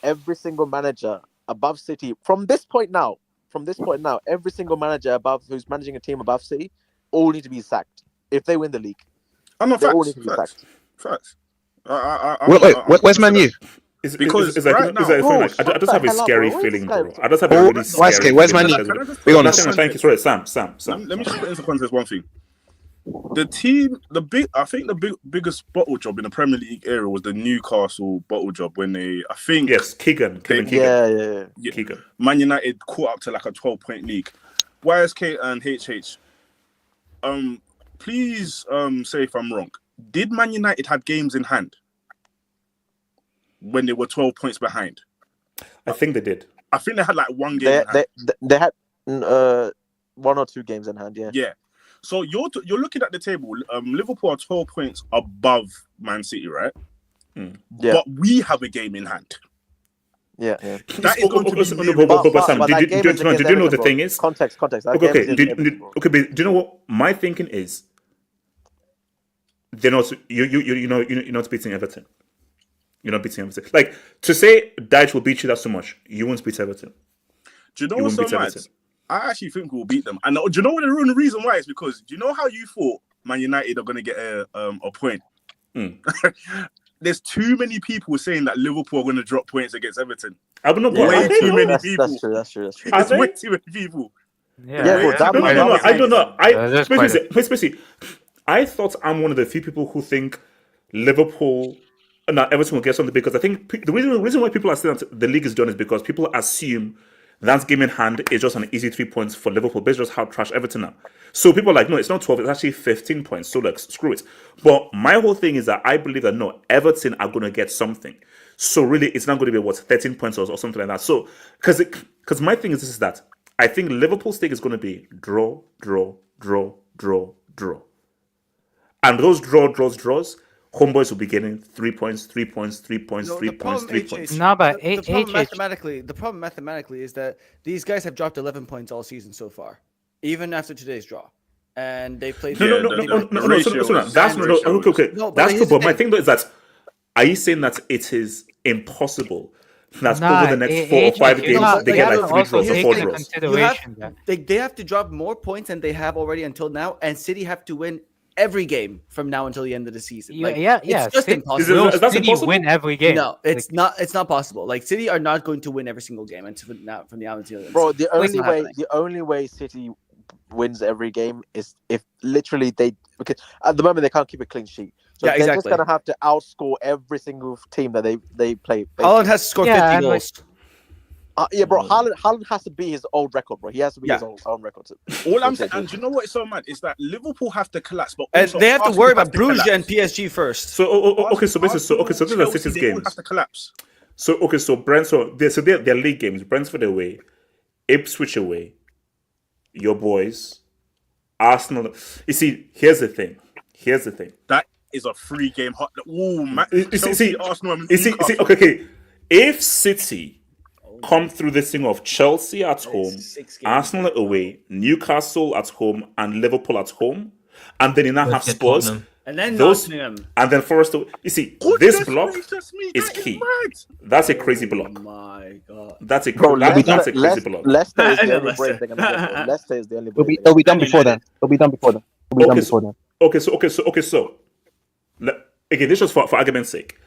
every single manager above City from this point now, every single manager above who's managing a team above City all need to be sacked if they win the league. I'm not facts. All need to be sacked. Facts. Wait, where's Man U? Because right now, I just have a scary feeling, bro. I just have a really scary where's Man U? Be honest. Thank you. Sorry, Sam. Let me just put into context one thing. The team, I think the biggest bottle job in the Premier League era was the Newcastle bottle job when Keegan. Yeah. Keegan. Man United caught up to like a 12-point league. YSK and HH, please say if I'm wrong. Did Man United have games in hand when they were 12 points behind? I think they did. I think they had like one game. They had 1 or 2 games in hand. Yeah. So you're looking at the table. Liverpool are 12 points above Man City, right? Yeah. But we have a game in hand. Yeah. That is going to be Sam, did you know the thing is? Context. Okay, but do you know what my thinking is? They're not. You're not beating Everton. You're not beating Everton. Like, to say Dyche will beat you that so much, you won't beat Everton. Do you know what's so mad? I actually think we'll beat them. And do you know what the reason why is? Because do you know how you thought Man United are going to get a point? There's too many people saying that Liverpool are going to drop points against Everton. I don't know. Way too many people. That's true. It's way too many people. No, I don't know. Especially, I thought I'm one of the few people who think Liverpool, Everton will get something, because I think the reason why people are saying that the league is done is because people assume that game in hand is just an easy 3 points for Liverpool based on just how trash Everton are. So people are like, no, it's not 12, it's actually 15 points. So like, screw it. But my whole thing is that I believe that no, Everton are going to get something. So really, it's not going to be 13 points or something like that. So because my thing is this, is that I think Liverpool's stake is going to be draw. And those draws, homeboys will be getting 3 points. No, but the problem mathematically is that these guys have dropped 11 points all season so far, even after today's draw, and they played. No. That's not okay. That's true. But my thing though is that, are you saying that it is impossible that over the next 4 or 5 games they get like 3 draws or 4 draws? They have to drop more points than they have already until now, and City have to win every game from now until the end of the season. It's just impossible. Will City win every game? No, it's not. It's not possible. Like, City are not going to win every single game until now, from now until the end. Bro, the only way City wins every game is if literally because at the moment they can't keep a clean sheet. So they're just gonna have to outscore every single team that they play. Haaland has to score 50 goals. Bro, Haaland has to be his old record, bro. He has to be his own record. All I'm saying, and do you know what is so mad? Is that Liverpool have to collapse, but and they have to worry about Bruges and PSG first. So this is City's games. Have to collapse. So their league games: Brentford away, Ipswich away, your boys, Arsenal. You see, here's the thing. That is a 3-game hot. Oh man, Arsenal. Okay. If City come through this thing of Chelsea at home, Arsenal away, Newcastle at home, and Liverpool at home, and then you now have Spurs, and then Nottingham, and then Forest. You see, this block is key. That's a crazy block. Oh my god, that's a crazy block. Leicester is the only brave thing. Leicester is the only. It'll be done before then. Okay. So, again, this is for argument's sake.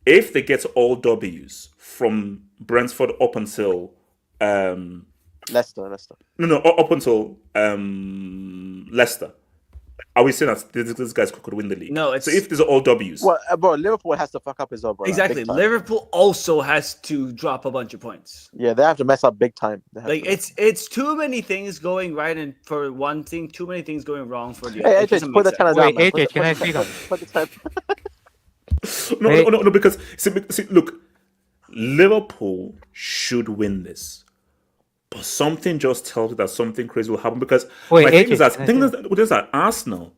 If they get all W's from Brentford up until Leicester. No, up until Leicester, are we saying that these guys could win the league? No, so if there's all W's, well, bro, Liverpool has to fuck up as well, bro. Exactly. Liverpool also has to drop a bunch of points. Yeah, they have to mess up big time. Like it's too many things going right, and for one thing, too many things going wrong for the other. Hey, AJ, put the tenner down. Wait, AJ, can I speak on this? No, because see, look, Liverpool should win this, but something just tells you that something crazy will happen. Because my thing is that Arsenal,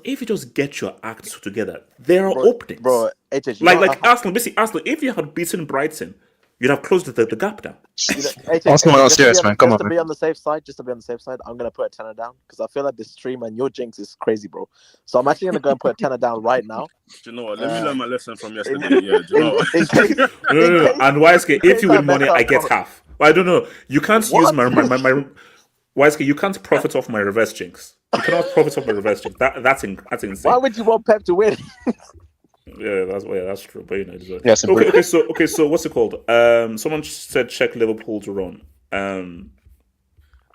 if you just get your acts together, there are openings. Bro, AJ, like Arsenal, basically Arsenal. If you had beaten Brighton, you'd have closed the gap down. Arsenal are serious, man. Come on, just to be on the safe side, I'm gonna put a tenner down because I feel like this stream and your jinx is crazy, bro. So I'm actually gonna go and put a tenner down right now. Do you know what? Let me learn my lesson from yesterday. Do you know what? No. And YSK, if you win money, I get half. Well, I don't know. You can't use my YSK. You can't profit off my reverse jinx. You cannot profit off my reverse jinx. That's insane. Why would you want Pep to win? Yeah, that's true. But you know, yes. Okay. So what's it called? Someone said check Liverpool's run.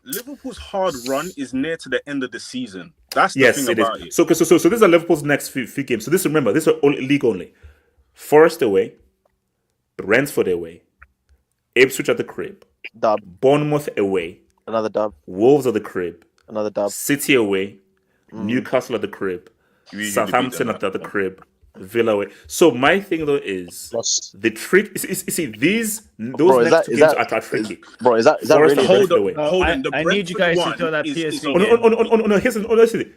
Liverpool's hard run is near to the end of the season. That's the thing about it. So these are Liverpool's next few games. So this are league only. Forest away, Brentford away, Ipswich at the crib, dub. Bournemouth away, another dub. Wolves at the crib, another dub. City away, Newcastle at the crib, Southampton at the crib, Villa away. So my thing though is the trick. You see those next two games are tricky. Bro, is that really? Hold on. I need you guys to throw that PSG. No. Here's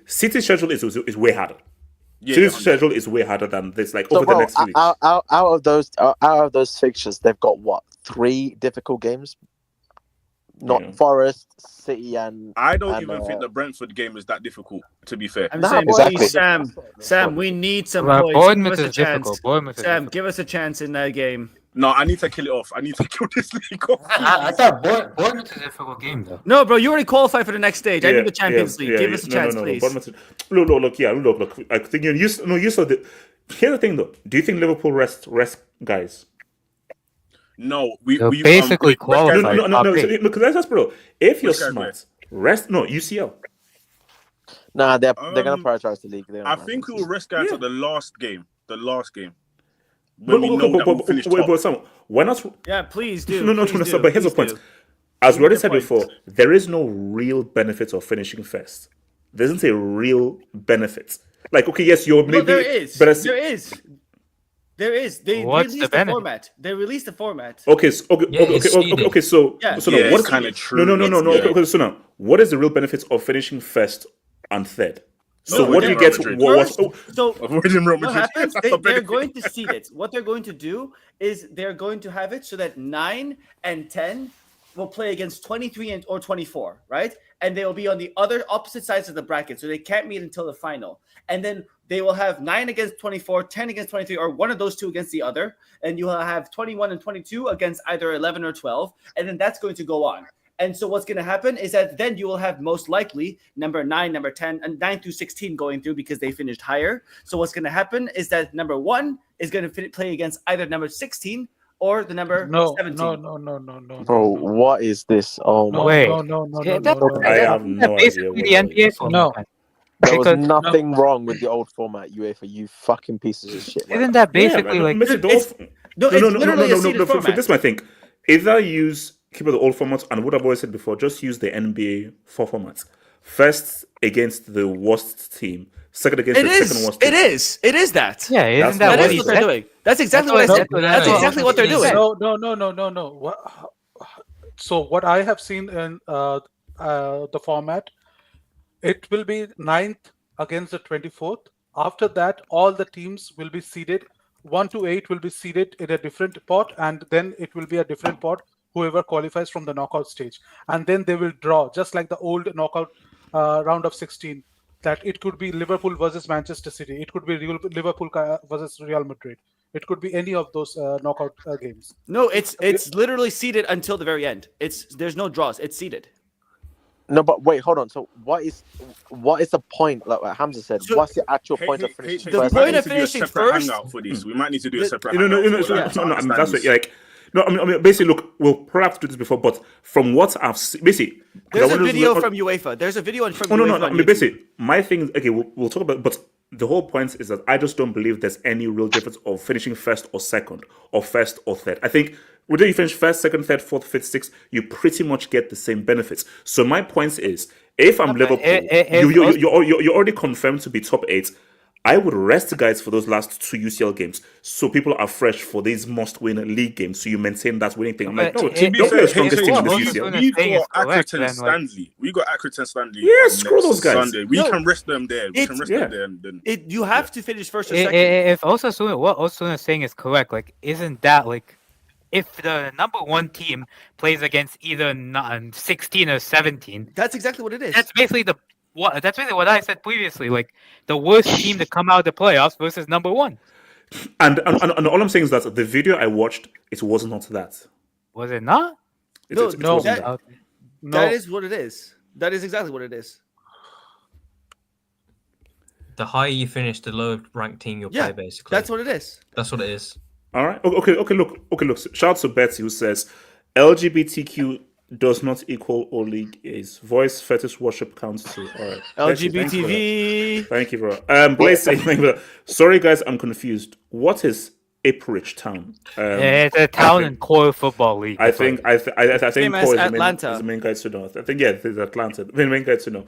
City's schedule is way harder. City's schedule is way harder than this. Like So, over the next 2 weeks. out of those fixtures, they've got what 3 difficult games. Not Forest, City, and I don't even think the Brentford game is that difficult. To be fair, I'm saying, please, Sam, we need some points. Bournemouth Give us is a chance. difficult. Bournemouth is Sam, difficult. give us a chance in that game. No, I need to kill it off. I need to kill this league off. I thought Bournemouth is a difficult game though. No, bro, you already qualified for the next stage. I need the Champions League. Give us a chance, please. Look. I think you saw the. Here's the thing, though. Do you think Liverpool rest guys? No, we basically qualified. No. Because that's bro. If you're smart, rest. No, UCL. Nah, they're gonna prioritize the league. I think we will rest guys at the last game. But why not? Yeah, please do. No. But here's the point. As we already said before, there is no real benefit of finishing first. There isn't a real benefit. Like, okay, yes, you're maybe. There is. There is. They released the format. They released the format. Okay. So what's kind of true? No. Okay, so now, what is the real benefit of finishing first and third? So what do you get? What happens? They're going to seed it. What they're going to do is they're going to have it so that 9 and 10 will play against 23 or 24, right? And they will be on the opposite sides of the bracket, so they can't meet until the final. And then they will have 9 against 24, 10 against 23, or one of those two against the other. And you will have 21 and 22 against either 11 or 12. And then that's going to go on. And so what's going to happen is that then you will have most likely number 9, number 10, and 9 through 16 going through because they finished higher. So what's going to happen is that number 1 is going to play against either number 16 or the number 17. No. Bro, what is this? Oh my. Wait. No. I have no idea. The NBA format. There was nothing wrong with the old format, UEFA. You fucking pieces of shit. Isn't that basically like? No. This is my thing. Either keep the old format, and what I've always said before, just use the NBA 4 formats. First against the worst team, second against the second worst team. It is that. Yeah, isn't that what they're doing? That's exactly what I said. That's exactly what they're doing. No. So what I have seen in the format, it will be 9th against the 24th. After that, all the teams will be seeded. 1 to 8 will be seeded in a different pot, and then it will be a different pot. Whoever qualifies from the knockout stage, and then they will draw just like the old knockout round of 16. That it could be Liverpool versus Manchester City, it could be Liverpool versus Real Madrid, it could be any of those knockout games. No, it's literally seeded until the very end. There's no draws. It's seeded. No, but wait, hold on. So what is the point? Like Hamza said, what's the actual point of finishing first? The point of finishing first. For this, we might need to do a separate. No. That's it. Like. No, I mean, basically, look, we'll probably have to do this before, but from what I've seen, basically... There's a video from UEFA. There's a video from UEFA. No. I mean, basically, my thing, okay, we'll talk about it, but the whole point is that I just don't believe there's any real difference of finishing first or second, or first or third. I think whether you finish first, second, third, fourth, fifth, sixth, you pretty much get the same benefits. So my point is, if I'm Liverpool, you're already confirmed to be top 8. I would rest guys for those last 2 UCL games, so people are fresh for these must-win league games. So you maintain that winning thing. I'm like, no, don't be the strongest team in this UCL. We got Accrington Stanley. Yeah, screw those guys. Sunday. We can rest them there. And then you have to finish first or second. If what Osuna is saying is correct, like, isn't that like, if the number 1 team plays against either 16 or 17, that's exactly what it is. That's basically that's really what I said previously. Like the worst team to come out of the playoffs versus number 1. And all I'm saying is that the video I watched, it was not that. Was it not? No. That is what it is. That is exactly what it is. The higher you finish, the lower ranked team you'll play. Basically, that's what it is. That's what it is. All right. Okay. Look. Shout out to Betsy who says LGBTQ does not equal all league is. Voice fetish worship counts too. All right. LGBTV. Thank you, bro. Blaze saying, sorry guys, I'm confused. What is Ipswich Town? It's a town in core football league. I think core is the main guy to know. I think it's Atlanta. The main guy to know.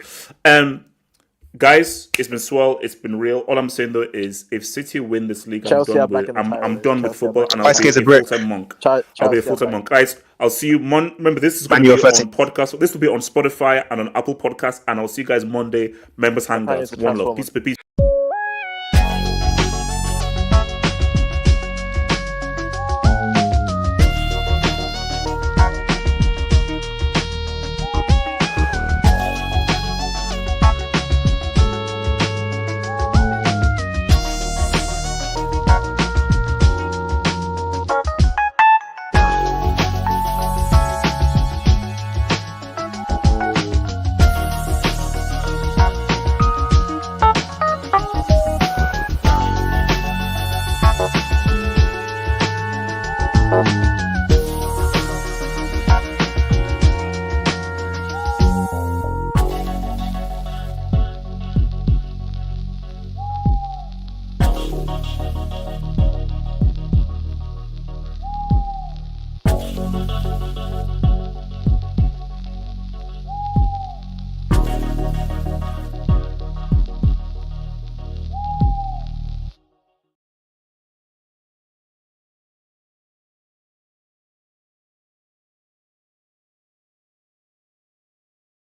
Guys, it's been swell. It's been real. All I'm saying though is, if City win this league, I'm done with football, and I'll be a full-time monk. I'll be a full-time monk, guys. I'll see you. Remember, this is going to be on podcast. This will be on Spotify and on Apple Podcasts, and I'll see you guys Monday. Members Hangouts. One love. Peace.